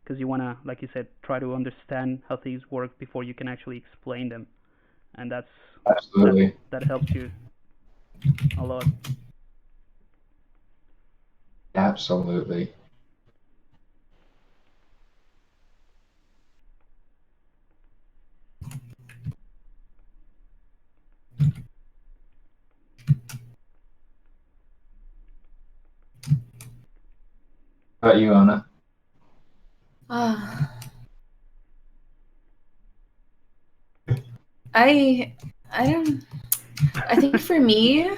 because you wanna, like you said, try to understand how things work before you can actually explain them, and Absolutely. that helps you a lot. Absolutely. How about you, Anna? I don't. I think for me, I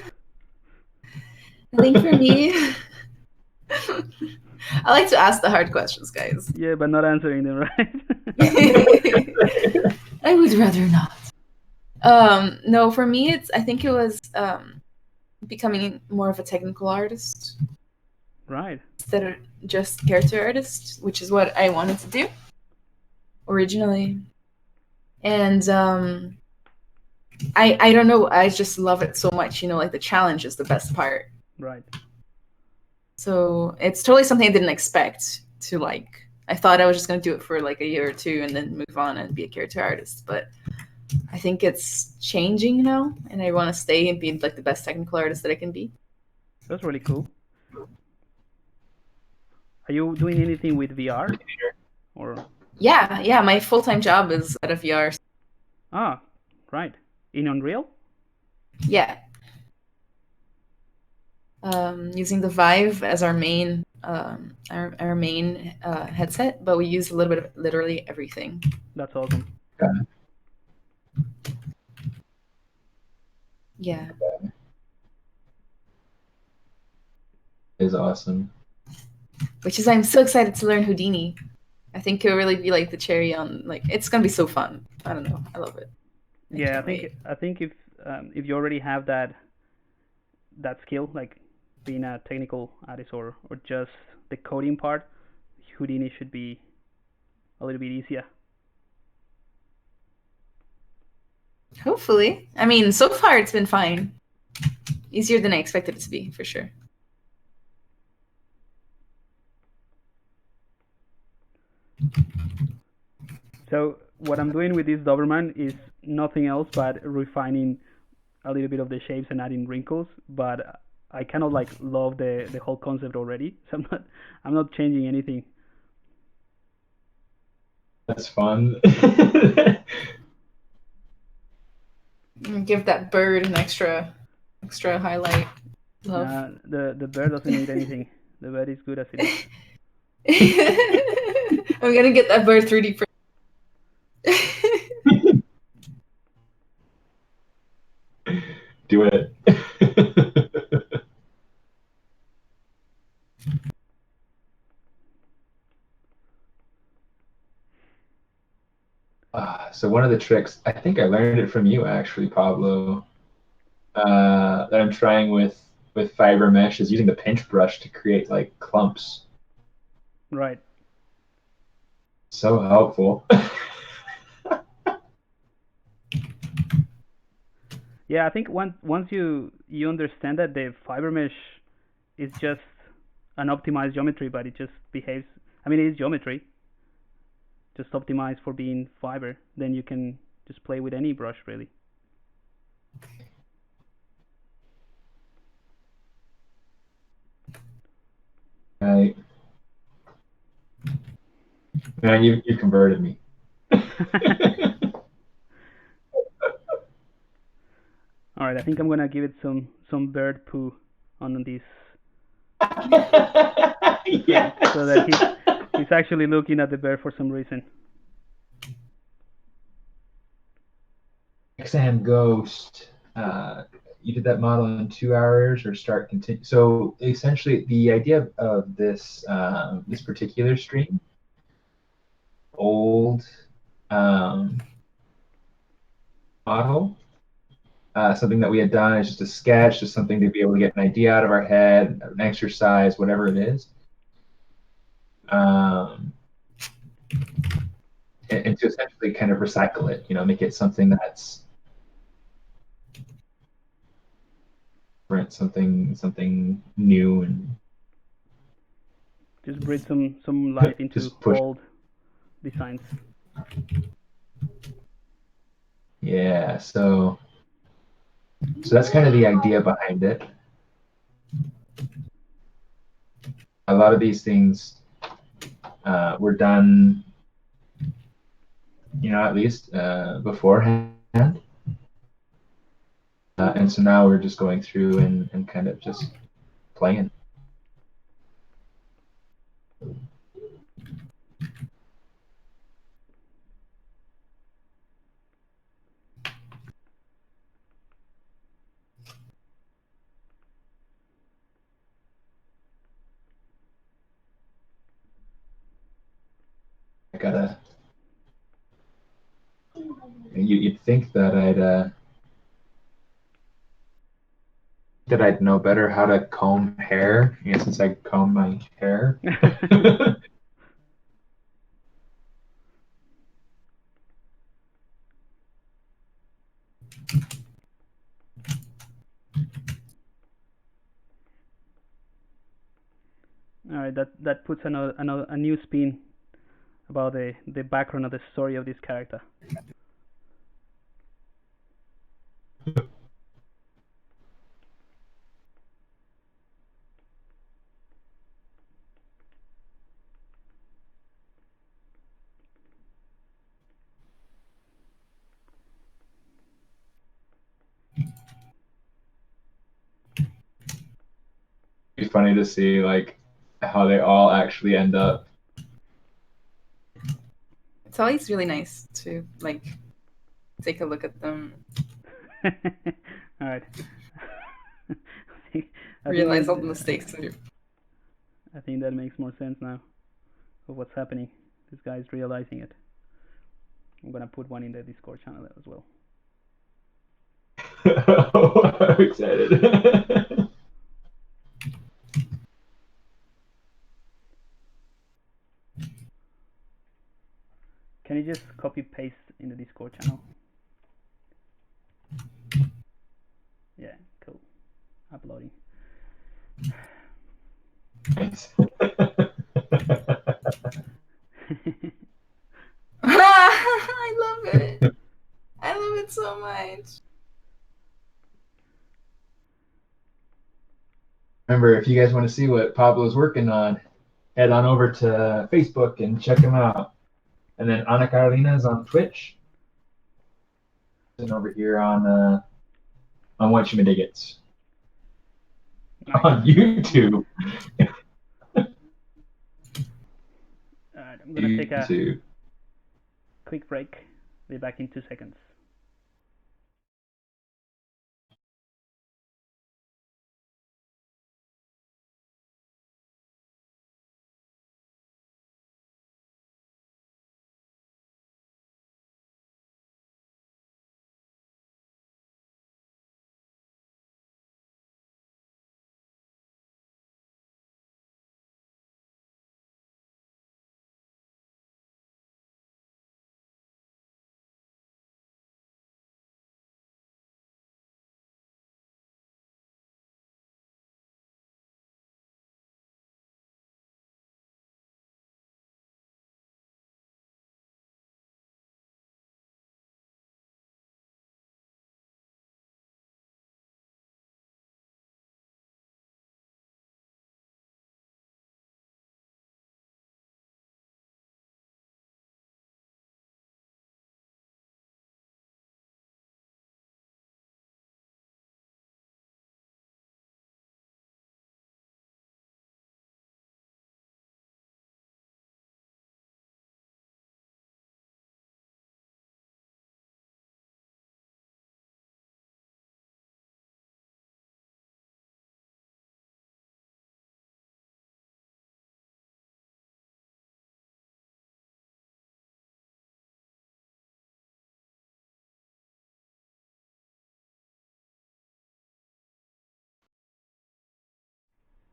like to ask the hard questions, guys. Yeah, but not answering them, right? I would rather not. No, for me, I think it was becoming more of a technical artist. Right. Instead of just character artist, which is what I wanted to do originally. And I don't know, I just love it so much, like the challenge is the best part. Right. So it's totally something I didn't expect to like. I thought I was just going to do it for like a year or two and then move on and be a character artist, but I think it's changing now, and I want to stay and be like the best technical artist that I can be. That's really cool. Are you doing anything with VR? Or Yeah, my full-time job is out of VR. Ah, right. In Unreal? Yeah. Using the Vive as our main headset, but we use a little bit of literally everything. That's awesome. Yeah. Is awesome. Which is, I'm so excited to learn Houdini. I think it'll really be like the cherry on, like, it's gonna be so fun. I don't know, I love it. Yeah, I think if you already have that skill, like being a technical artist or just the coding part, Houdini should be a little bit easier. Hopefully. I mean, so far it's been fine. Easier than I expected it to be, for sure. So what I'm doing with this Doberman is nothing else but refining a little bit of the shapes and adding wrinkles, but I kind of like love the whole concept already. So I'm not changing anything. That's fun. Give that bird an extra highlight. Love. The bird doesn't need anything. The bird is good as it is. I'm gonna get that bird 3D print. Do it. So one of the tricks, I think I learned it from you actually, Pablo, that I'm trying with fiber mesh is using the pinch brush to create like clumps. Right. So helpful. Yeah, I think once you understand that the fiber mesh is just an optimized geometry, but it just behaves. I mean, it is geometry, just optimized for being fiber. Then you can just play with any brush really. Right. Man, you converted me. All right, I think I'm gonna give it some bird poo on this Yes. so that he's actually looking at the bird for some reason. Exam Ghost. You did that model in 2 hours or start continue. So essentially, the idea of this this particular stream, old model, something that we had done is just a sketch, just something to be able to get an idea out of our head, an exercise, whatever it is. And to essentially kind of recycle it, make it something that's different, something new, and Just breathe some life into just push. old designs. Yeah, so that's kind of the idea behind it. A lot of these things were done, at least beforehand. And so now we're just going through and kind of just playing. I gotta. You'd think that I'd know better how to comb hair, since I comb my hair. All right, that puts a new spin about the background of the story of this character. It's funny to see like how they all actually end up. It's always really nice to take a look at them. All right. Realize all the mistakes. I think that makes more sense now of what's happening. This guy's realizing it. I'm gonna put one in the Discord channel as well. Oh, I'm excited. Can you just copy paste in the Discord channel? Yeah, cool. Uploading. Nice. I love it. I love it so much. Remember, if you guys want to see what Pablo's working on, head on over to Facebook and check him out. And then Ana Carolina is on Twitch. And over here on What You Digits. Nice. On YouTube. Alright, I'm gonna take a quick break. Be back in 2 seconds.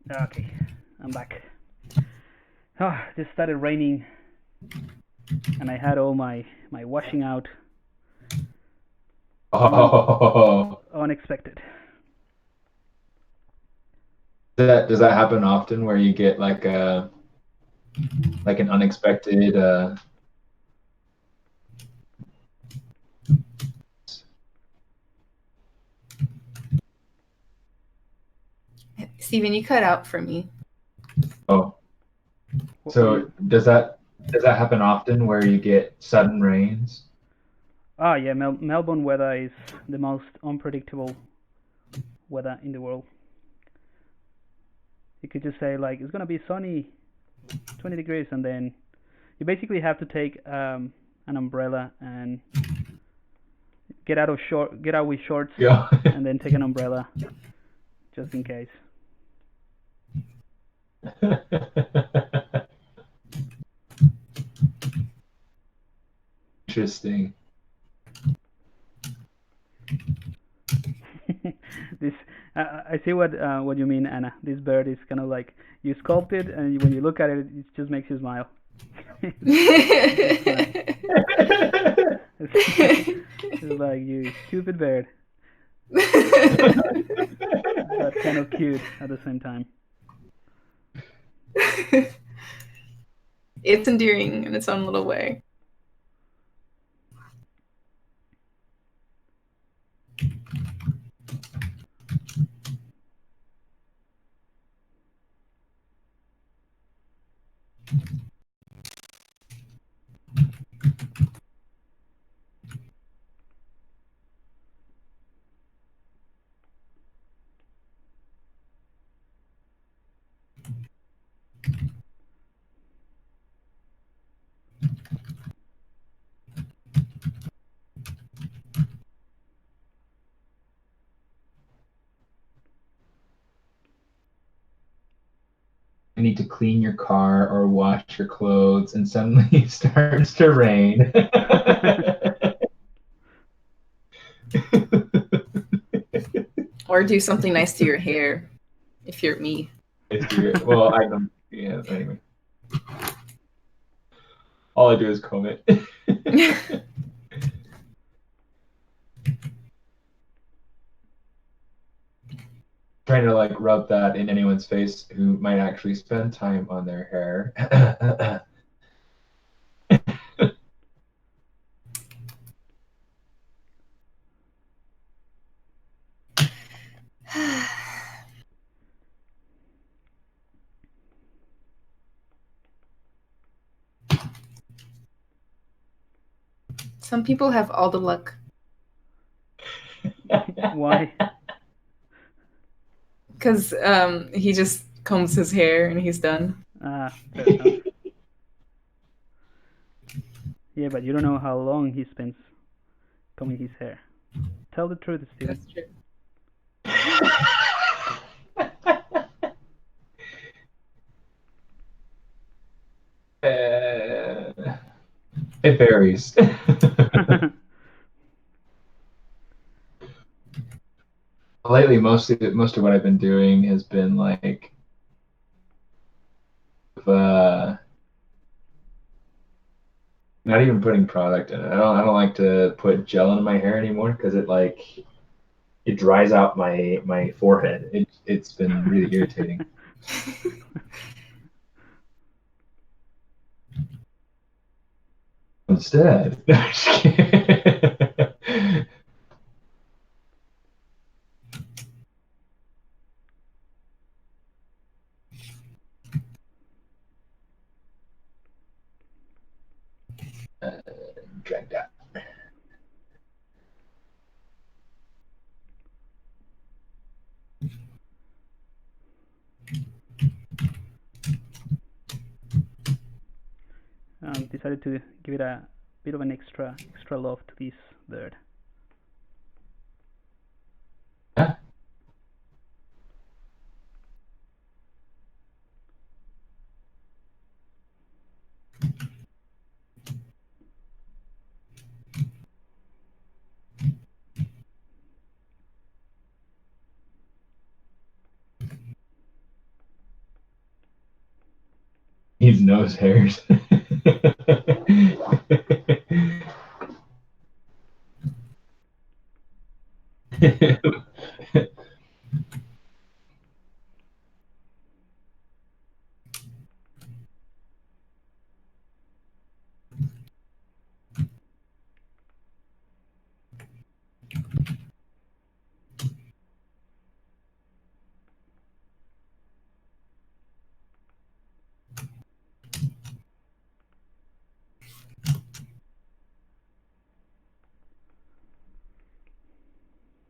Okay, I'm back. Oh, this started raining, and I had all my washing out. Oh, Unexpected. does that happen often where you get like an unexpected Stephen, you cut out for me. oh. So does that happen often where you get sudden rains? Ah, yeah, Melbourne weather is the most unpredictable weather in the world. You could just say like it's gonna be sunny, 20 degrees, and then you basically have to take an umbrella and get out with shorts, Yeah. and then take an umbrella just in case. Interesting. This I see what you mean, Anna. This bird is kind of like you sculpt it, and when you look at it, it just makes you smile. It's like you stupid bird, but kind of cute at the same time. It's endearing in its own little way. You need to clean your car or wash your clothes, and suddenly it starts to rain. Or do something nice to your hair, if you're me. Well, I don't. Yeah. Anyway, all I do is comb it. Trying to like rub that in anyone's face who might actually spend time on their hair. Some people have all the luck. Why? Because he just combs his hair and he's done. Fair enough. Yeah, but you don't know how long he spends combing his hair. Tell the truth, Steven. That's true. It varies. Lately, most of what I've been doing has been like not even putting product in it. I don't like to put gel in my hair anymore because it dries out my forehead. It's been really irritating. Instead, drag that. Decided to give it a bit of an extra love to this bird. Yeah. needs nose hairs.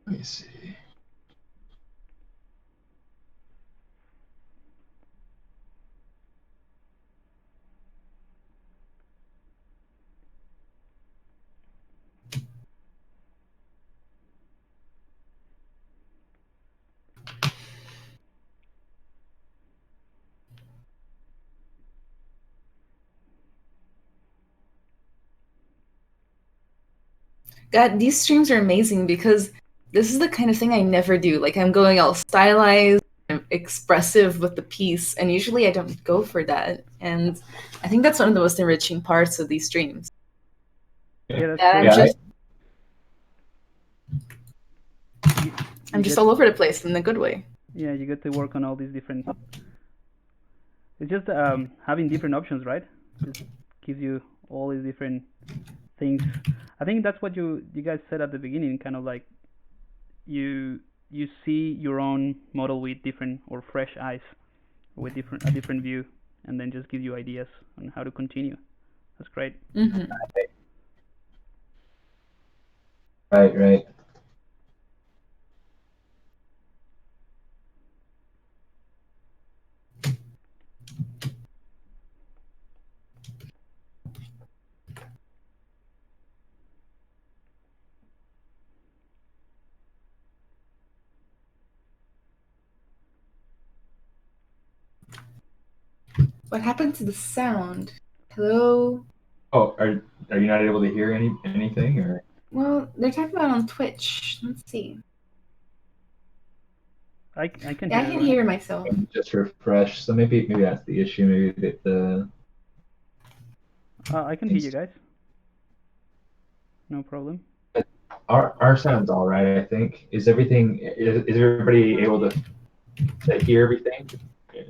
Let me see. God, these streams are amazing because this is the kind of thing I never do. Like, I'm going all stylized, I'm expressive with the piece, and usually I don't go for that. And I think that's one of the most enriching parts of these streams. Yeah, that's That true. I'm Yeah, just You I'm just get- all over the place in a good way. Yeah, you get to work on all these different. It's just having different options, right? Just gives you all these different things. I think that's what you guys said at the beginning, kind of like you see your own model with different or fresh eyes, with a different view, and then just give you ideas on how to continue. That's great. Hmm. right. What happened to the sound? Hello? Oh, are you not able to hear anything or? Well, they're talking about on Twitch. Let's see. I can Yeah, I hear can it, right? hear myself. Just refresh. So maybe that's the issue. Maybe the I can hear you guys. No problem. our sound's all right. I think. Is everybody able to hear everything?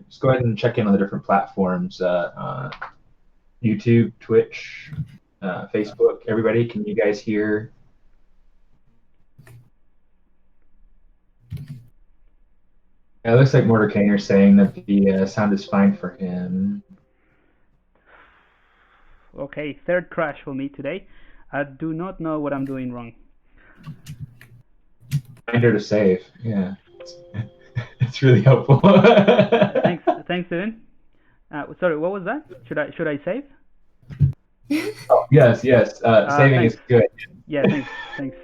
Just go ahead and check in on the different platforms. YouTube, Twitch, Facebook. Everybody, can you guys hear? It looks like Mordecai's saying that the sound is fine for him. Okay, third crash for me today. I do not know what I'm doing wrong. Reminder to save. Yeah, it's really helpful. Thanks, Steven. Sorry, what was that? Should I save? Oh, yes. Saving Thanks. is good. Yeah, thanks.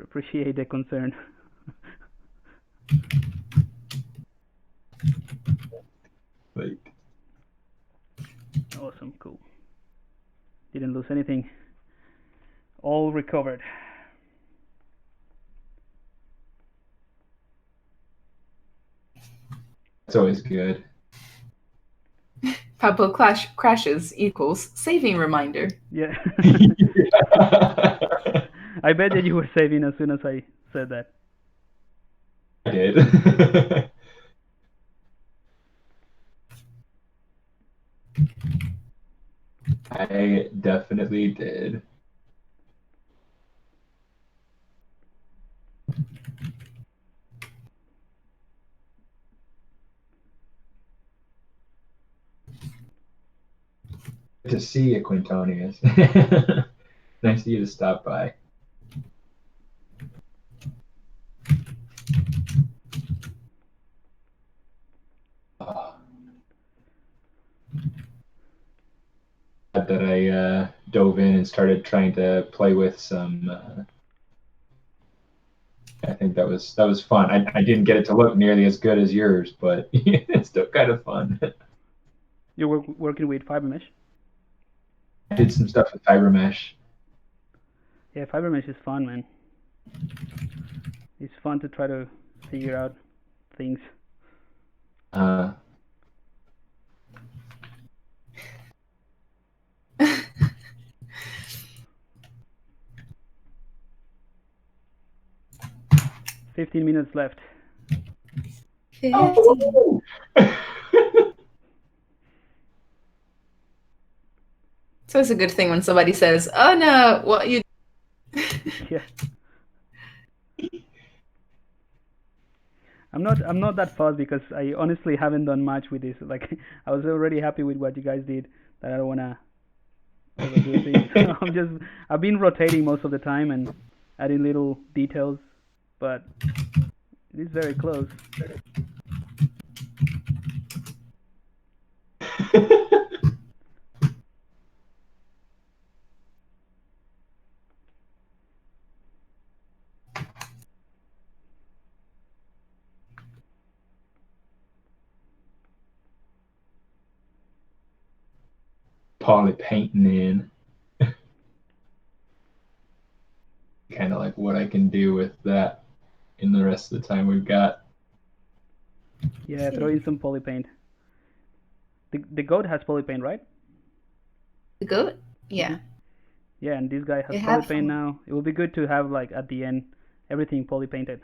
Appreciate the concern. Like, Awesome, cool. Didn't lose anything. All recovered. it's always good. Pablo crashes equals saving reminder. Yeah. I bet that you were saving as soon as I said that. I did. I definitely did. Good to see you, Quintonius. Nice of you to stop by. Oh. That I dove in and started trying to play with some. I think that was fun. I didn't get it to look nearly as good as yours, but it's still kind of fun. You're working with fiber mesh? I did some stuff with fiber mesh. Yeah, fiber mesh is fun, man. It's fun to try to figure out things. Uh, 15 minutes left. 15. oh! So it's a good thing when somebody says, "Oh no, what you?" Yeah. I'm not that fast because I honestly haven't done much with this. Like I was already happy with what you guys did that I don't wanna overdo things. I've been rotating most of the time and adding little details, but it is very close. Poly painting in. Kind of like what I can do with that in the rest of the time we've got. Yeah, throw in some poly paint. The goat has poly paint, right? The goat? Yeah. Yeah, and this guy has It poly had paint some. now. It would be good to have like at the end everything poly painted.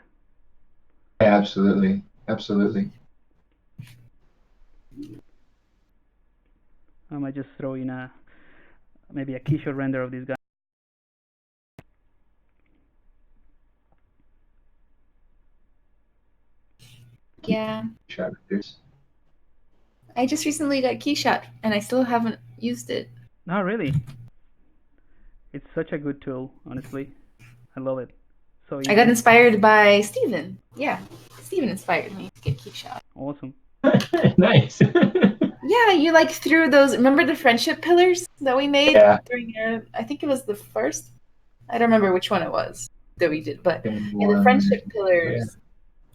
Yeah, absolutely, absolutely. I might just throw in maybe a keyshot render of this guy. Yeah. Shot reduce. I just recently got Keyshot and I still haven't used it. No, really. It's such a good tool, honestly. I love it. So easy. I got inspired by Stephen. Yeah. Stephen inspired me to get Keyshot. Awesome. Nice. Yeah, you like threw those. Remember the friendship pillars that we made Yeah. during our? I think it was the first. I don't remember which one it was that we did, but yeah, the One. friendship pillars.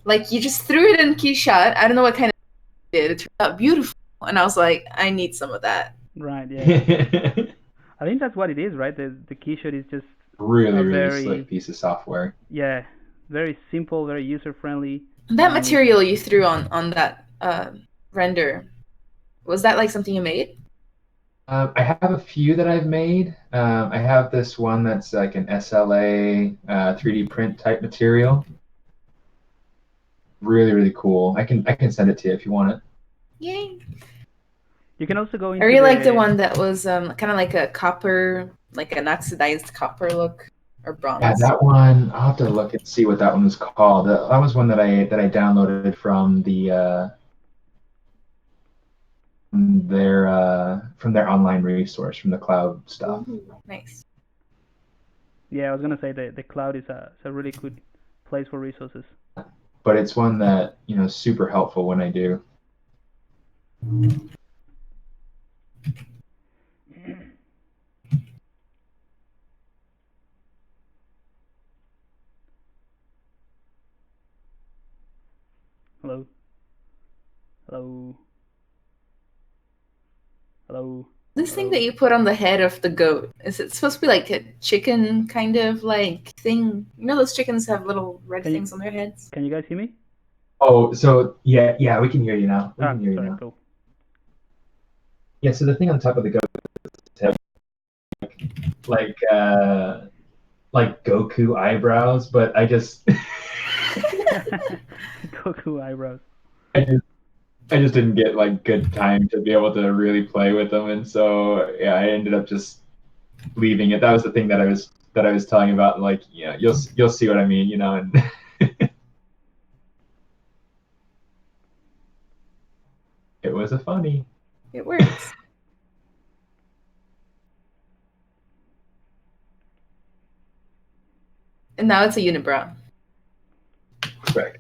Like you just threw it in Keyshot. I don't know what kind of it did. It turned out beautiful, and I was like, I need some of that. Right. Yeah. I think that's what it is, right? The keyshot is just really, a really very slick piece of software. yeah, very simple, very user friendly. That material you threw on that render, was that like something you made? I have a few that I've made. I have this one that's like an SLA 3D print type material. Really, really cool. I can send it to you if you want it. Yay! You can also go I into really like the one that was kind of like a copper, like an oxidized copper look, or bronze. Yeah, that one. I'll have to look and see what that one was called. That was one that I downloaded from their online resource, from the cloud stuff. Ooh, nice. Yeah, I was gonna say the cloud is a really good place for resources. But it's one that is super helpful when I do. Hello. Hello. Hello. This thing that you put on the head of the goat, is it supposed to be like a chicken kind of like thing? You know those chickens have little red things on their heads? Can you guys hear me? Oh, so yeah, we can hear you now. We can hear you sorry, now. cool. Yeah, so the thing on top of the goat is like Goku eyebrows, but I just Goku eyebrows. I just didn't get like good time to be able to really play with them, and so yeah, I ended up just leaving it. That was the thing that I was telling about. Like, yeah, you'll see what I mean, and it was a funny. It works. And now it's a unibrow. Correct.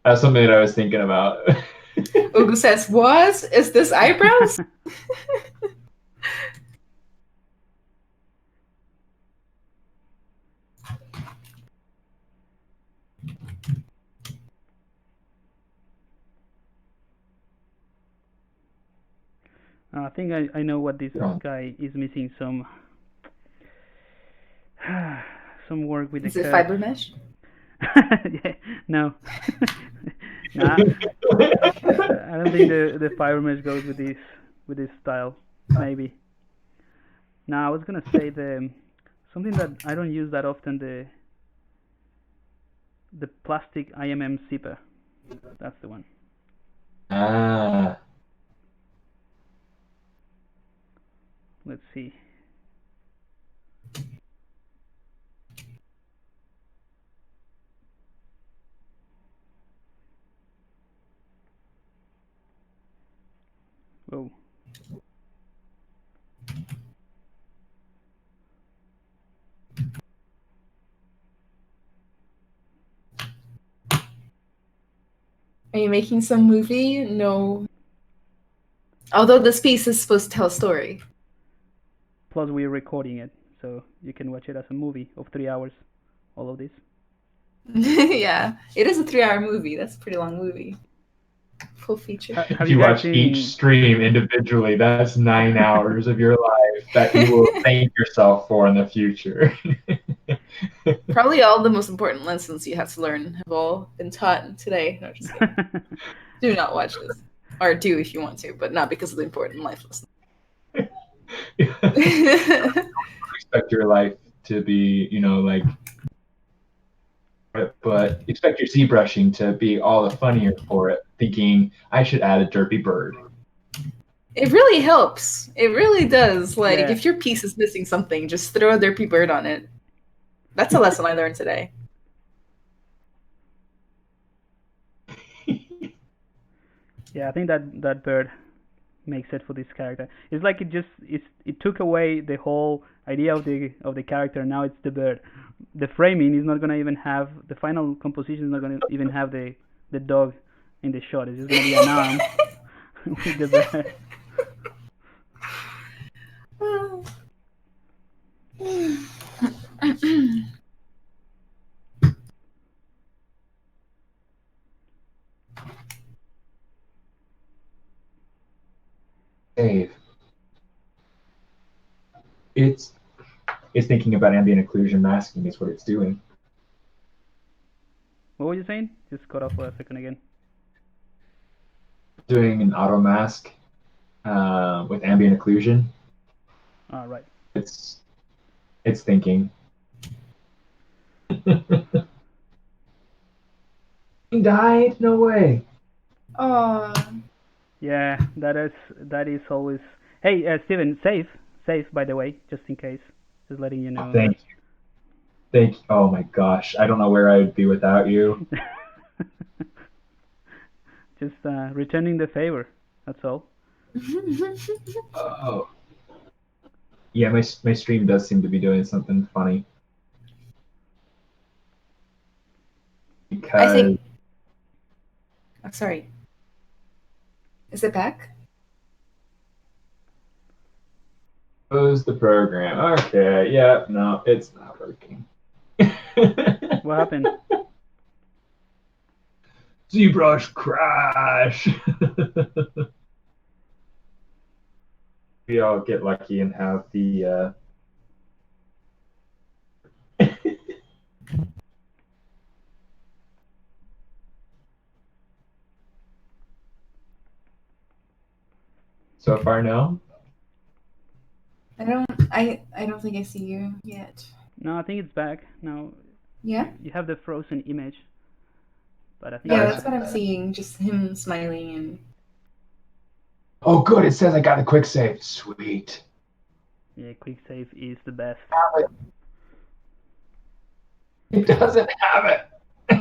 That's something that I was thinking about. Ugu says, "What? Is this eyebrows?" I think I know what this guy is missing. Some work with Is the it fiber mesh? Yeah, no. Nah, I don't think the fire mesh goes with this style. Maybe. Now I was gonna say something that I don't use that often, the plastic IMM zipper. That's the one. Ah. Let's see. Whoa. Are you making some movie? No. Although this piece is supposed to tell a story. Plus we're recording it, so you can watch it as a movie of 3 hours. All of this. Yeah, it is a 3-hour movie. That's a pretty long movie. Full feature. Have If you guys watch seen... each stream individually, that's 9 hours of your life that you will thank yourself for in the future. Probably all the most important lessons you have to learn have all been taught today. No, just kidding. Do not watch this. Or do if you want to, but not because of the important life lessons. Expect your life to be, like, but expect your ZBrushing to be all the funnier for it, thinking I should add a derpy bird. It really helps. It really does. Like, Yeah. if your piece is missing something, just throw a derpy bird on it. That's a lesson I learned today. Yeah, I think that bird makes it for this character. It's like it took away the whole idea of the character. Now it's the bird. The framing is not gonna even have the final composition is not gonna even have the dog in the shot. It's just gonna be an arm with the bird. Dave, it's thinking about ambient occlusion masking is what it's doing. What were you saying? Just cut off for a second again. Doing an auto mask with ambient occlusion. Ah, right. It's thinking. He died? No way. Oh. Yeah, that is always. Hey, Steven, safe, by the way, just in case. Just letting you know. Thank you. Oh my gosh, I don't know where I would be without you. Just returning the favor. That's all. Oh. Yeah, my stream does seem to be doing something funny. Because I think. I'm sorry. Is it back? close the program. Okay, yeah, no, it's not working. What happened? ZBrush crash. We all get lucky and have the so far no. I don't think I see you yet. No, I think it's back now. Yeah? You have the frozen image, but I think Yeah, that's what I'm seeing. Just him smiling and. Oh, good. It says I got a quick save. Sweet. Yeah, quick save is the best. It doesn't have it.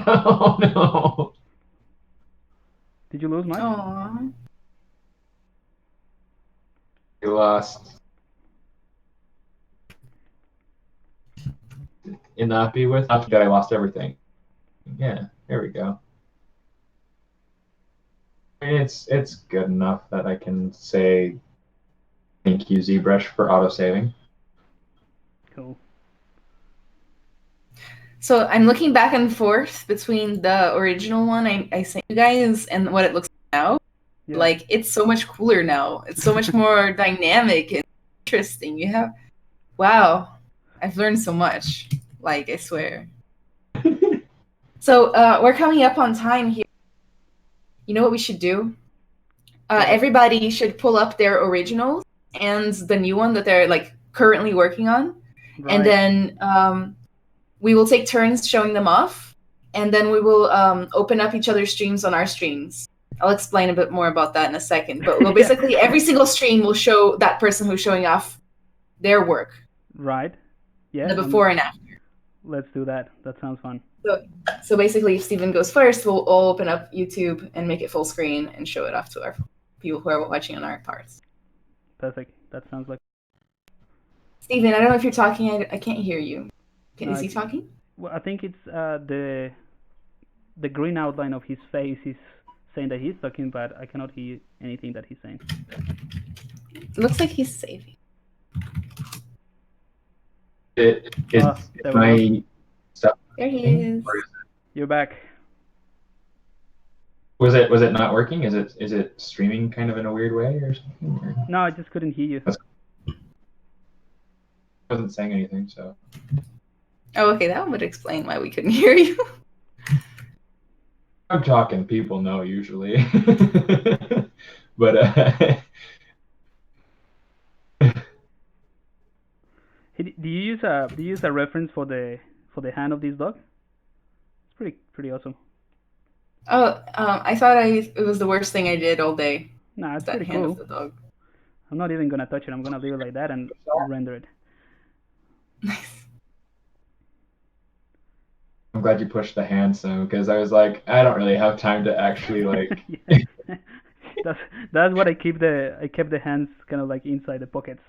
Oh no. Did you lose much? Aww. You lost. In not be with after that I lost everything. Yeah, there we go. It's good enough that I can say thank you ZBrush for auto saving. Cool. So I'm looking back and forth between the original one I sent you guys and what it looks like now. Yeah. Like, it's so much cooler now. It's so much more dynamic and interesting. You have, wow, I've learned so much. Like, I swear. So we're coming up on time here. You know what we should do? Everybody should pull up their originals and the new one that they're like currently working on, Right. and then we will take turns showing them off, and then we will open up each other's streams on our streams. I'll explain a bit more about that in a second, but we'll basically every single stream will show that person who's showing off their work. Right. Yeah. The before and after. Let's do that. That sounds fun. So basically, if Stephen goes first, we'll all open up YouTube and make it full screen and show it off to our people who are watching on our parts. Perfect. That sounds like. Stephen, I don't know if you're talking. I can't hear you. Is he talking? Well, I think it's the green outline of his face is saying that he's talking, but I cannot hear anything that he's saying. It looks like he's saving. My stuff. There he is. You're back. Was it not working? Is it streaming kind of in a weird way or something? Or? No, I just couldn't hear you. I wasn't saying anything, so. Oh, okay, that would explain why we couldn't hear you. I'm talking. People know usually, but. Do you use a reference for the hand of this dog? It's pretty awesome. Oh, I thought it was the worst thing I did all day. Nah, it's that pretty hand cool. Of the dog. I'm not even gonna touch it. I'm gonna leave it like that and render it. Nice. I'm glad you pushed the hand some because I was like, I don't really have time to actually like. That's what I kept the hands kind of like inside the pockets.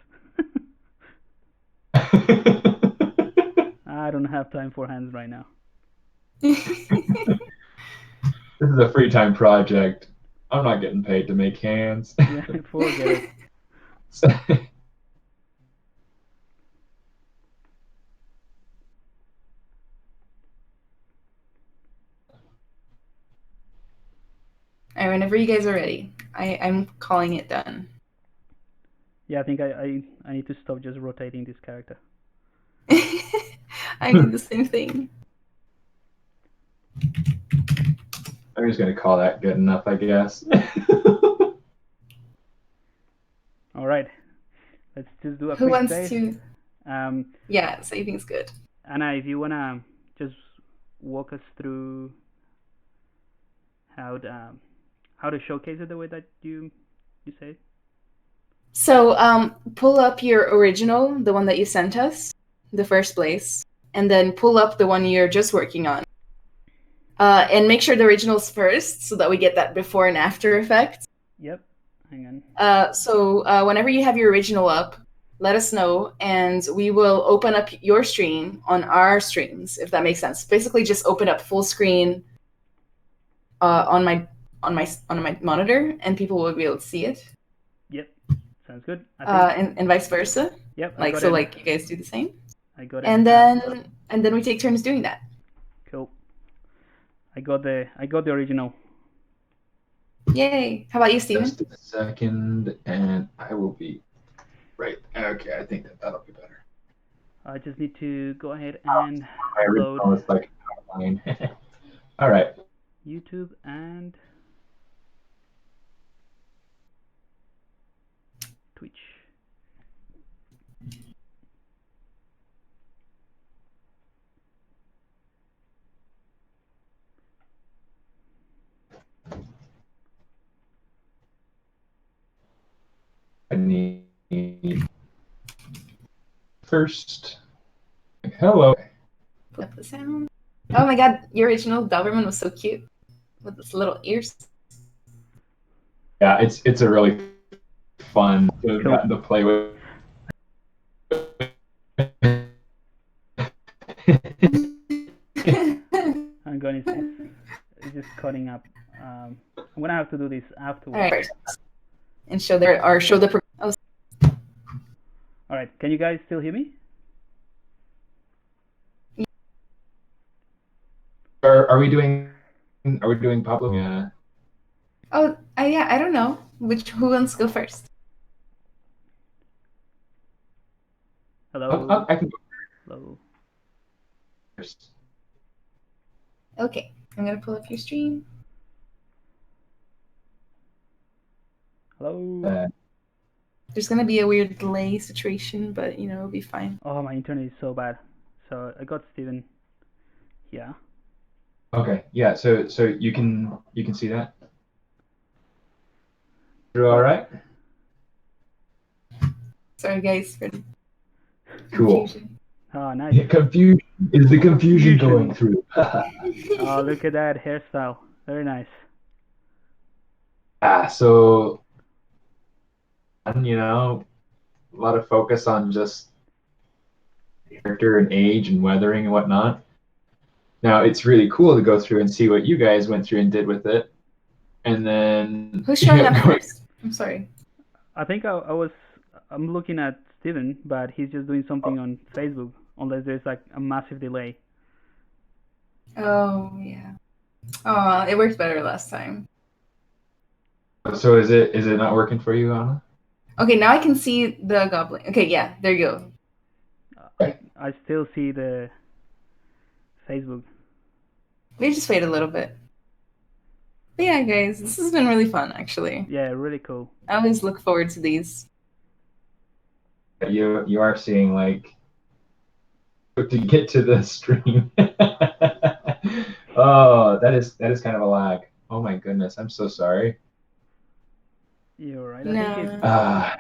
I don't have time for hands right now. This is a free time project. I'm not getting paid to make hands. Yeah, forget it. Alright, whenever you guys are ready, I'm calling it done. Yeah, I think I need to stop just rotating this character. I do the same thing. I'm just gonna call that good enough, I guess. All right, let's just do a Who quick wants save. to? Yeah, saving's good. Anna, if you wanna just walk us through how to showcase it the way that you say. So pull up your original, the one that you sent us, the first place, and then pull up the one you're just working on. And make sure the original's first so that we get that before and after effect. Yep, hang on. So whenever you have your original up, let us know, and we will open up your stream on our streams, if that makes sense. Basically, just open up full screen on my monitor, and people will be able to see it. Yep, sounds good. And vice versa. Yep. Like so, like you guys do the same. I got it. And then we take turns doing that. Cool. I got the original. Yay! How about you, Stephen? Just a second, and I will be right. Okay, I think that'll be better. I just need to go ahead and my original is like outline. All right. YouTube and Twitch. I need first. Hello. Put up the sound. Oh my god, your original Doberman was so cute with its little ears. Yeah, it's a really fun to have gotten to play with. I'm going to. It's just cutting up. I'm gonna have to do this afterwards. All right. And show the. Oh. All right. Can you guys still hear me? Are we doing Pablo? Yeah. Oh, yeah. I don't know. Who wants to go first? Hello. I can go Hello. first. Okay, I'm gonna pull up your stream. Hello. There's gonna be a weird delay situation, but you know, it'll be fine. Oh, my internet is so bad. So I got Stephen. Yeah. Okay. Yeah. So you can see that. You're all right. Sorry, guys, for the Cool. confusion. Oh, nice. Yeah, confusion is the confusion going through. Oh, look at that hairstyle. Very nice. So, you know, a lot of focus on just character and age and weathering and whatnot. Now, it's really cool to go through and see what you guys went through and did with it. And then... Who's showing up first? I'm sorry. I think I'm looking at Steven, but he's just doing something on Facebook, unless there's like a massive delay. Oh, yeah. Oh, it worked better last time. So is it not working for you, Anna? Okay, now I can see the goblin. Okay, yeah, there you go. I still see the Facebook. Maybe just wait a little bit. But yeah, guys, this has been really fun, actually. Yeah, really cool. I always look forward to these. You are seeing like to get to the stream. Oh, that is kind of a lag. Oh my goodness, I'm so sorry. You're right. No. I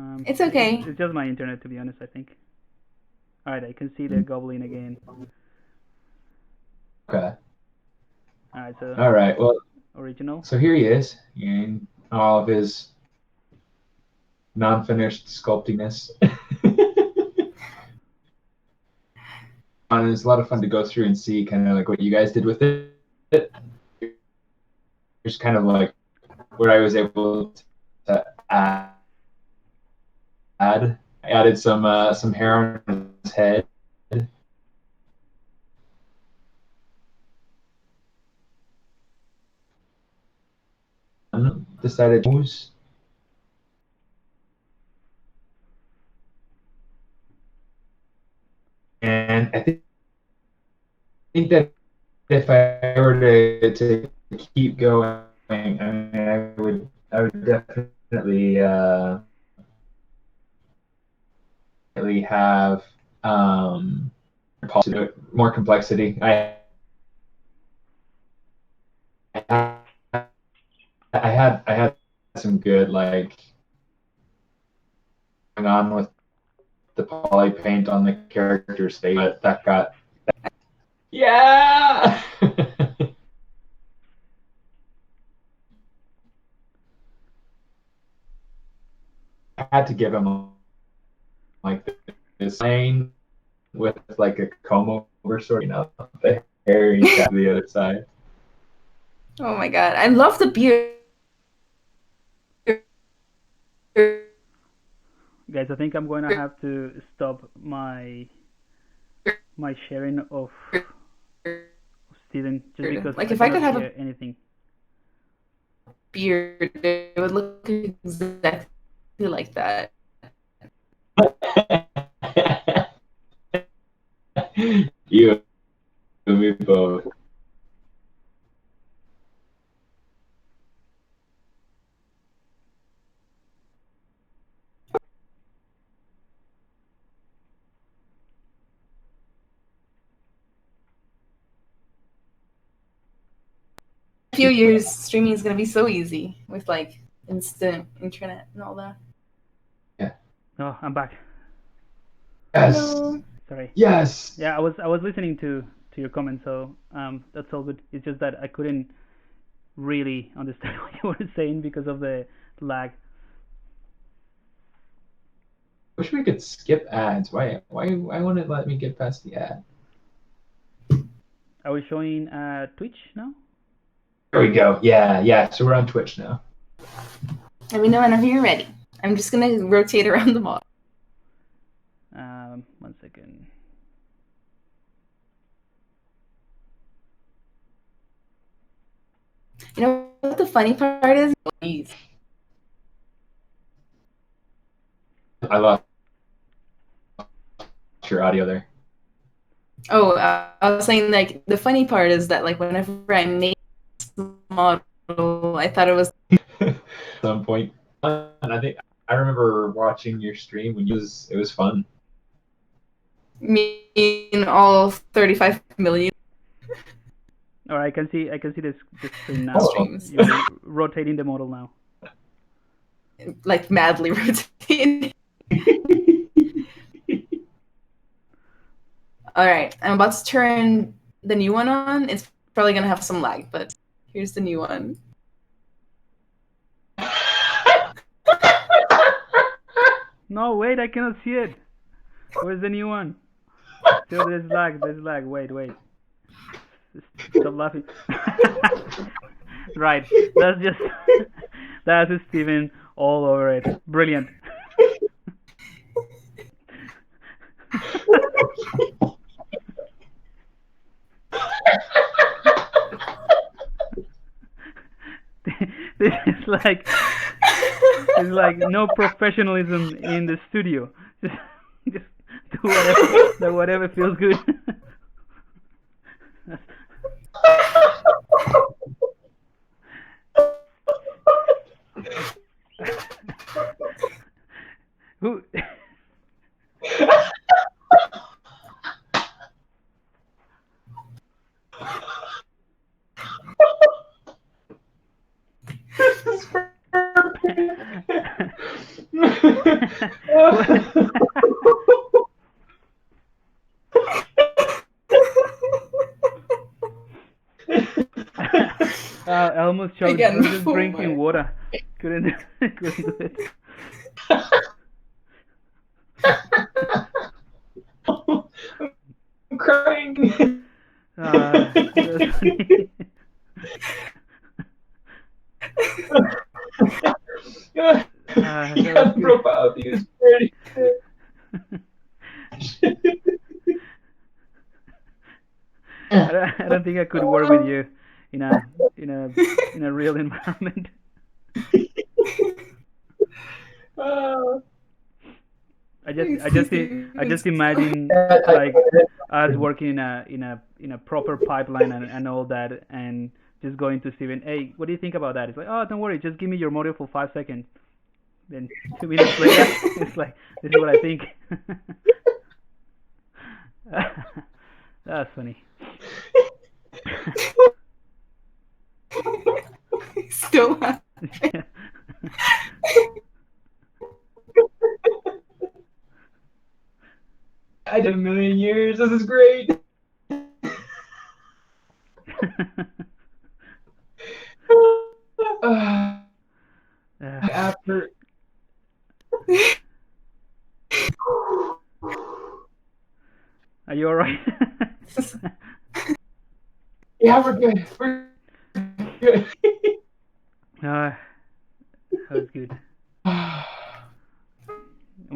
think It's okay. It's just my internet, to be honest, I think. Alright, I can see the goblin again. Okay. Alright, so All right. Well, original. so here he is in all of his non-finished sculptiness. And it's a lot of fun to go through and see kind of like what you guys did with it. It's kind of like where I was able to add. I added some hair on his head. Decided to use. And I think that if I were to keep going, I mean, I would definitely have more complexity. I had some good like going on with the poly paint on the character's face, but that got yeah. I had to give him like this lane with like a comb over sort, you know, the hair he's got to the other side. Oh my god, I love the beard. Guys, I think I'm going to have to stop my sharing of Steven, just because Like, if I could cannot have hear anything. Beard, it would look exactly like that. You and me both. In a few years, streaming is gonna be so easy with like instant internet and all that. Yeah. Oh, I'm back. Yes. Hello. Sorry. Yes. Yeah, I was listening to your comment, so that's all good. It's just that I couldn't really understand what you were saying because of the lag. Wish we could skip ads. Why won't it let me get past the ad? Are we showing Twitch now? There we go. Yeah. So we're on Twitch now. Let me know whenever you're ready. I'm just gonna rotate around the model. 1 second. You know what the funny part is? I lost your audio there. Oh, I was saying like the funny part is that like whenever I made this model, I thought it was some point. And I think I remember watching your stream when it was fun. Mean all 35 million All right, I can see this screen now. streams. You're rotating the model now. Like madly rotating. All right, I'm about to turn the new one on. It's probably gonna have some lag, but here's the new one. No, wait, I cannot see it. Where's the new one? Still, there's lag. Wait. Stop laughing. Right, that's Stephen all over it. Brilliant. This is like it's like no professionalism in the studio. Just do whatever feels good. Who? I almost choked. Again, I was just before drinking my- water. Couldn't do it. I'm crying. That's funny. Your profile is pretty good. I don't think I could work with you in a real environment. I just imagine like us working in a proper pipeline and all that, and just going to Steven, hey, what do you think about that? It's like, oh, don't worry, just give me your model for 5 seconds. Then 2 minutes later, it's like, this is what I think. That's funny. Still laughing. I did a million years. This is great. After. Are you alright? Yeah, we're good. We're good. That was good. I'm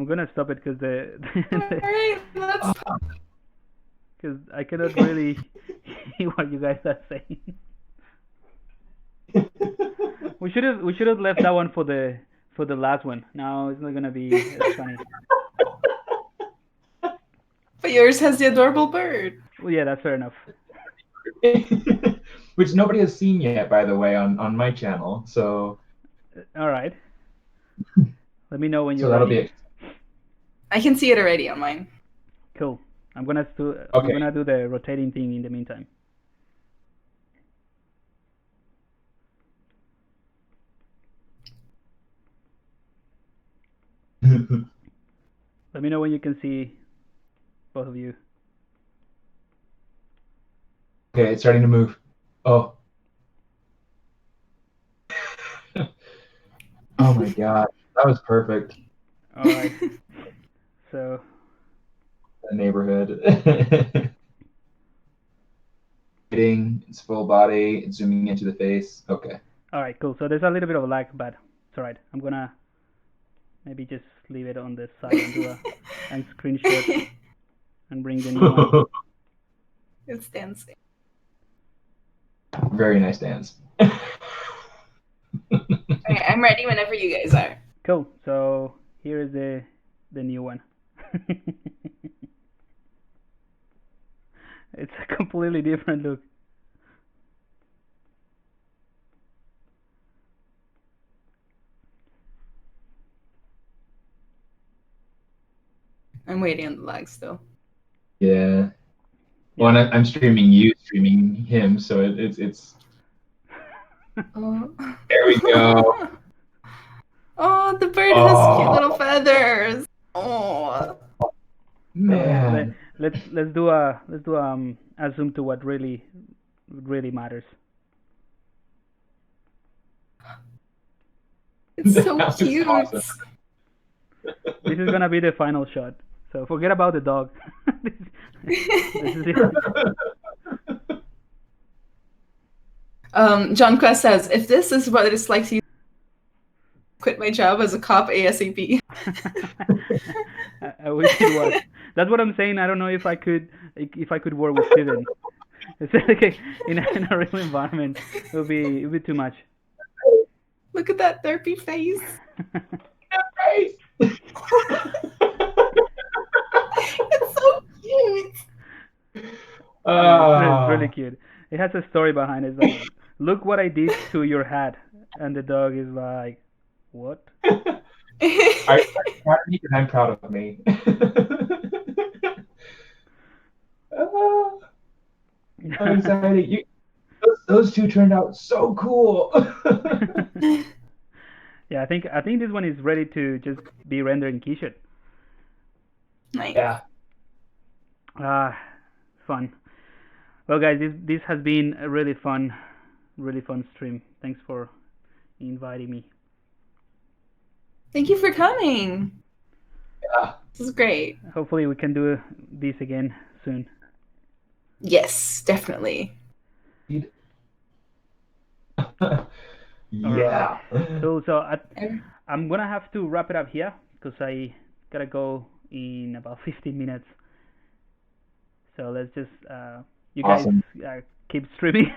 gonna stop it because because I cannot really hear what you guys are saying. We should have left that one for the last one. No, it's not gonna be as funny. But yours has the adorable bird. Well, yeah, that's fair enough. Which nobody has seen yet, by the way, on my channel. So. All right. Let me know when you're So that'll ready. be it. I can see it already on mine. Cool. I'm gonna do the rotating thing in the meantime. Let me know when you can see both of you. Okay, it's starting to move. Oh. Oh my god, that was perfect. All right. So. The neighborhood. It's full body. It's zooming into the face. Okay. All right, cool. So there's a little bit of a lag, but it's all right. I'm gonna maybe just leave it on the side and do a screenshot and bring the new one. It's dancing. Very nice dance. Okay, I'm ready whenever you guys are. Cool. So here is the new one. It's a completely different look. I'm waiting on the lag still. Yeah. Well, and I'm streaming you, streaming him, so it's. Oh. There we go. Oh, the bird has cute little feathers. Oh. Man. Let's do a zoom to what really matters. It's so That was cute. awesome. This is gonna be the final shot. So forget about the dog. this is it. John Quest says, if this is what it's like to quit my job as a cop ASAP. I wish it was. That's what I'm saying. I don't know if I could work with Stephen. It's like in a real environment, it would be too much. Look at that derpy face. It's so cute. It's really cute. It has a story behind it. It's like, look what I did to your hat, and the dog is like, what? I'm proud of me. I'm excited. Those two turned out so cool. Yeah, I think this one is ready to just be rendered in Keyshot. Nice. Yeah. Fun. Well, guys, this has been a really fun stream. Thanks for inviting me. Thank you for coming. Yeah. This is great. Hopefully we can do this again soon. Yes, definitely. Yeah. So I'm gonna have to wrap it up here because I gotta go in about 15 minutes. So let's just you guys keep streaming.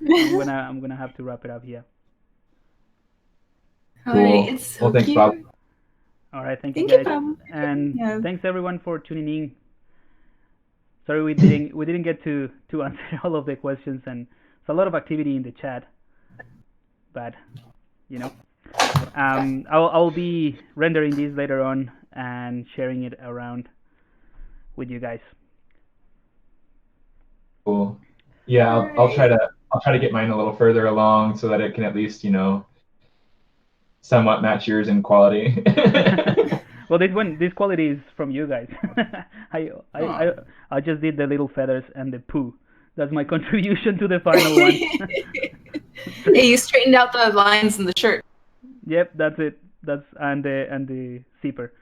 I'm gonna have to wrap it up here. All right, it's so thanks, cute. Bob. All right, thank Thank you you, guys, Bob. and Yeah. thanks everyone for tuning in. Sorry we didn't get to answer all of the questions, and it's a lot of activity in the chat. But I'll be rendering these later on and sharing it around with you guys. Cool. Yeah, I'll try to get mine a little further along so that it can at least somewhat match yours in quality. Well, this quality is from you guys. I just did the little feathers and the poo. That's my contribution to the final one. Hey, you straightened out the lines in the shirt. Yep, that's it. And the zipper.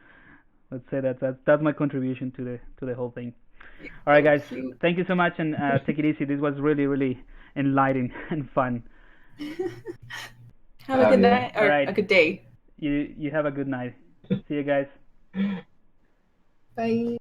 Let's say that's my contribution to the whole thing. All right, guys. Thank you so much, and take it easy. This was really, really enlightening and fun. Have a good night or right. a good day. You have a good night. See you guys. Bye.